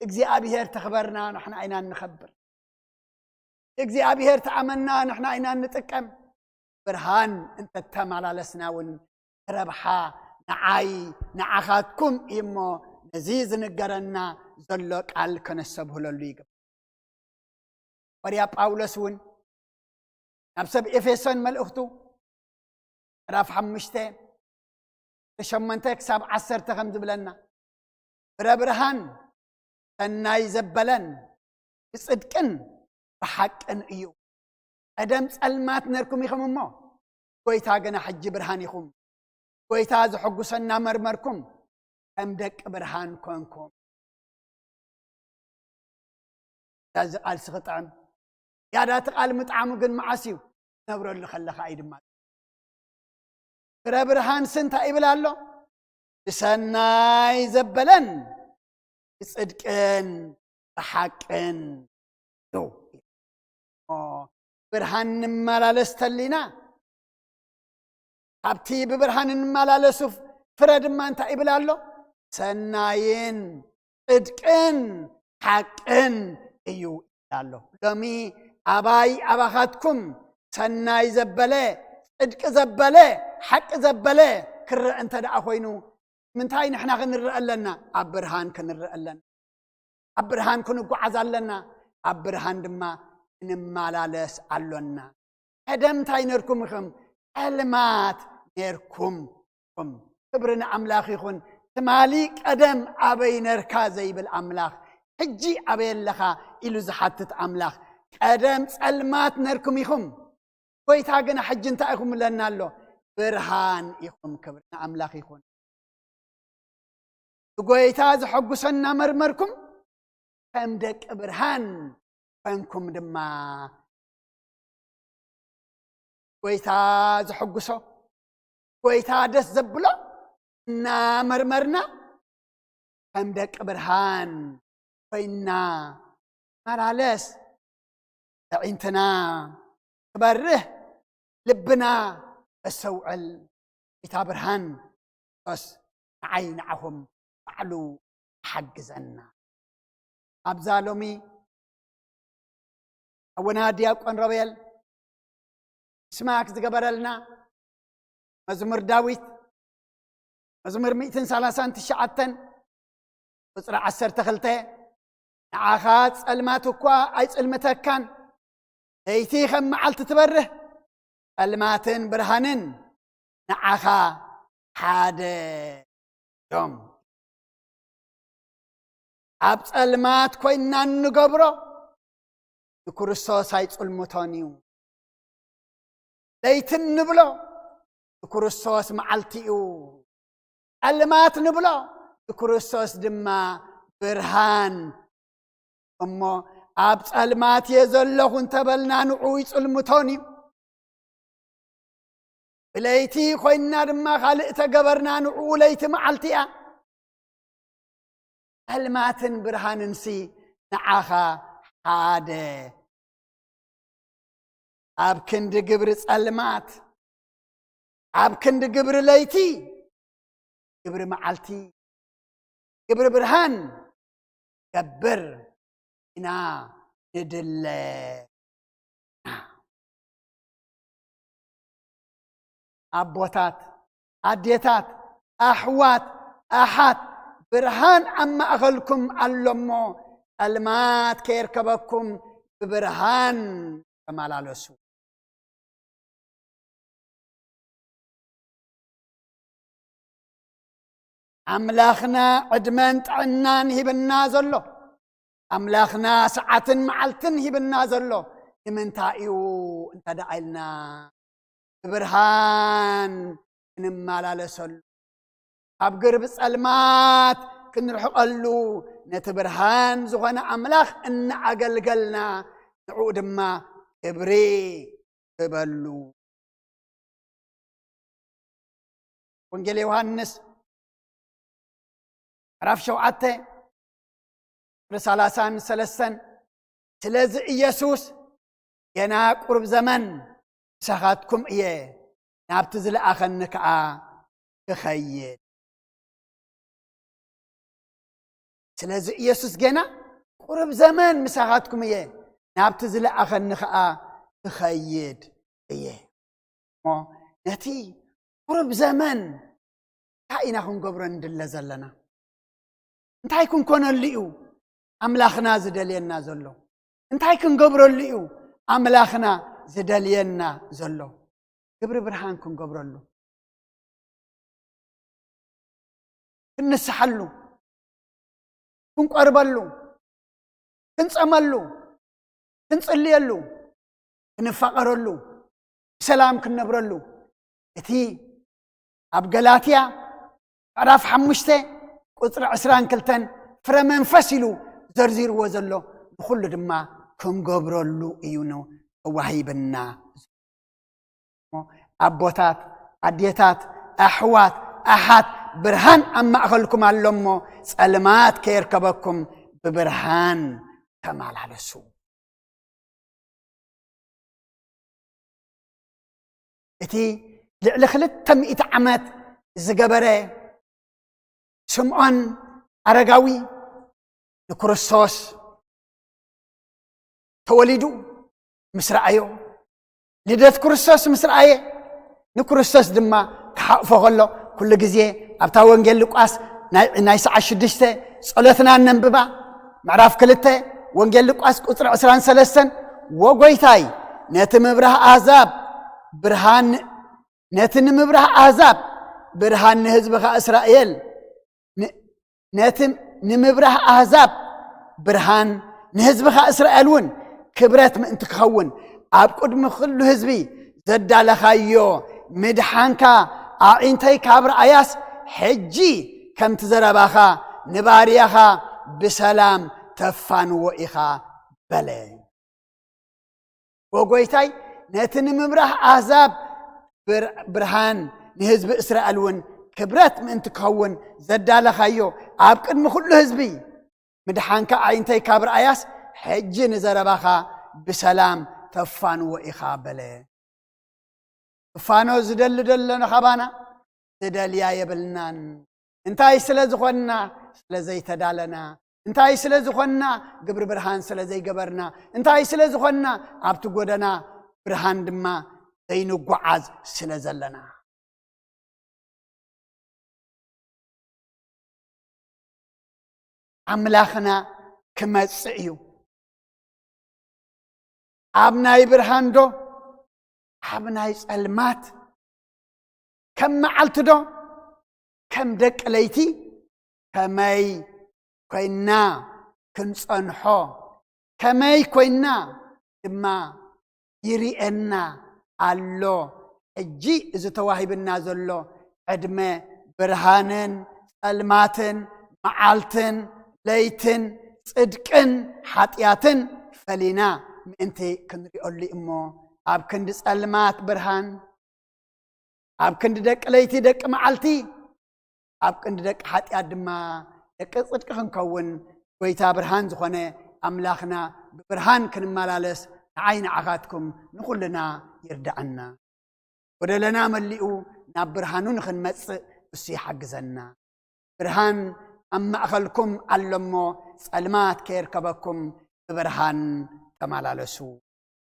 እግዚአብሔር ተخبرና نحن አይና ንخبر እግዚአብሔር ተአመና نحن አይና ንጥቀም ብርሃን እንተ ተማላለስናውን ረብሓ ንዓይ ንዓኻትኩም እሞ ነዚ ዝንገረና ዘሎ ቃል ከነሰብህለሉ ይግባ ወርያ ጳውሎስውን نبسب إفسون ملأختو رافع مشتى تشمنتك سب 10 خمس بلنا برهان الناي زبلن صدقن بحقن ايو ادم صلمات نركم يخممو كويتا غنا حج برهان يخم كويتا زحقسنا مرمركم ام دق برهان كونكم تاز قال سقطعن يا دا تقال مطعم جن معاسيو نبرو اللي خلخ عيد مال برهان سنتا يبلالو سناي زبلن صدقن بحقن دو برهان مالالستلينا ابتي ببرهان مالالسف فرد ما انت يبلالو سناين صدقن حقن ايو يالو لمي أباي أباخاتكم سناي زبلة صدق زبلة حق زبلة كر أنت دا أخوينو من تاي نحنا غنرأى لنا أبرهان كنرأى لنا أبرهان كنو قعزال لنا أبرهان دما نمالالس علونا هدم تاي نركم خم علمات نركم خم كبرنا أملاخي خون تماليك أدم أبي نركازي بالأملاخ حجي أبي لخا إلو زحاتت أملاخ أدم سلمات نركم يخم كويتا غنا حج انت اخم لنا له برهان يخم كبرنا أملاخ يخون كويتا زحقسنا مرمركم فمدك برهان فانكم دما كويتا زحقسو كويتا دس زبلو نا مرمرنا فمدك برهان فإنا مرالس عينتنا كبره لبنا السوعل يتابرهن بس عينعهم فعلوا حجزنا أبزالومي أونا دياقون ربيل اسمعك زقبرلنا مزمر داويت مزمر 239 وصرع 10 نعاخات الماتكوا أي المتكان هيتي خم معلت تبره الماتن برهانن نعاخا حاد يوم عبس المات كوينا نقبره يكرسوس هايت المتانيو ليتن نبلو يكرسوس معلتيو ጸልማት ንብሎ ክርስቶስ ድማ ብርሃን እሞ ኣብ ጸልማት የዘለኹ እንተበልና ንዑ ይጽልምቶን እዩ ብለይቲ ኮይና ድማ ካልእ ተገበርና ንዑ ለይቲ መዓልቲ እያ ጸልማትን ብርሃንንሲ ንዓኻ ሓደ ኣብ ክንዲ ግብሪ ጸልማት ኣብ ክንዲ ግብሪ ለይቲ ግብሪ መዓልቲ ግብሪ ብርሃን ገብር ኢና ንድለ ኣቦታት ኣዴታት ኣሕዋት ኣሓት ብርሃን ኣብ ማእኸልኩም ኣሎሞ ጸልማት ከይርከበኩም ብብርሃን ተመላለሱ ኣምላኽና ዕድመን ጥዕናን ሂብና ዘሎ ኣምላኽና ሰዓትን መዓልትን ሂብና ዘሎ ንምንታይ እዩ እንተደኣይልና ብብርሃን ክንመላለሰሉ ኣብ ግርቢ ጸልማት ክንርሕቐሉ ነቲ ብርሃን ዝኾነ ኣምላኽ እናኣገልገልና ንዑ ድማ ክብሪ ክበሉ ወንጌል ዮሐንስ ምዕራፍ 7 33 ስለዚ ኢየሱስ ገና ቁርብ ዘመን ምሳኻትኩም እየ ናብቲ ዝለኣኸኒ ከዓ ክኸይድ ስለዚ ኢየሱስ ገና ቁርብ ዘመን ምሳኻትኩም እየ ናብቲ ዝለኣኸኒ ከዓ ክኸይድ እየ ነቲ ቁርብ ዘመን እንታይ ኢና ክንገብሮ ንድለ ዘለና እንታይ ክንኮነሉ እዩ ኣምላኽና ዝደልየና ዘሎ እንታይ ክንገብረሉ እዩ ኣምላኽና ዝደልየና ዘሎ ግብሪ ብርሃን ክንገብረሉ ክንስሓሉ ክንቆርበሉ ክንጸመሉ ክንጽልየሉ ክንፋቐረሉ ብሰላም ክንነብረሉ እቲ ኣብ ገላትያ ምዕራፍ 5 ቁጽሪ 22 ፍረ መንፈስ ኢሉ ዘርዚርዎ ዘሎ ንኹሉ ድማ ክንገብረሉ እዩ ነው ተዋሂብና ኣቦታት ኣዴታት ኣሕዋት ኣሓት ብርሃን ኣብ ማእኸልኩም ኣሎሞ ጸልማት ከይርከበኩም ብብርሃን ተመላለሱ እቲ ልዕሊ 200 ዓመት ዝገበረ ስምዖን ኣረጋዊ ንክርስቶስ ተወሊዱ ምስ ረአዮ ልደት ክርስቶስ ምስ ረአየ ንክርስቶስ ድማ ክሓቅፎ ከሎ ኩሉ ግዜ ኣብታ ወንጌል ሉቃስ ናይ ሰዓት 6 ጸሎትና ነንብባ ምዕራፍ 2 ወንጌል ሉቃስ ቁጽሪ 23 ወጎይታይ ነቲ ምብራህ ኣሕዛብ ብርሃን ነቲ ንምብራህ ኣሕዛብ ብርሃን ንህዝብኻ እስራኤል ነቲ ንምብራህ ኣሕዛብ ብርሃን ንህዝብኻ እስራኤል እውን ክብረት ምእንቲ ክኸውን ኣብ ቅድሚ ኩሉ ህዝቢ ዘዳለኻዮ ምድሓንካ ኣዒንተይ ካብ ረኣያስ ሕጂ ከምቲ ዘረባኻ ንባርያኻ ብሰላም ተፋንዎ ኢኻ በለ ወጎይታይ ነቲ ንምብራህ ኣሕዛብ ብርሃን ንህዝቢ እስራኤል እውን ክብረት ምእንቲ ክኸውን ዘዳለኻዮ ኣብ ቅድሚ ኩሉ ህዝቢ ምድሓንካ ኣዒንተይ ካብ ረኣያስ ሕጂ ንዘረባኻ ብሰላም ተፋንዎ ኢኻ በለ ፋኖ ዝደሊ ደለና ኸባና ዝደልያ የብልናን እንታይ ስለ ዝኾንና ስለ ዘይተዳለና እንታይ ስለ ዝኾንና ግብሪ ብርሃን ስለ ዘይገበርና እንታይ ስለ ዝኾንና ኣብቲ ጎደና ብርሃን ድማ ዘይንጓዓዝ ስለ ዘለና ኣምላኽና ክመጽእ እዩ ኣብ ናይ ብርሃን ዶ ኣብ ናይ ጸልማት ከም መዓልቲ ዶ ከም ደቂ ለይቲ ከመይ ኮይና ክንጸንሖ ከመይ ኮይና ድማ ይርኤና ኣሎ ሕጂ እዚ ተዋሂብና ዘሎ ዕድመ برهانن ጸልማትን መዓልትን ለይትን ጽድቅን ኃጢያትን ፈሊና ምእንቲ ክንሪኦሉ እሞ ኣብ ክንዲ ጸልማት ብርሃን ኣብ ክንዲ ደቂ ለይቲ ደቂ መዓልቲ ኣብ ክንዲ ደቂ ኃጢያት ድማ ደቂ ጽድቂ ክንከውን ጎይታ ብርሃን ዝኾነ ኣምላኽና ብብርሃን ክንመላለስ ንዓይኒ ዓኻትኩም ንኹልና ይርዳዓና ወደለና መሊኡ ናብ ብርሃኑ ንኽንመጽእ እሱ ይሓግዘና ብርሃን ኣብ ማእኸልኩም ኣሎሞ ጸልማት ከይርከበኩም ብብርሃን ተመላለሱ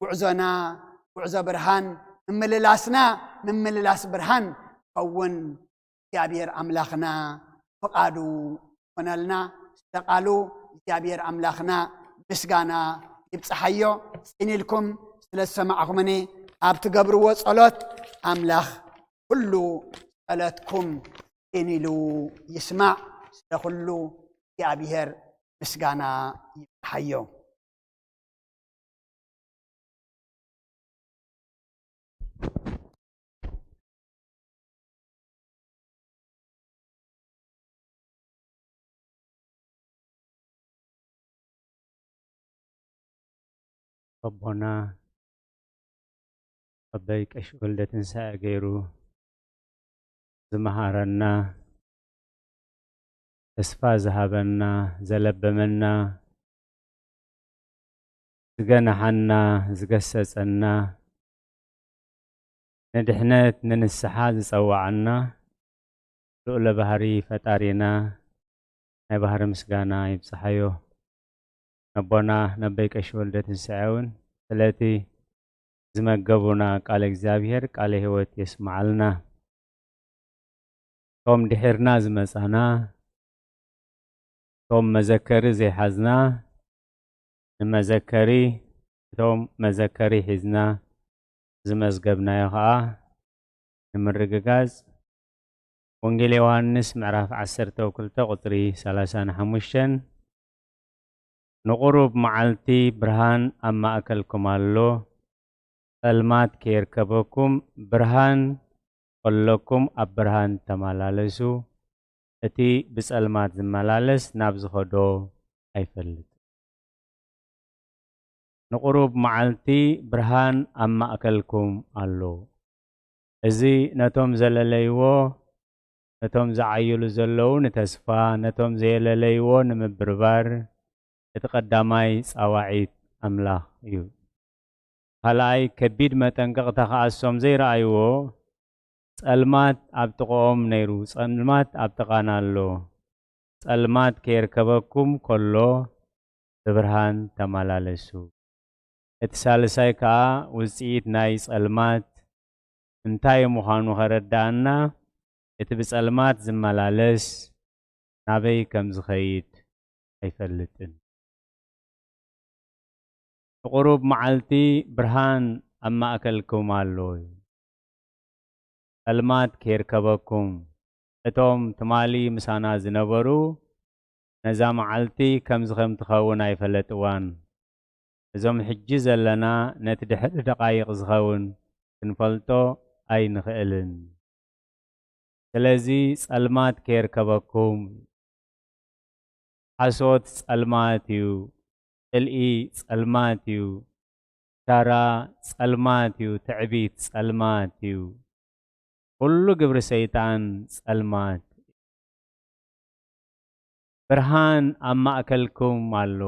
ጉዕዞና ጉዕዞ ብርሃን ምምልላስና ምምልላስ ብርሃን ከውን እግዚአብሔር ኣምላኽና ፈቃዱ ሆነልና ዝተቃሉ እግዚአብሔር ኣምላኽና ምስጋና ይብጽሐዮ ጽኒልኩም ስለሰማዕኹምኒ ኣብ ትገብርዎ ጸሎት ኣምላኽ ሁሉ ጸሎትኩም ጽኒሉ ይስማዕ ስለኹሉ እግዚአብሔር ምስጋና ይብጽሐዮ ربنا ربيك أشغل تنسى غيره زمهارنا تسفى ذهبنا زلبمنا زغنحنا زغسسنا ندحنت ننسحاز صوعنا لؤل بحري فتارينا اي بحر مسغانا يبصحيو ربنا نبيك أشغل تنسعون ثلاثي زمقبونا قال እግዚአብሔር ቃለ ሕይወት يسمعلنا توم دحرنا زمصانا توم مذكري زي حزنا المذكري توم مذكري حزنا زمزقبنا يخا نمرققاز وانجيل يوحنس معرف 12 قطري 35 نقرب معلتي برهان أما أكلكم الله ጸልማት ከይርከበኩም ብርሃን ቀለኩም ኣብ ብርሃን ተመላለሱ እቲ ብጸልማት ዝመላለስ ናብ ዝኸዶ ኣይፈልጥ ንቁሩብ መዓልቲ ብርሃን ኣብ ማእከልኩም ኣሎ እዚ ነቶም ዘለለይዎ ነቶም ዝዓይሉ ዘለዉ ንተስፋ ነቶም ዘየለለይዎ ንምብርባር እቲ ቀዳማይ ጻዋዒት ኣምላኽ እዩ هلاي كبيد متنقق تخاصم زي رأيو ጸልማት ኣብ ጥቆም ነይሩ ጸልማት ኣብ ተቃናሎ ጸልማት ከይርከበኩም ከሎ ብብርሃን ተመላለሱ እቲ ሳልሳይ ከዓ ውጽኢት ናይ ጸልማት እንታይ ምዃኑ ከረዳእና እቲ ብጸልማት ዝመላለስ ናበይ ከም ዝኸይድ ኣይፈልጥን قروب معلتي برهان أما أكلكم اللوي ጸልማት ከይርከበኩም እቶም ትማሊ ምሳና ዝነበሩ ነዛ መዓልቲ ከምዚ ከም ትኸውን ኣይፈለጥዋን እዞም ሕጂ ዘለና ነቲ ድሕሪ ደቃይቕ ዝኸውን ክንፈልጦ ኣይንኽእልን ስለዚ ጸልማት ከይርከበኩም ሓሶት ጸልማት እዩ ጥልኢ ጸልማት እዩ ሻራ ጸልማት እዩ ትዕቢት ጸልማት እዩ ኩሉ ግብሪ ሰይጣን ጸልማት ብርሃን ኣብ ማእከልኩም ኣሎ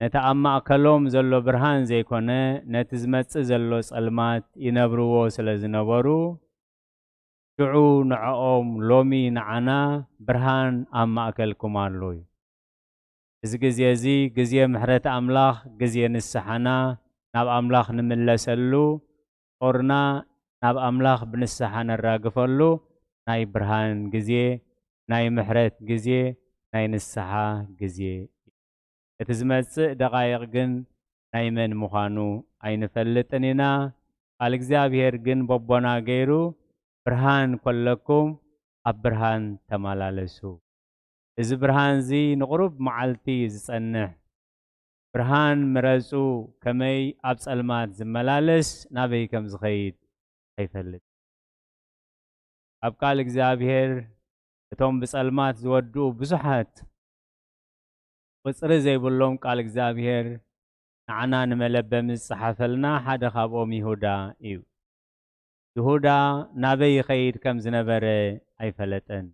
ነቲ ኣብ ማእከሎም ዘሎ ብርሃን ዘይኮነ ነቲ ዝመጽእ ዘሎ ጸልማት ይነብርዎ ስለ ዝነበሩ ሽዑ ንዕኦም ሎሚ ንዓና ብርሃን ኣብ ማእከልኩም ኣሎ እዚ ግዜ እዚ ግዜ ምሕረት ኣምላኽ ግዜ ንስሓና ናብ ኣምላኽ ንምለሰሉ ጦርና ናብ ኣምላኽ ብንስሓ ነራግፈሉ ናይ ብርሃን ግዜ ናይ ምሕረት ግዜ ናይ ንስሓ ግዜ እቲ ዝመጽእ ደቃይቕ ግን ናይ መን ምዃኑ ኣይንፈልጥን ኢና ቃል እግዚአብሔር ግን በቦና ገይሩ ብርሃን ኮለኩም ኣብ ብርሃን ተመላለሱ እዚ ብርሃን እዚ ንቁሩብ መዓልቲ ዝጸንሕ ብርሃን ምረጹ ከመይ ኣብ ጸልማት ዝመላለስ ናበይ ከም ዝኸይድ ኣይፈልጥ ኣብ ቃል እግዚአብሔር እቶም ብጸልማት ዝወድኡ ብዙሓት ቁጽሪ ዘይብሎም ቃል እግዚአብሔር ንዓና ንመለበሚ ዝጸሓፈልና ሓደ ካብኦም ይሁዳ እዩ። ይሁዳ ናበይ ይኸይድ ከም ዝነበረ ኣይፈለጠን።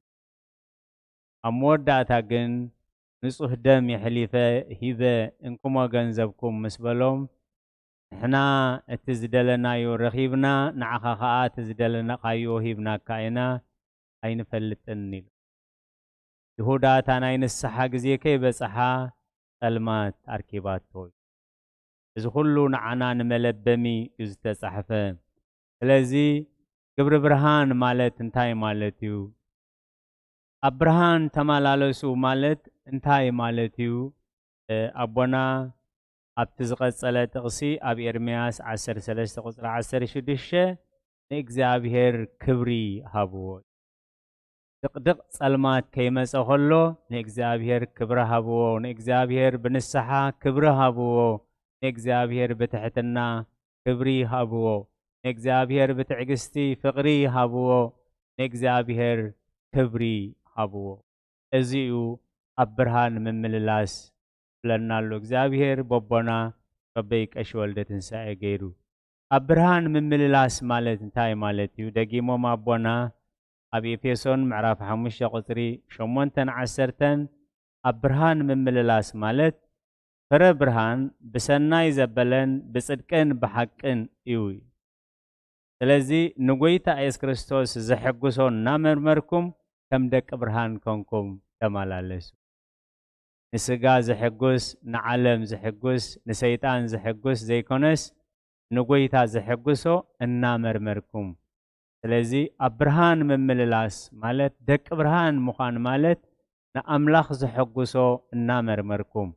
ኣብ መወዳእታ ግን ንጹህ ደም የሕሊፈ ሂበ እንኩሞ ገንዘብኩም ምስ በሎም ንሕና እቲ ዝደለናዮ ረኺብና ንዓኻ ኸዓ እቲ ዝደለናኻዮ ሂብናካ ኢና ኣይንፈልጥን ኢሉ። ይሁዳ እታ ናይ ንስሓ ግዜ ከይበጽሓ ጸልማት ኣርኪባቶ እዩ። እዚ ኩሉ ንዓና ንመለበሚ እዩ ዝተጻሕፈ። ስለዚ ግብሪ ብርሃን ማለት እንታይ ማለት እዩ? ኣብ ብርሃን ተመላለሱ ማለት እንታይ ማለት እዩ? ኣቦና ኣብቲ ዝቐጸለ ጥቕሲ ኣብ ኤርምያስ 13:16 ንእግዚአብሔር ክብሪ ሃብዎ። ድቕድቕ ጸልማት ከይመጸ ኸሎ ንእግዚአብሔር ክብሪ ሃብዎ። ንእግዚአብሔር ብንስሓ ክብሪ ሃብዎ። ንእግዚአብሔር ብትሕትና ክብሪ ሃብዎ። ንእግዚአብሔር ብትዕግስቲ ፍቕሪ ሃብዎ። ንእግዚአብሔር ክብሪ ሃብዎ። እዚኡ ኣብ ብርሃን ምምልላስ ብለናሉ እግዚአብሔር በቦና በበይ ቀሺ ወልደ ትንሣኤ ገይሩ። ኣብ ብርሃን ምምልላስ ማለት እንታይ ማለት እዩ? ደጊሞም ኣቦና ኣብ ኤፌሶን ምዕራፍ 5 ቁጽሪ 8-10 ኣብ ብርሃን ምምልላስ ማለት ፍረ ብርሃን ብሰናይ ዘበለን ብጽድቅን ብሓቅን እዩ። ስለዚ ንጎይታ ኢየሱስ ክርስቶስ ዝሕጉሶ እናመርመርኩም ከም ደቂ ብርሃን ኮንኩም ተመላለሱ። ንስጋ ዝሕጉስ ንዓለም ዝሕጉስ ንሰይጣን ዝሕጉስ ዘይኮነስ ንጎይታ ዝሕጉሶ እናመርመርኩም። ስለዚ ኣብ ብርሃን ምምልላስ ማለት ደቂ ብርሃን ምዃን ማለት ንኣምላኽ ዝሕጉሶ እናመርመርኩም።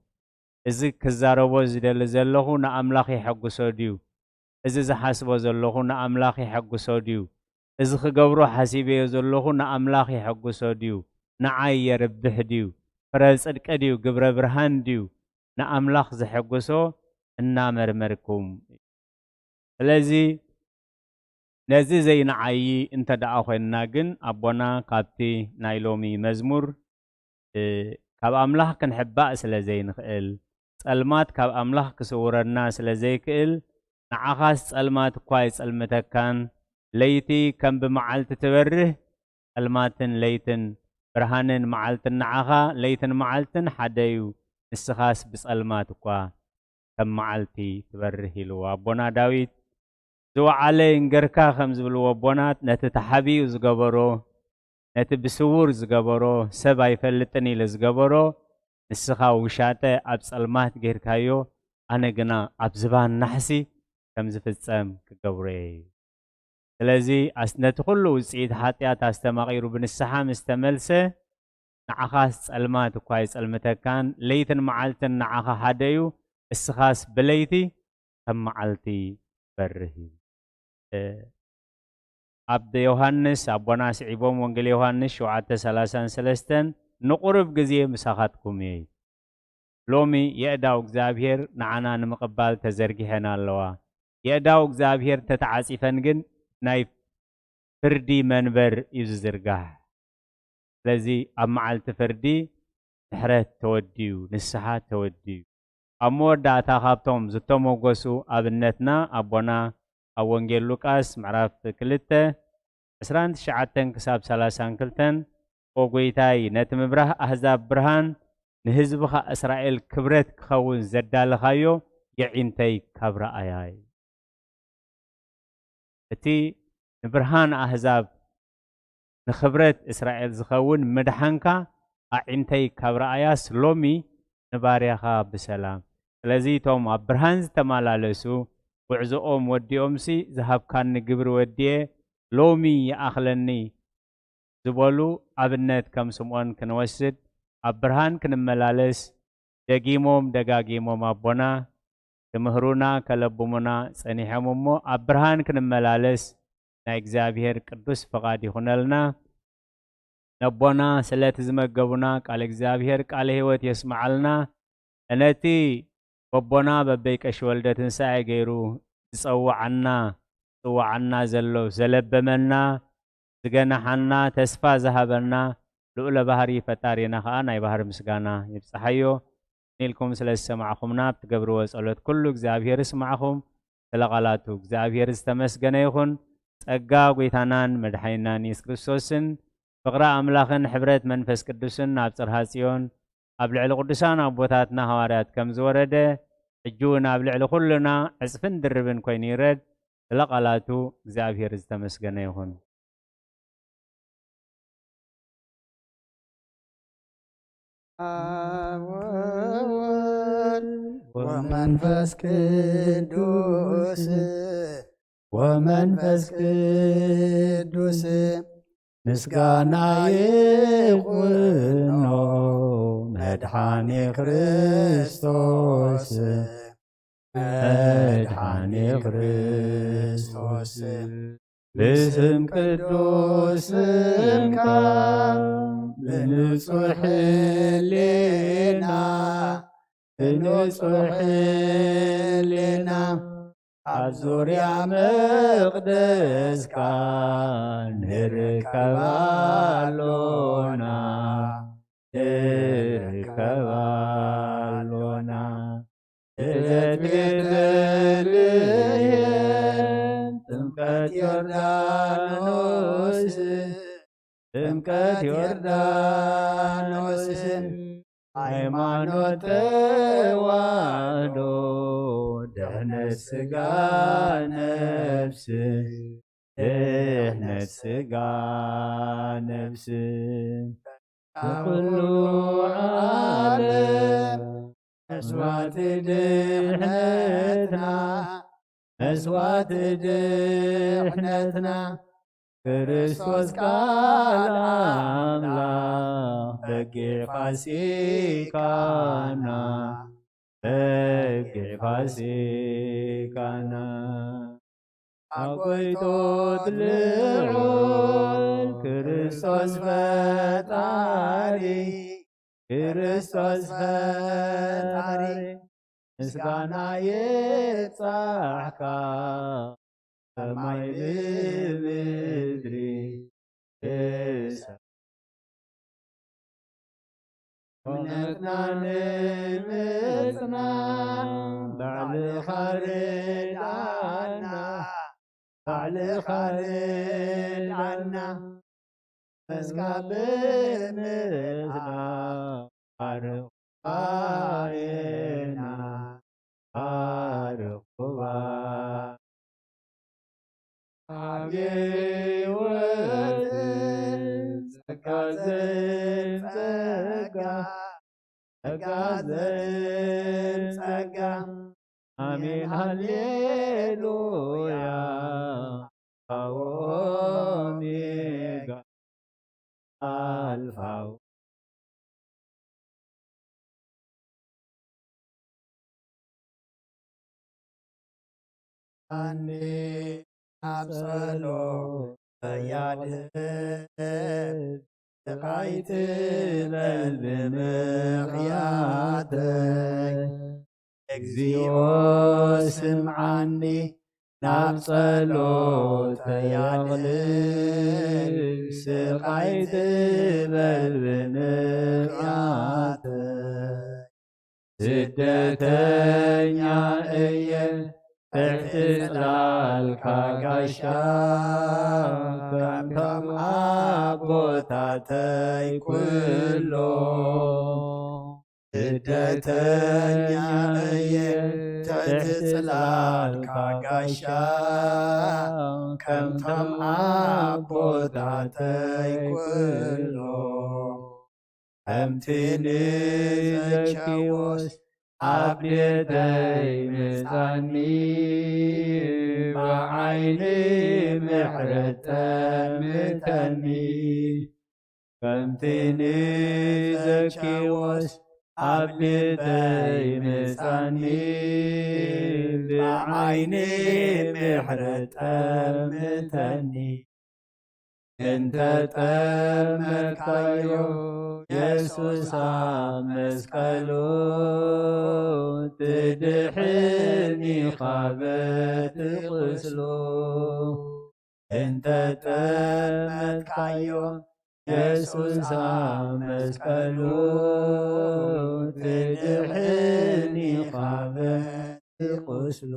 እዚ ክዛረቦ ዝደሊ ዘለኹ ንኣምላኽ ይሕጉሶ ድዩ? እዚ ዝሓስቦ ዘለኹ ንኣምላኽ ይሕጉሶ ድዩ? እዚ ክገብሮ ሓሲበዮ ዘለኹ ንኣምላኽ ይሕጉሶ ድዩ? ንዓይ የርብሕ ድዩ? ፍረ ጽድቂ ድዩ? ግብረ ብርሃን ድዩ? ንኣምላኽ ዝሕጉሶ እናመርመርኩም። ስለዚ ነዚ ዘይንዓይ እንተ ደኣ ኾይንና ግን ኣቦና ካብቲ ናይ ሎሚ መዝሙር ካብ ኣምላኽ ክንሕባእ ስለ ዘይንኽእል ጸልማት ካብ ኣምላኽ ክስውረና ስለ ዘይክእል ንዓኻስ ጸልማት እኳ ይጸልምተካን ለይቲ ከም ብመዓልቲ ትበርህ ጸልማትን ለይትን ብርሃንን መዓልትን ንዓኻ ለይትን መዓልትን ሓደ እዩ። ንስኻስ ብጸልማት እኳ ከም መዓልቲ ትበርህ ኢልዎ ኣቦና ዳዊት ዝወዓለ ይንገርካ ከም ዝብልዎ ኣቦናት ነቲ ተሓቢኡ ዝገበሮ ነቲ ብስውር ዝገበሮ ሰብ ኣይፈልጥን ኢሉ ዝገበሮ ንስኻ ውሻጠ ኣብ ጸልማት ጌርካዮ ኣነ ግና ኣብ ዝባን ናሕሲ ከም ዝፍጸም ክገብሮ እዩ። ስለዚ ነቲ ኩሉ ውፅኢት ሓጢኣት ኣስተማቒሩ ብንስሓ ምስ ተመልሰ ንዓኻስ ጸልማት እኳ ይጸልምተካን ለይትን መዓልትን ንዓኻ ሓደ እዩ። እስኻስ ብለይቲ ከም መዓልቲ በርህ እዩ። ኣብ ዮሃንስ ኣቦና ስዒቦም ወንጌል ዮሃንስ 7:33 ንቁርብ ግዜ ምሳኻትኩም እየ። ሎሚ የእዳው እግዚአብሔር ንዓና ንምቕባል ተዘርጊሐን ኣለዋ። የእዳው እግዚአብሔር ተተዓጺፈን ግን ናይ ፍርዲ መንበር እዩ ዝዝርጋሕ። ስለዚ ኣብ መዓልቲ ፍርዲ ምሕረት ተወድዩ ንስሓ ተወድዩ። ኣብ መወዳእታ ካብቶም ዝተመጎሱ ኣብነትና ኣቦና ኣብ ወንጌል ሉቃስ ምዕራፍ 2:29-32 ኦ ጐይታይ ነቲ ምብራህ ኣሕዛብ ብርሃን ንህዝብኻ እስራኤል ክብረት ክኸውን ዘዳለኻዮ የዒንተይ ካብ ረኣያይ። እቲ ንብርሃን ኣሕዛብ ንኽብረት እስራኤል ዝኸውን ምድሓንካ ኣዒንተይ ካብ ረኣያስ ሎሚ ንባርያኻ ብሰላም። ስለዚ እቶም ኣብ ብርሃን ዝተመላለሱ ጉዕዞኦም ወዲኦምሲ ዝሃብካኒ ግብሪ ወድየ ሎሚ ይኣኽለኒ ዝበሉ ኣብነት ከም ስምዖን ክንወስድ ኣብ ብርሃን ክንመላለስ ደጊሞም ደጋጊሞም ኣቦና ክምህሩና ከለብሙና ጸኒሖም እሞ ኣብ ብርሃን ክንመላለስ ናይ እግዚአብሔር ቅዱስ ፈቃድ ይኹነልና። ነቦና ስለቲ ዝመገቡና ቃል እግዚአብሔር ቃል ሕይወት የስማዓልና እነቲ በቦና በበይ ቀሺ ወልደ ትንሣኤ ገይሩ ዝጸዋዓና ዘሎ ዘለበመና ዝገናሐና ተስፋ ዝሃበና ልዑለ ባህሪ ፈጣሪና ኸዓ ናይ ባህሪ ምስጋና ይብጽሐዮ ኒልኩም ስለ ዝሰማዕኹምና ብትገብርዎ ጸሎት ኩሉ እግዚአብሔር ይስማዕኹም ስለቃላቱ እግዚአብሔር ዝተመስገነ ይኹን ጸጋ ጐይታናን መድኃኒናን ኢየሱስ ክርስቶስን ፍቕሪ ኣምላኽን ሕብረት መንፈስ ቅዱስን ኣብ ጽርሐ ጽዮን ኣብ ልዕሊ ቅዱሳን ኣቦታትና ሐዋርያት ከም ዝወረደ ሕጂ እውን ኣብ ልዕሊ ኩሉና ዕጽፍን ድርብን ኮይኑ ይረድ ስለቃላቱ እግዚአብሔር ዝተመስገነ ይኹን ومنفس ቅዱስ ምስጋና ይኹኖ መድኃኔ ክርስቶስ ብስም ቅዱስንካ ብንጹሕ ሕሊና ኣብ ዙርያ መቕደስካ ንርከባሎና ቤተልሔም ጥምቀት ዮርዳኖስን ሃይማኖት ተዋህዶ ድህነት ሥጋ ነፍስ ኩሉ ዓለም መስዋዕት ድሕነትና ክርስቶስ ቃል አምላክ በጊዕ ፋሲካና አቆይቶት ልዑል ክርስቶስ ፈጣሪ ምስጋና የጻሕካ ሰማይ ብምድሪ እምነትና ንምጽና ባዕልኻ ርዳእና መዝጋብ ብምስና አርባየና አርኩባ ሕይወት ጸጋ አሜን ሃሌሉያ ኦሜጋ አልፋው አኔ አብሰሎ ያድህብ ተቃይት በልምኽያተይ እግዚኦ ስምዓኒ ናብ ጸሎተ ያቕልብ ስቃይት በልምኽያተይ ስደተኛ እየ ትሕቲ ጽላልካ ጋሻ ከምቶም ኣቦታተይ ኩሎም ስደተኛ እየ ትሕቲ ጽላልካ ጋሻ ከምቶም ኣቦታተይ ኩሎም ከምቲ ንዘኪዎስ ኣብ ቤተይ ምጻኒ ብዓይኒ ምሕረት ጠምተኒ ከምቲ ንዘኪዎስ ኣብ ቤተይ ምጻኒ ብዓይኒ ምሕረት ጠምተኒ እንተ ጠመካዮ ኢየሱስ ኣብ መስቀሉ ትድሕኒኻ በቲ ቁስሉ እንተ ጠመጥካዮ ኢየሱስ ኣብ መስቀሉ ትድሕን ኢኻ በቲ ቁስሉ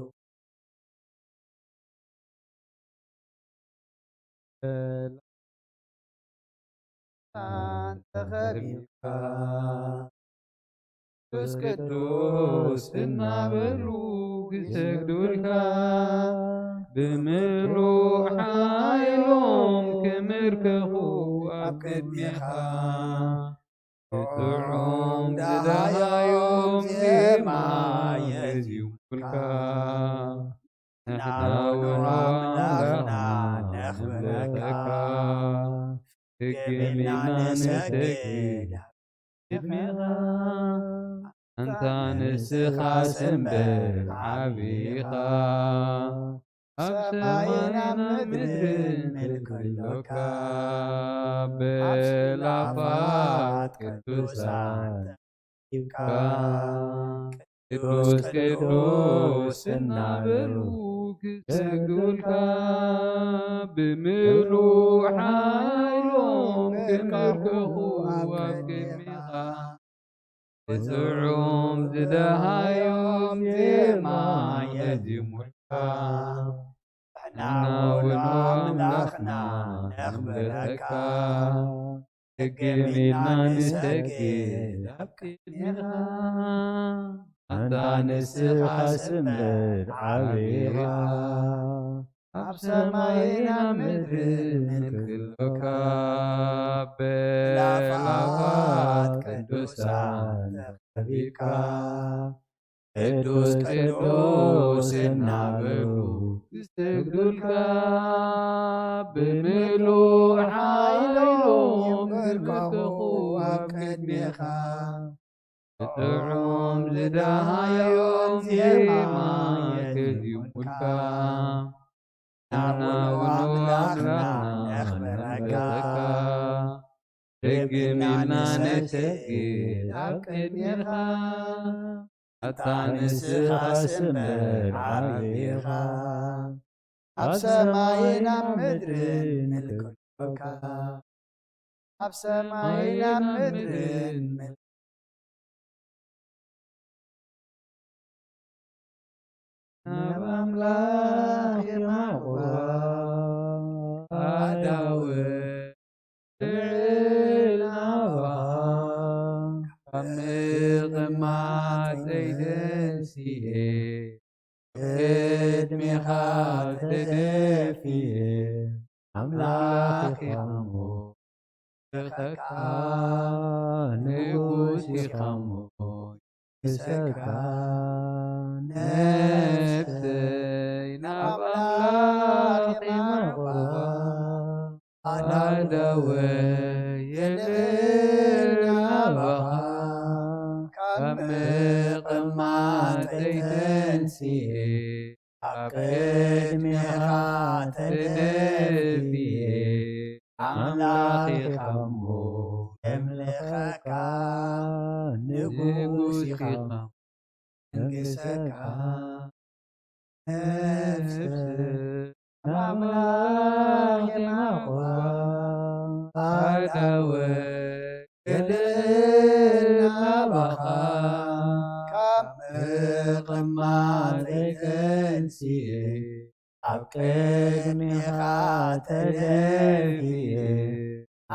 ተኸቢብካ ቅዱስ ቅዱስ እናበሉ ክሰግዱልካ ብምሉእ ሓይሎም ክምርከኹ ኣብ ቅድሜኻ እጥዑም ዝደላዮም ዜማ የዝዩልካ ንሕና እውን ኣምላኽና ነኽብረካ ሕግሚና ንሰግድ ቅድሜኻ አንታ ንስኻ ሰንበት ዓቢኻ ኣብ ሰማይና ምድርን ምልክሎካ በላፋት ቅዱሳት ይብካ ቅዱስ ቅዱስ እናበሉ ክሰግዱልካ ብምሉእ ሓይሎም ክምርከኹ ኣብ ቅድሜኻ እጥዑም ዝደሃዮም ዜማ የዝሙልካ ንሕና እውን ኣምላኽና ነኽብረካ ሕግሚና ንሰግድ ኣብ ቅድሜኻ አንታ ንስኻ ሰንበት ዓቢኻ ኣብ ሰማይና ምድርን ምልክሎካ በላፋት ቅዱሳን ተኸቢብካ ቅዱስ ቅዱስ እናበሉ ክሰግዱልካ ብምሉእ ሓይሎም ክምርከኹ ኣብ ቅድሜኻ እጥዑም ዝደሃዮም ዜማ የዝዩልካ ንሕና እውን ኣምላኽና ነኽብረካ ሕግሚና ንሰግድ ኣብ ቅድሜኻ አንታ ንስኻ ሰንበት ዓቢኻ ኣብ ሰማይና ምድርን ምልክሎካ ኣብ ሰማይና ምድርን ናብ ኣምላኽ የማቑዋ ኣዳውት ናባኻ ካብ ምቕማጥ ዘይደንሲየ ቅድሜኻ ተደፊየ ኣምላኽ ኢኻ እሞ ረኸካ ንጉስ ኢኻ እሞ ይስሕካ ነፍሰይ ናብ ኣምላኽ የማቑዋ ኣዳወይ የልል ናባኻ ካብ ምቕማጥ ዘይተንስየ ኣብ ቅድሜኻ ተደፊየ ኣምላኽ ኢኻ እሞ የምልኸካ ንጉስ ኢኻ ንግሰካ ነፍሰይ ናብ ኣምላኽ የማቑዋ ኣዳወይ የልል ናባኻ ካብ ምቕማጥ ዘይተንስየ ኣብ ቅድሜኻ ተደፊየ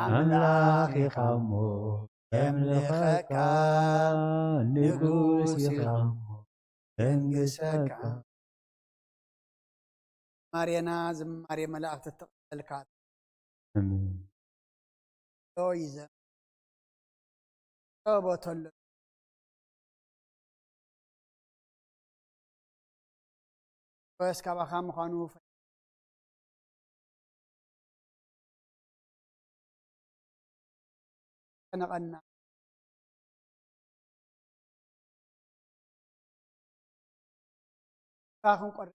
ኣምላኽ ኢኻ እሞ የምልኸካ ንጉስ ኢኻ እሞ እንግሰካ ማርያና ዝማሬ መላእክት ተቀበልካ አሜን ሎይዘ አቦተለ ወስካባኻ ምዃኑ ፈነቀና ካኹን ቆር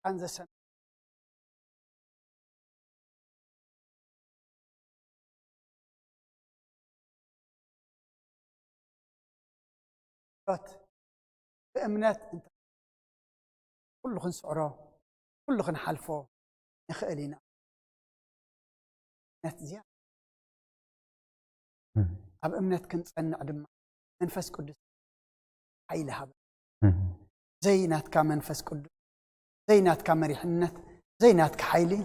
አንዘሰን ሕይወት በእምነት كل خن سعره كل خن حلفه نخلينا نتزيا أب أمنت كنت أن عدم منفس قدس حيلها زينات كمنفس قدس زينات كمريحنت زينات كحيلي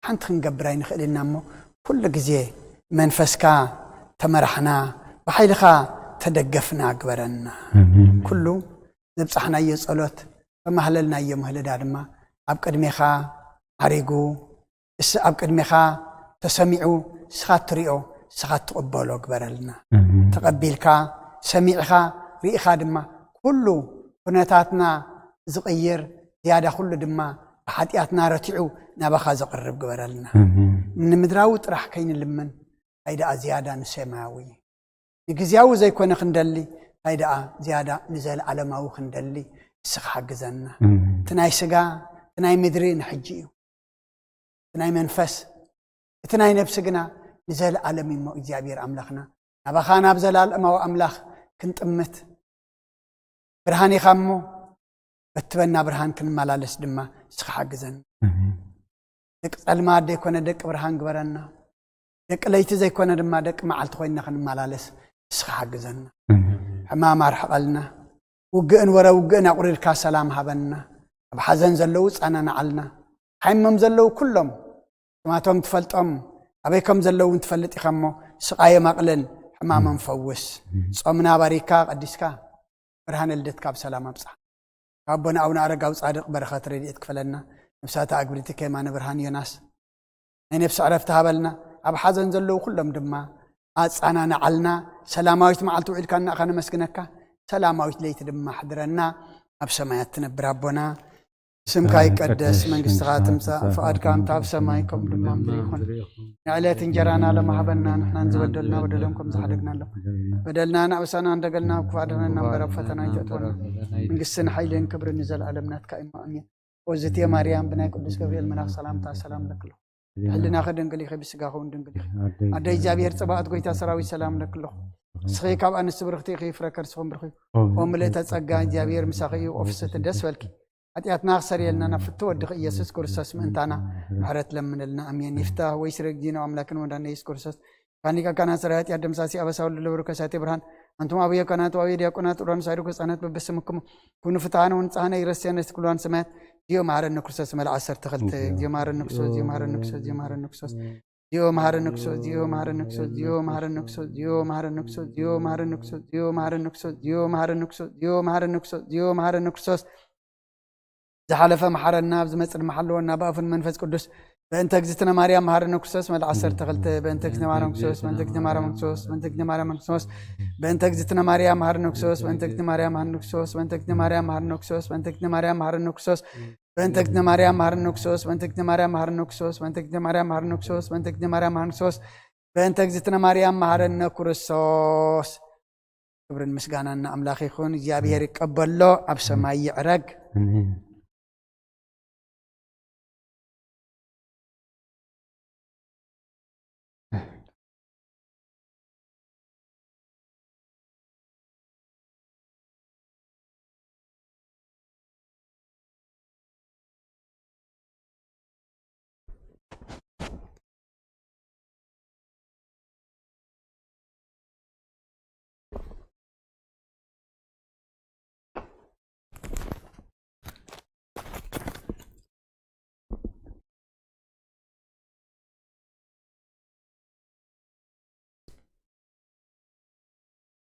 حنت خنقبرين خلينا مو كل جزء منفسك تمرحنا بحيلها تدقفنا أكبرنا كله نبصحنا يسألوت فمهللنا يمهلل دارما أبقد ميخا عريقو أبقد ميخا تسمعو سخات تريو سخات تقبلو أكبرلنا تقبلك سميعك ريخا دما كله فنتاتنا زغير زيادة كله دما بحاتياتنا رتعو نبخا زقرب أكبرلنا من مدراوت راح كين اللمن هيدا زيادة نسماوي نجزياو زي كنا خندلي هيدا زيادة نزل على ما هو خندلي سخ حجزنا تناي سجا تناي مدري نحجيو تناي منفس تناي نفسنا نزل على مما إجابير أملاخنا أبخانا بزلال ما هو أملاخ كنت أمت برهاني خامو بتبنى برهان كن ملالس دما سخ حجزنا دك المادة كنا دك برهان قبرنا دك ليت زي كنا دما دك معلت خوينا خن ملالس سخ حجزنا ما مرحبلنا وجئن ورا وجئنا قرير كسلام هبنا بحزن زلوت أنا نعلنا حمم زلو كلهم ما توم تفلتهم أبيكم زلو نتفلت يخمو سقاية مقلن حمام مفوس صومنا باريكا قديسكا برهان الدت كاب سلام بصح ربنا أونا أرجع وصادق برخات ريديت كفلنا نفسها أقبلتك كمان برهان يناس نفس عرفتها بلنا أب حزن زلو كلهم دما أنا نعلنا سلامات معلتو عيد كنا خنا مسكنك سلامات ليت دم حضرنا أبسمايات تنبر ربنا اسمك يقدس من قصاتم فؤاد كام تاب سمايكم دم أمريكم عليت انجرانا لما حبنا نحن نزبدلنا بدلكم زحدقنا له بدلنا نأبسنا عندقلنا وكفادنا نمبر فتنا يجتونا من قصنا حيلين كبر نزل علمنا كائما أمين وزتي مريم بنا قدس جبريل مناخ سلام تا سلام لك له حلنا خدن قلي خبس قاخون دن قلي أدي جابير صباحت قويتا سراوي سلام لك له سخي كاب أن استبرختي خي فركر سخم برخي ومليت تسقى جابير مساخي وأفسد الدس فلكي أتياتنا خسر يلنا نفتو ودخ يسوس كورساس من تانا حرت لمن لنا أمين يفتح ويسرق دينا وأملاكن ودنا يس كورساس كاني كان سرات يدم ساسي أبساول لبركة ساتي برهان أنتم أبويا كانت وأبي ديا كانت وران سايرو كسانات ببسمكم كونوا فتحنا ونصحنا يرسينا استقلان سمات ديو مهار النكسوس مال عصر تخلت ديو مهار النكسوس ديو مهار النكسوس ديو مهار النكسوس ديو مهار النكسوس ديو مهار النكسوس ديو مهار النكسوس ديو مهار النكسوس ديو مهار النكسوس ديو مهار النكسوس ديو مهار النكسوس ديو مهار النكسوس ديو مهار النكسوس زحلف محرنا بزمصر محلونا بافن منفس قدس بأنت جزتنا مريم مهار النكسوس مال عصر تخلت بأنت جزتنا مريم نكسوس بأنت جزتنا مريم نكسوس بأنت جزتنا مريم نكسوس بأنت جزتنا مريم مهار نكسوس بأنت جزتنا مريم مهار نكسوس بأنت جزتنا مريم مهار نكسوس بأنت جزتنا مريم مهار نكسوس بأنت جزتنا مريم مهار نكسوس بأنت جزتنا مريم مهار نكسوس بأنت جزتنا مريم مهار نكسوس بأنت جزتنا مريم مهار نكسوس بأنت جزتنا مريم مهار نكرسوس كبر المسجاننا أملاخي خون جابير قبله أبسماي عرق